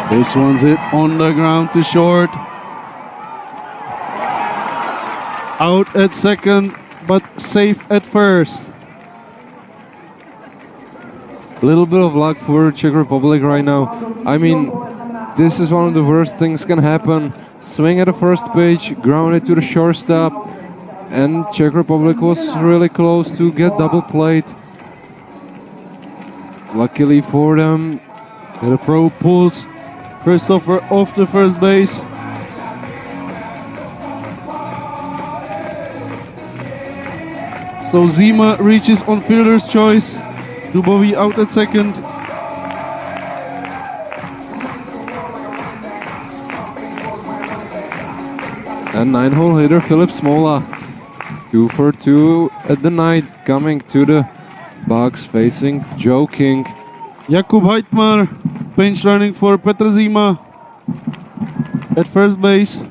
This one's hit on the ground to short. Out at second, but safe at first. A little bit of luck for Czech Republic right now. I mean, this is one of the worst things can happen. Swing at the first pitch, ground it to the shortstop, and Czech Republic was really close to get double played. Luckily for them, the throw pulls Christopher off the first base. So Zima reaches on fielder's choice. Dubovi out at second. And 9-hole hitter Filip Smola. 2 for 2 at the night, coming to the box facing Joe King. Jakub Heitmar pinch running for Petr Zima at first base.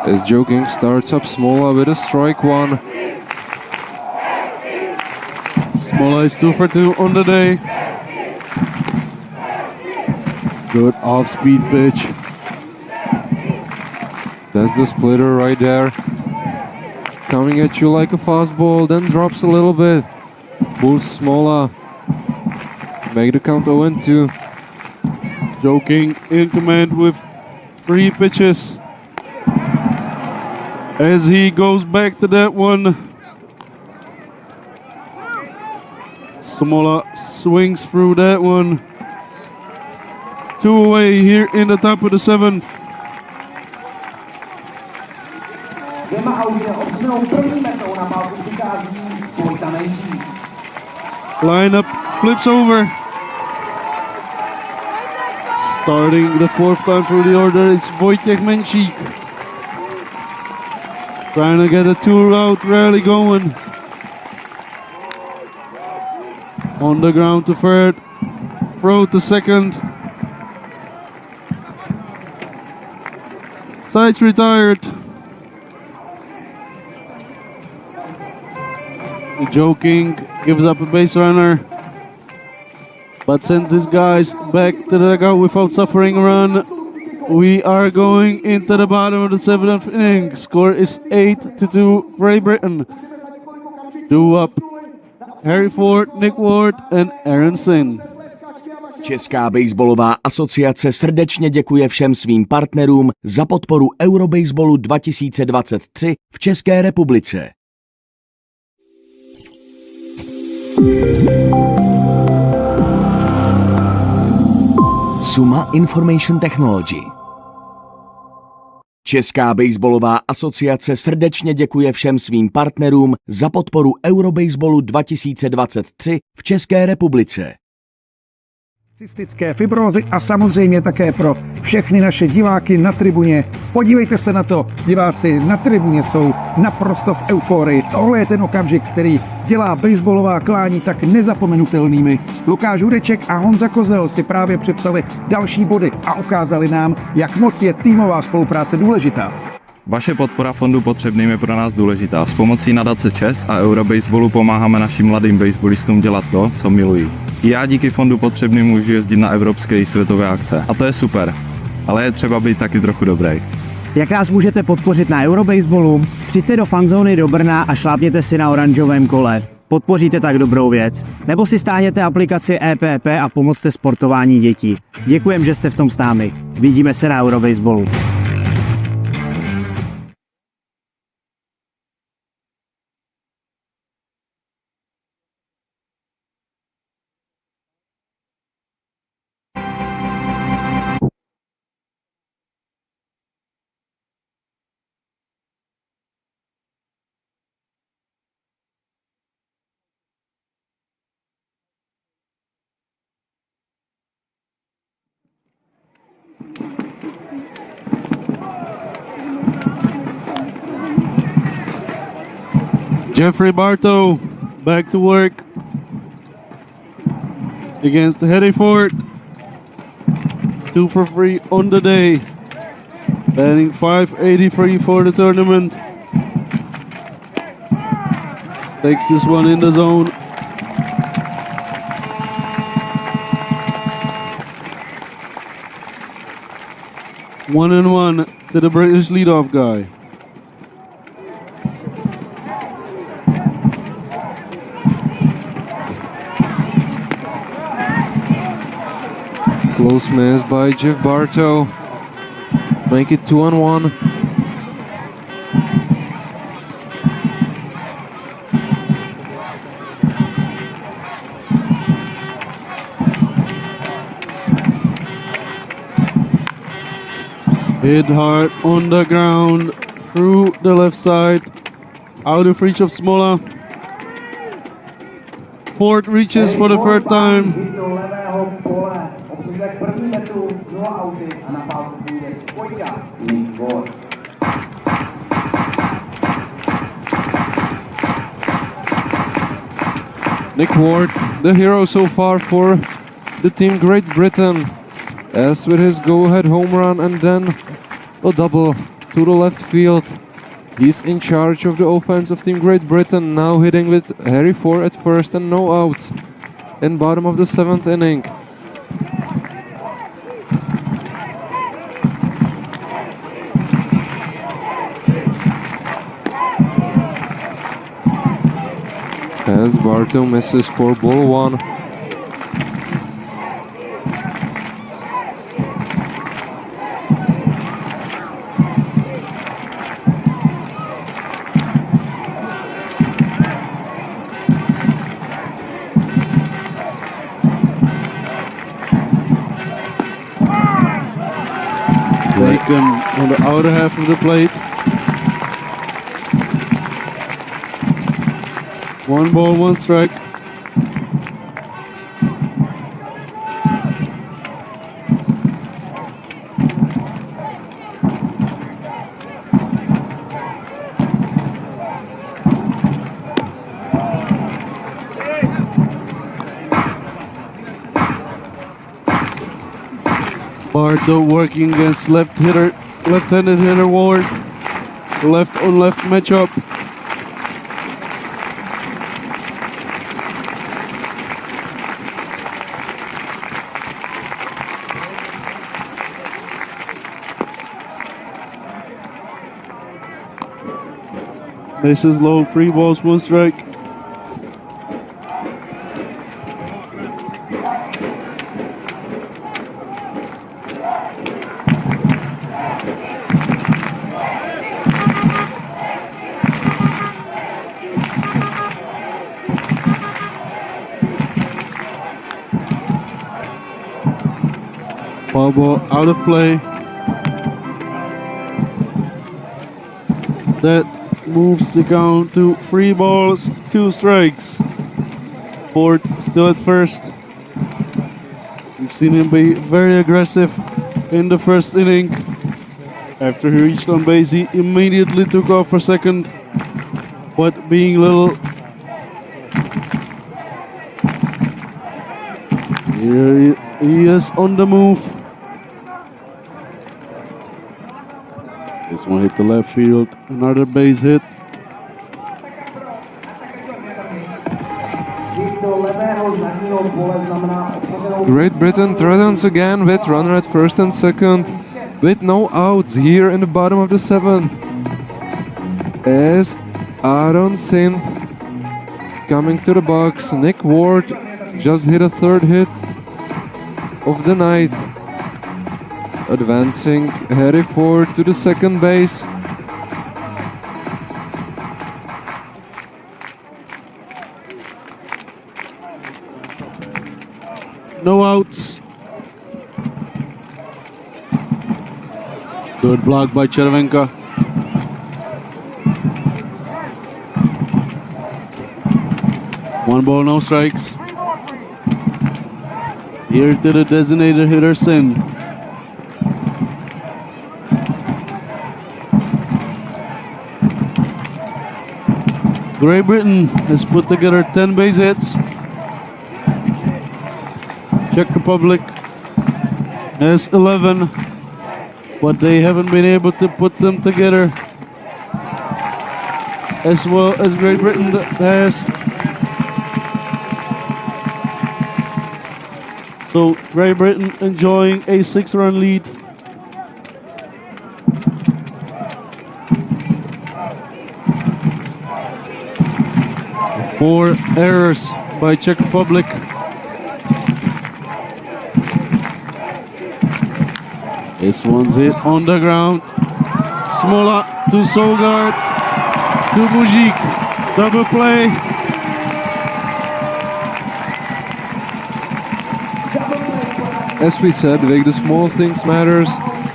As Joe King starts up Smola with a strike 1. Smola is 2 for 2 on the day. Good off-speed pitch. That's the splitter right there. Coming at you like a fastball, then drops a little bit. Pulls Smola. Make the count 0-2. Joe King in command with 3 pitches. As he goes back to that one, Smola swings through that one. 2 away here in the top of the 7th. Lineup flips over. Starting the 4th time through the order is Wojciech Menchik. Trying to get a 2-out rally going. On the ground to third. Throw to second. Sides retired. Joe King gives up a base runner, but sends his guys back to the dugout without suffering a run. We are going into the bottom of the 7th inning. Score is 8-2 Great Britain. Due up Harry Ford, Nick Ward and Aaron Sin. Česká baseballová asociace srdečně děkuje všem svým partnerům za podporu Eurobaseballu 2023 v České republice. Suma Information Technology. Česká baseballová asociace srdečně děkuje všem svým partnerům za podporu Eurobaseballu 2023 v České republice. Cystické fibrózy a samozřejmě také pro všechny naše diváky na tribuně. Podívejte se na to, diváci na tribuně jsou naprosto v euforii. Tohle je ten okamžik, který dělá baseballová klání tak nezapomenutelnými. Lukáš Hudeček a Honza Kozel si právě přepsali další body a ukázali nám, jak moc je týmová spolupráce důležitá. Vaše podpora fondu Potřebným je pro nás důležitá. S pomocí nadace ČES a Eurobaseballu pomáháme našim mladým baseballistům dělat to, co milují. I já díky fondu Potřebným můžu jezdit na evropské i světové akce. A to je super. Ale je třeba být taky trochu dobrý. Jak nás můžete podpořit na Eurobaseballu? Přijďte do fanzóny do Brna a šlápněte si na oranžovém kole. Podpoříte tak dobrou věc. Nebo si stáhněte aplikaci EPP a pomozte sportování dětí. Děkujem, že jste v tom s námi. Vidíme se na Eurobaseballu. Jeffrey Bartow back to work against Hereford. 2 for 3 on the day. Batting .583 for the tournament. Takes this one in the zone. One and one to the British leadoff guy. Close miss by Jeff Bartow. Make it 2-1. Hit hard on the ground through the left side. Out of reach of Smola. Ford reaches for the third time. Do levého pole. Obsazek první metru, 0 auty a na pálku půjde spojka. Nick Ward. Nick Ward, the hero so far for the team Great Britain, as with his go-ahead home run and then a double to the left field. He's in charge of the offense of Team Great Britain, now hitting with Hereford at first and no outs in bottom of the 7th inning. As Bartow misses for ball 1. Taken on the outer half of the plate. 1 ball, 1 strike. Bartow working against left-handed hitter Ward. Left on left matchup. Bases low, 3 balls, 1 strike. Foul ball out of play. That moves the count to 3 balls, 2 strikes. Ford still at first. We've seen him be very aggressive in the first inning. After he reached on base, he immediately took off for second, but being little. Here he is on the move. This one hit the left field, another base hit. Great Britain threatens again with runner at first and second, with no outs here in the bottom of the 7th. As Aaron Synth coming to the box, Nick Ward just hit a 3rd hit of the night, advancing Hereford to the 2nd base. No outs. Good block by Chervenka. One ball, no strikes. Here to the designated hitter, Sin. Great Britain has put together 10 base hits. Czech Republic has 11, but they haven't been able to put them together as well as Great Britain has. So Great Britain enjoying a 6-run lead. Four errors by Czech Republic. This one's hit on the ground. Smola to Sogard to Mužík. Double play. As we said, Vic, the small things matters,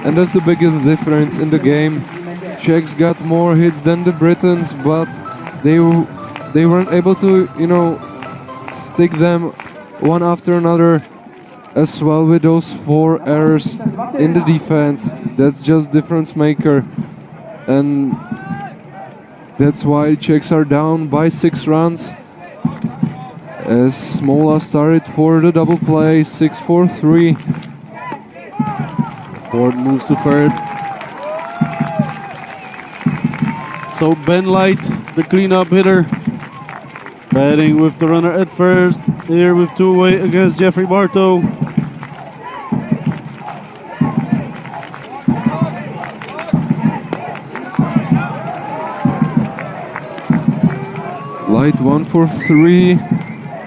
and that's the biggest difference in the game. Czechs got more hits than the Britons, but they weren't able to, stick them one after another as well with those 4 errors in the defense. That's just difference maker, and that's why Czechs are down by 6 runs. As Smola started for the double play, 6-4-3. Ford moves to third. So Ben Light, the cleanup hitter, batting with the runner at first. Here with 2 away against Jeffrey Bartow. Light 1 for 3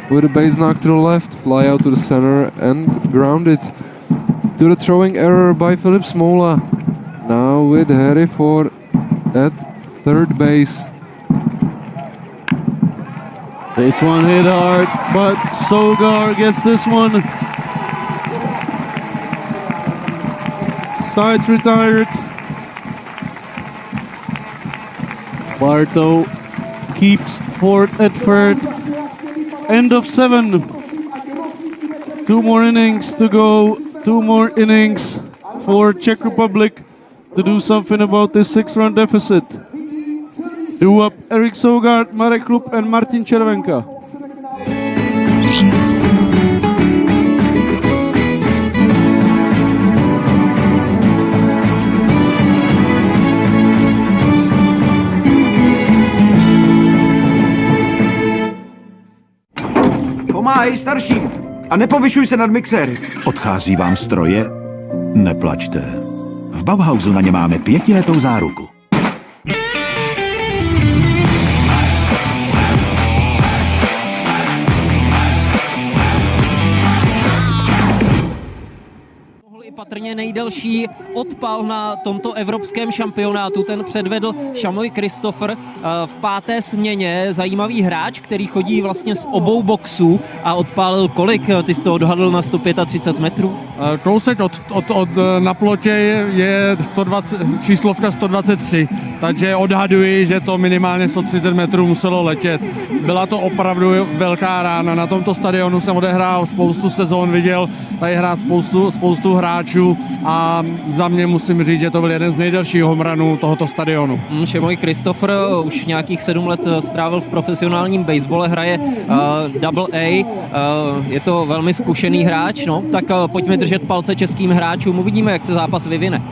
with a base knock to the left, fly out to the center and ground it. To the throwing error by Philip Smola. Now with Harry Ford at third base. This one hit hard, but Sogar gets this one. Sides retired. Bartow keeps Ford at third. End of 7. 2 more innings to go. 2 more innings for Czech Republic to do something about this 6-run deficit. Due up Erik Sogard, Marek Klub and Martin Červenka. Pomáhej starším a nepovyšuj se nad mixéry. Odchází vám stroje? Neplačte. V Bauhausu na ně máme 5letou záruku. Patrně nejdelší odpal na tomto evropském šampionátu. Ten předvedl Šamoj Christopher v 5. směně. Zajímavý hráč, který chodí vlastně z obou boxů a odpálil kolik? Ty jsi to odhadl na 135 metrů? Kousek na plotě je 120, číslovka 123, takže odhaduji, že to minimálně 130 metrů muselo letět. Byla to opravdu velká rána. Na tomto stadionu jsem odehrál spoustu sezón, viděl tady hrát spoustu hráčů a za mě musím říct, že to byl jeden z nejdelších homranů tohoto stadionu. Šamoj Christopher už nějakých 7 let strávil v profesionálním basebale, hraje Double A, je to velmi zkušený hráč, no, tak pojďme držet palce českým hráčům, uvidíme, jak se zápas vyvine.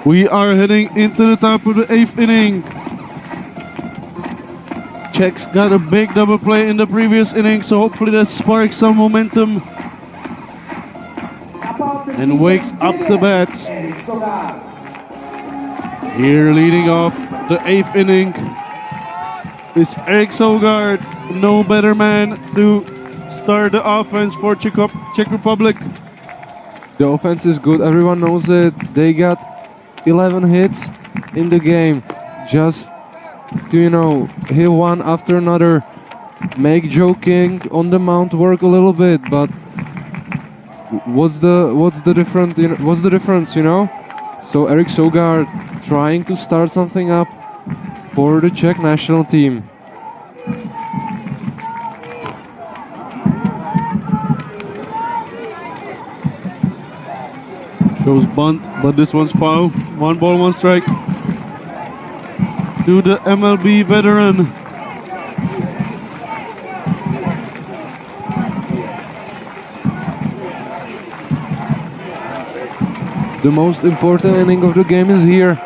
We are heading into the top of the 8th inning. Czechs got a big double play in the previous inning, so hopefully that sparks some momentum and wakes up the bats. Here leading off the 8th inning is Erik Sogard, no better man to start the offense for Czech Republic. The offense is good, everyone knows it. They got 11 hits in the game, just to hit one after another, make Joe King on the mound work a little bit, but what's the difference, So Erik Sogard trying to start something up for the Czech national team. Goes bunt, but this one's foul. 1 ball, 1 strike. To the MLB veteran. The most important inning of the game is here.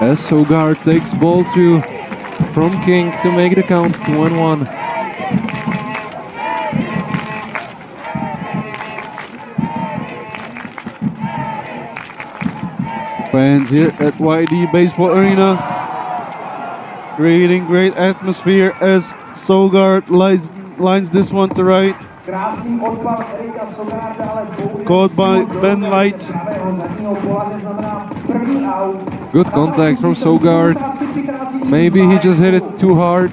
As Sogard takes ball 2 from King to make the count 2-1. Fans here at YD Baseball Arena creating great atmosphere as Sogard lines this one to right. Caught by Ben Light. Good contact from Sogard. Maybe he just hit it too hard.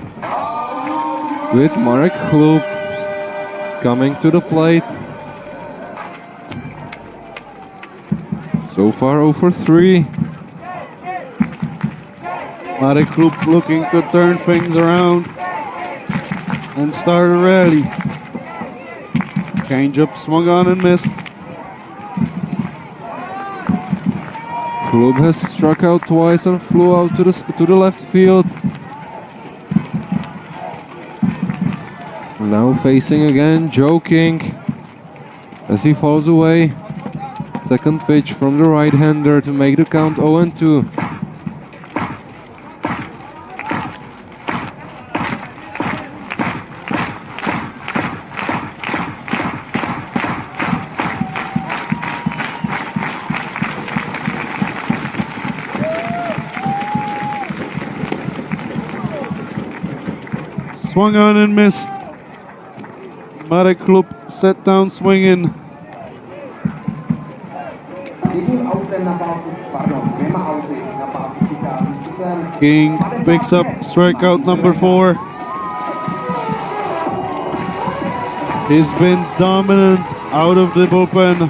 With Marek Chlup coming to the plate. So far 0 for 3. Marek Chlup looking to turn things around and start a rally. Change-up swung on and missed. Chlup has struck out twice and flew out to the left field. Now facing again Joe King as he falls away. Second pitch from the right-hander to make the count 0-2. Swung on and missed. Marek Chlup set down swinging. King picks up strikeout number 4. He's been dominant out of the bullpen.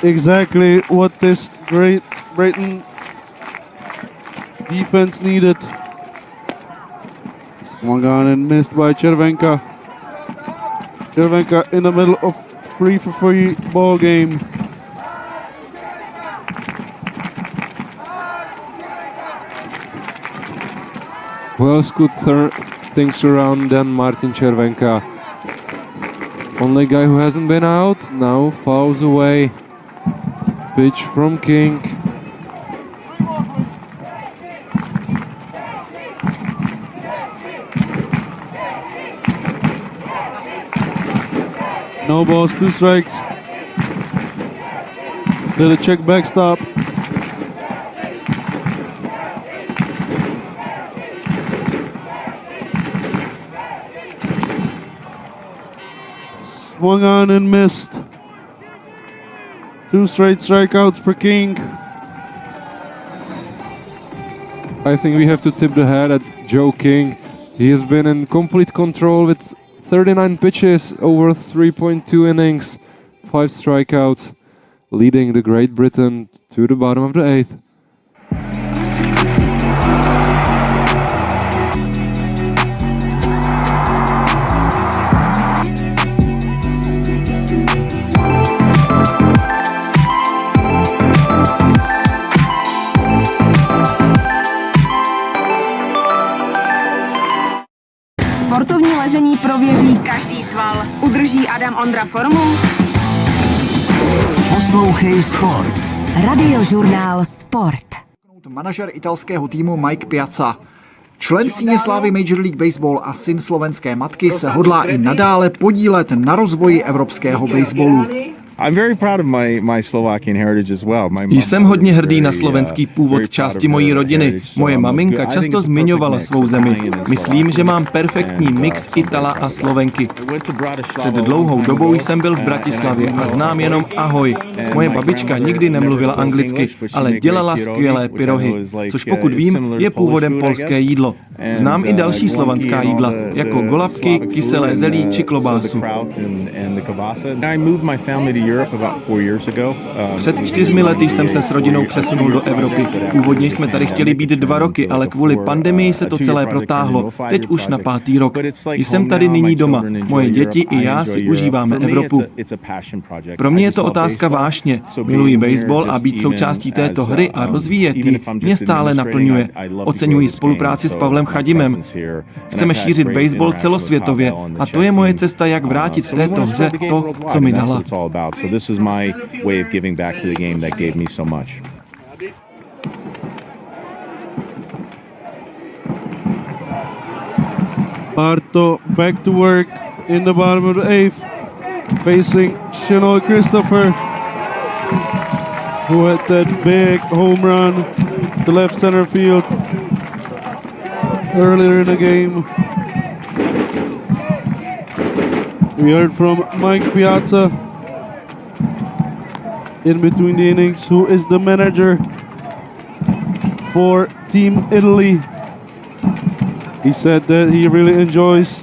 Exactly what this great Brighton defense needed. Swung on and missed by Červenka. Červenka in the middle of 3 for 3 ball game. Wells could turn things around than Martin Červenka. Only guy who hasn't been out now fouls away. Pitch from King. No balls, 2 strikes. To the check backstop. Swung on and missed. 2 straight strikeouts for King. I think we have to tip the hat at Joe King. He has been in complete control with 39 pitches over 3.2 innings, 5 strikeouts, leading the Great Britain to the bottom of the 8th. Sportovní lezení prověří každý sval. Udrží Adam Ondra formu? Poslouchej Sport. Radiožurnál Sport. Manažer italského týmu Mike Piazza. Člen síně slávy Major League Baseball a syn slovenské matky se hodlá i nadále podílet na rozvoji evropského baseballu. Jsem hodně hrdý na slovenský původ části mojí rodiny. Moje maminka často zmiňovala svou zemi. Myslím, že mám perfektní mix Itala a Slovenky. Před dlouhou dobou jsem byl v Bratislavě a znám jenom ahoj. Moje babička nikdy nemluvila anglicky, ale dělala skvělé pyrohy, což pokud vím, je původem polské jídlo. Znám i další slovanská jídla, jako golabky, kyselé zelí či klobásu. Před 4 lety jsem se s rodinou přesunul do Evropy. Původně jsme tady chtěli být 2 roky, ale kvůli pandemii se to celé protáhlo. Teď už na 5. rok. Jsem tady nyní doma. Moje děti i já si užíváme Evropu. Pro mě je to otázka vášně. Miluji baseball a být součástí této hry a rozvíjet ji mě stále naplňuje. Oceňuji spolupráci s Pavlem Chadimem. Chceme šířit baseball celosvětově a to je moje cesta, jak vrátit této hře to, co mi dala. Barto back to work in the bottom of the 8th, facing Shinoy Christopher, who had that big home run to left center field earlier in the game. We heard from Mike Piazza in between the innings, who is the manager for Team Italy. He said that he really enjoys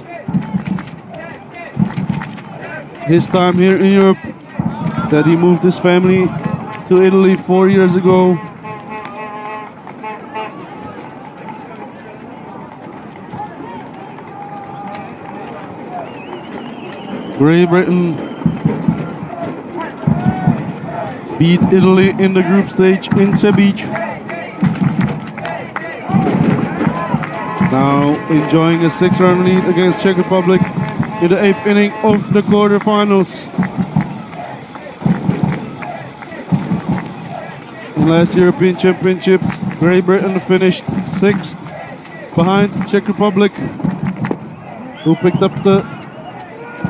his time here in Europe, that he moved his family to Italy 4 years ago. Great Britain beat Italy in the group stage in Cebic. Now enjoying a 6-run lead against Czech Republic in the 8th inning of the quarterfinals. In last European Championships, Great Britain finished 6th behind Czech Republic, who picked up the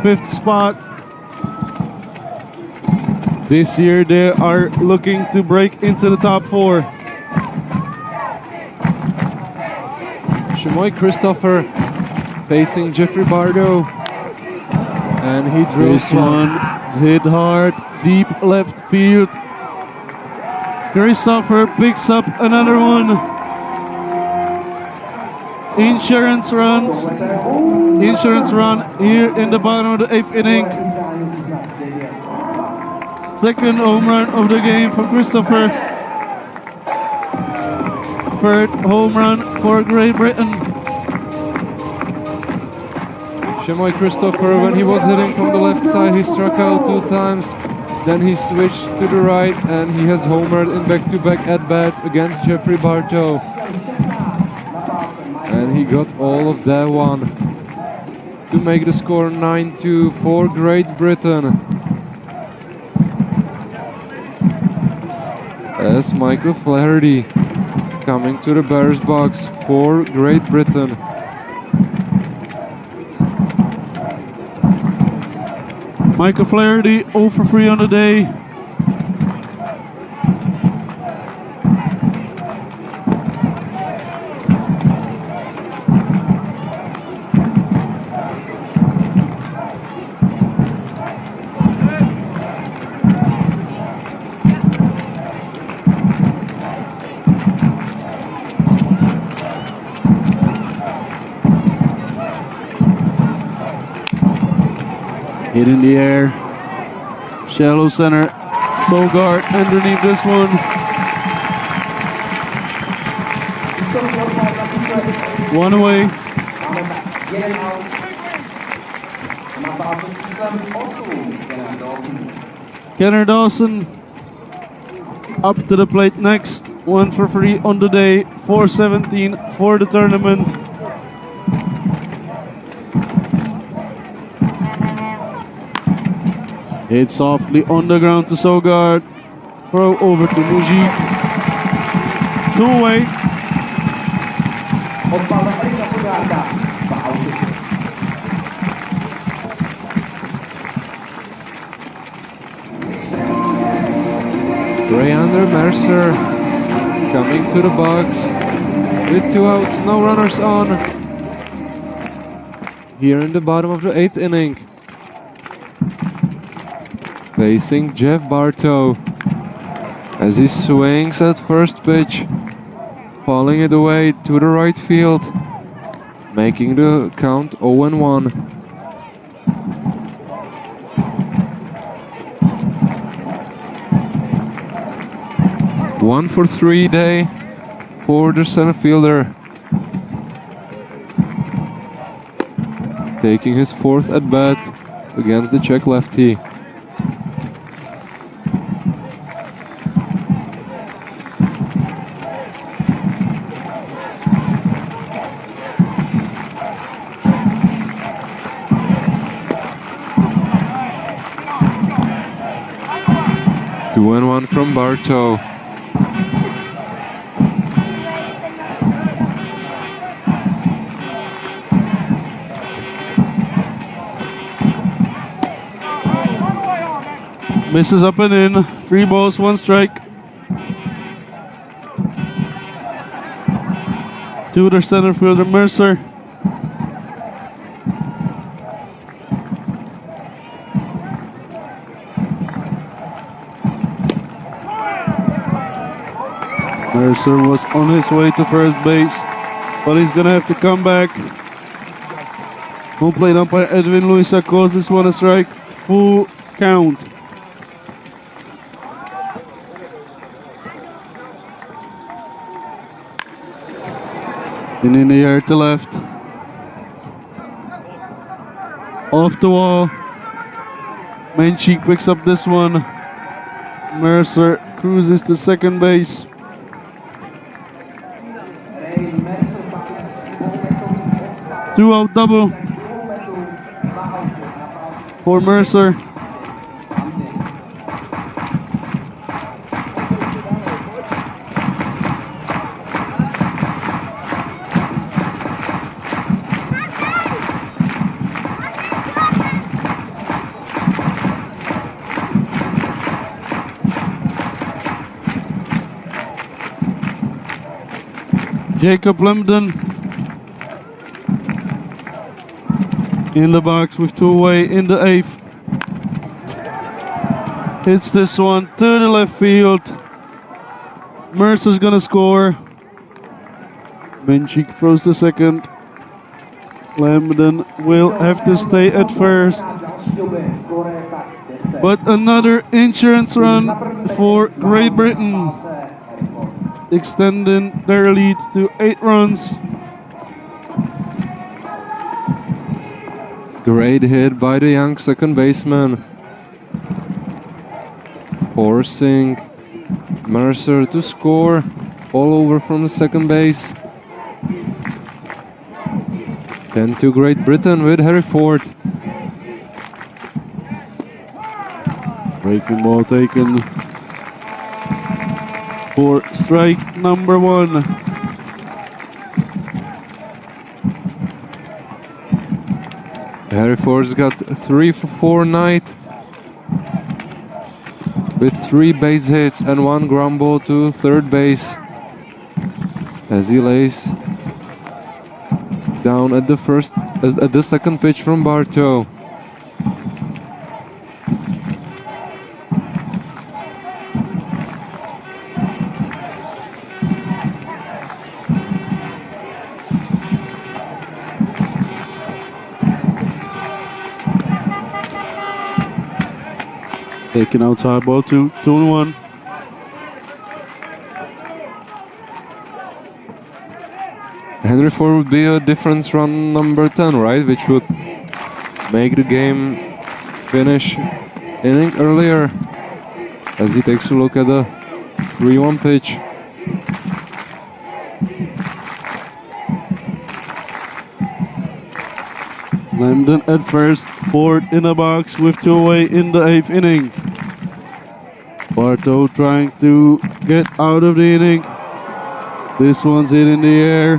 5th spot. This year they are looking to break into the top 4. Shimoy Christopher facing Jeffrey Bardo, and he drills This one hit hard, deep left field. Christopher picks up another one. Insurance run here in the bottom of the 8th inning. Second home run of the game for Christopher. 3rd home run for Great Britain. Shimoy Christopher, when he was hitting from the left side, he struck out 2 times. Then he switched to the right and he has homered in back-to-back at-bats against Jeffrey Bartow. And he got all of that one to make the score 9-2 for Great Britain. As Michael Flaherty coming to the batter's box for Great Britain. Michael Flaherty 0 for 3 on the day. Hit in the air, shallow center, Sogard underneath this one. One away. Kenner Dawson up to the plate next, 1 for 3 on the day, 4-17 for the tournament. Hit softly on the ground to Sogard. Throw over to Mujik. 2 away. Rayander Mercer coming to the box with 2 outs, no runners on. Here in the bottom of the 8th inning. Facing Jeff Bartow as he swings at first pitch, falling it away to the right field, making the count 0-1. 1 for 3 day for the center fielder. Taking his 4th at bat against the Czech lefty. Two and one from Bartow. Misses up and in. 3 balls, 1 strike. To the center fielder, Mercer. Mercer was on his way to first base, but he's gonna have to come back. Home plate umpire Edwin Luisa calls this one a strike. Full count. And in the air to left. Off the wall. Menchik picks up this one. Mercer cruises to second base. Two out double for Mercer. Jacob Lemden in the box with 2 away in the 8th. Hits this one to the left field. Mercer's gonna score. Menchik throws the second. Lemden will have to stay at first. But another insurance run for Great Britain, extending their lead to 8 runs. Great hit by the young second baseman, forcing Mercer to score all over from the second base. 10-2 Great Britain with Harry Ford. Breaking ball taken for strike number 1. Harry Ford's got 3 for 4 night with 3 base hits and 1 ground ball to third base as he lays down at the second pitch from Bartow. Taken outside ball 2-1. Henry Ford would be a difference run number 10, right? Which would make the game finish inning earlier as he takes a look at the 3-1 pitch. Lemden at first, Ford in the box with 2 away in the 8th inning. Bartow trying to get out of the inning. This one's hit in the air.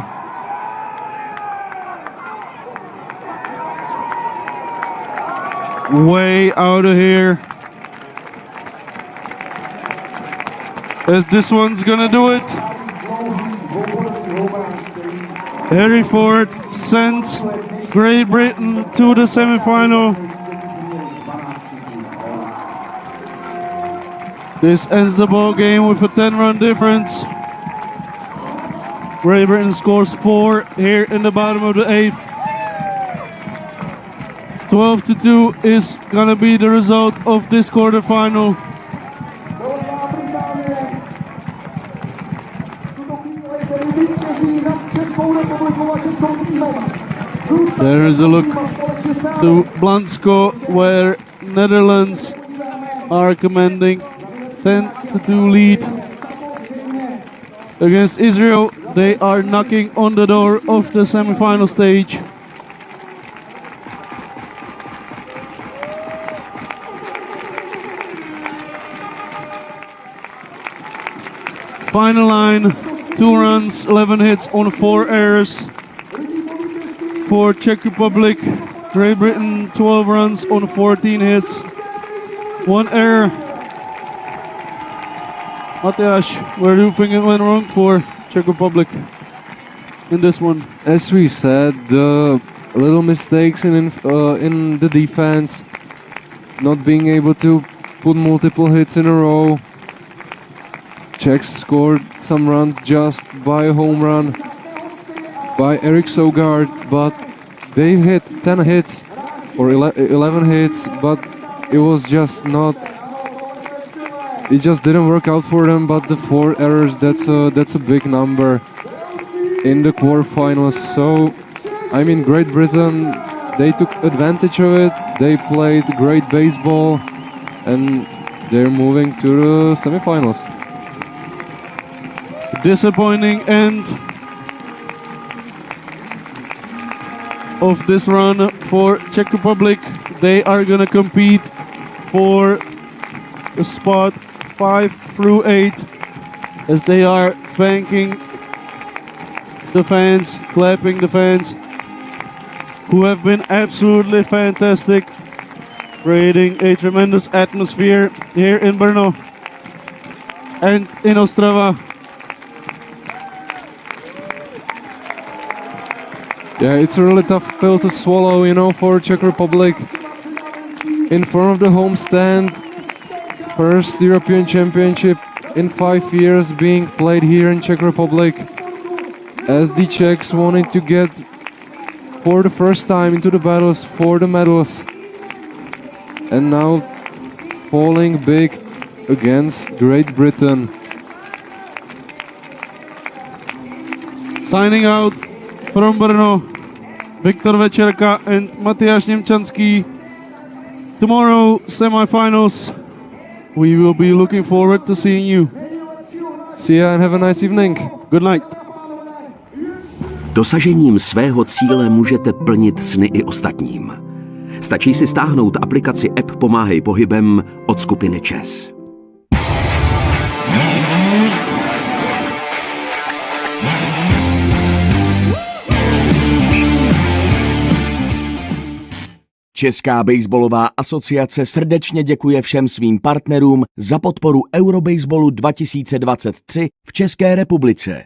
Way out of here. As this one's gonna do it. Harry Ford sends Great Britain to the semifinal. This ends the ball game with a 10-run difference. Great Britain scores 4 here in the bottom of the 8th. 12-2 is gonna be the result of this quarterfinal. There is a look to Blansko, where Netherlands are commanding 10-2 lead against Israel. They are knocking on the door of the semi-final stage. Final line, 2 runs, 11 hits on 4 errors. For Czech Republic, Great Britain, 12 runs on 14 hits, 1 error. Matyáš, where do you think it went wrong for Czech Republic in this one? As we said, the little mistakes in the defense, not being able to put multiple hits in a row. Czechs scored some runs just by a home run by Erik Sogard, but they hit 10 hits or 11 hits, but it was just not. It just didn't work out for them. But the 4 errors, that's a big number in the quarterfinals. So, I mean, Great Britain, they took advantage of it. They played great baseball, and they're moving to the semifinals. Disappointing end of this run for Czech Republic. They are gonna compete for the spot 5 through 8 as they are thanking the fans, clapping the fans who have been absolutely fantastic, creating a tremendous atmosphere here in Brno and in Ostrava. Yeah, it's a really tough pill to swallow, you know, for Czech Republic. In front of the home stand, first European Championship in 5 years being played here in Czech Republic, as the Czechs wanted to get for the first time into the battles for the medals, and now falling big against Great Britain. Signing out from Brno, Viktor Večerka and Matyáš Němčanský. Tomorrow, semifinals. We will be looking forward to seeing you. See ya and have a nice evening. Good night. Dosažením svého cíle můžete plnit sny i ostatním. Stačí si stáhnout aplikaci App Pomáhej pohybem od skupiny ČES. Česká baseballová asociace srdečně děkuje všem svým partnerům za podporu Eurobaseballu 2023 v České republice.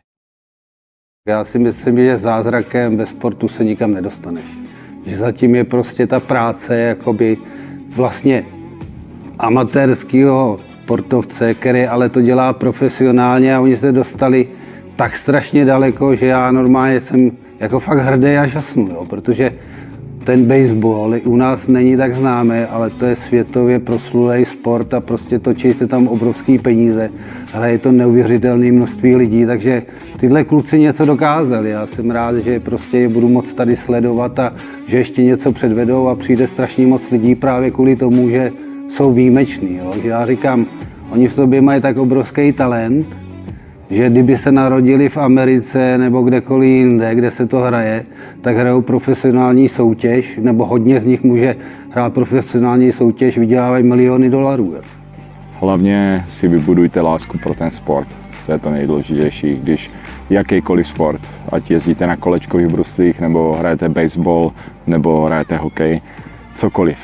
Já si myslím, že zázrakem ve sportu se nikam nedostaneš. Že zatím je prostě ta práce jakoby vlastně amatérského sportovce, který ale to dělá profesionálně, a oni se dostali tak strašně daleko, že já normálně jsem jako fakt hrdý a žasnu, jo, protože ten baseball u nás není tak známý, ale to je světově proslulý sport a prostě točí se tam obrovský peníze. Hraje to neuvěřitelné množství lidí, takže tyhle kluci něco dokázali. Já jsem rád, že prostě je budu moc tady sledovat a že ještě něco předvedou a přijde strašně moc lidí právě kvůli tomu, že jsou výjimeční. Jo. Já říkám, oni v sobě mají tak obrovský talent, že kdyby se narodili v Americe nebo kdekoliv jinde, kde se to hraje, tak hrajou profesionální soutěž, nebo hodně z nich může hrát profesionální soutěž, vydělávají miliony dolarů. Hlavně si vybudujte lásku pro ten sport. To je to nejdůležitější, když jakýkoliv sport, ať jezdíte na kolečkových bruslích, nebo hrajete baseball, nebo hrajete hokej, cokoliv,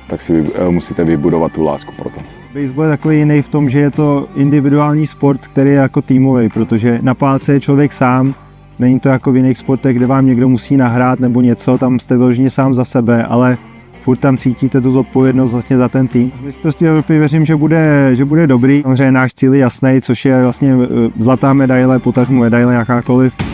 tak si musíte vybudovat tu lásku pro to. Baseball je takový jiný v tom, že je to individuální sport, který je jako týmový, protože na pálce je člověk sám, není to jako v jiných sportech, kde vám někdo musí nahrát nebo něco, tam jste vyloženě sám za sebe, ale furt tam cítíte tu zodpovědnost vlastně za ten tým. V mistrovství Evropy věřím, že bude dobrý, samozřejmě náš cíl je jasný, což je vlastně zlatá medaile, potažmo medaile jakákoliv.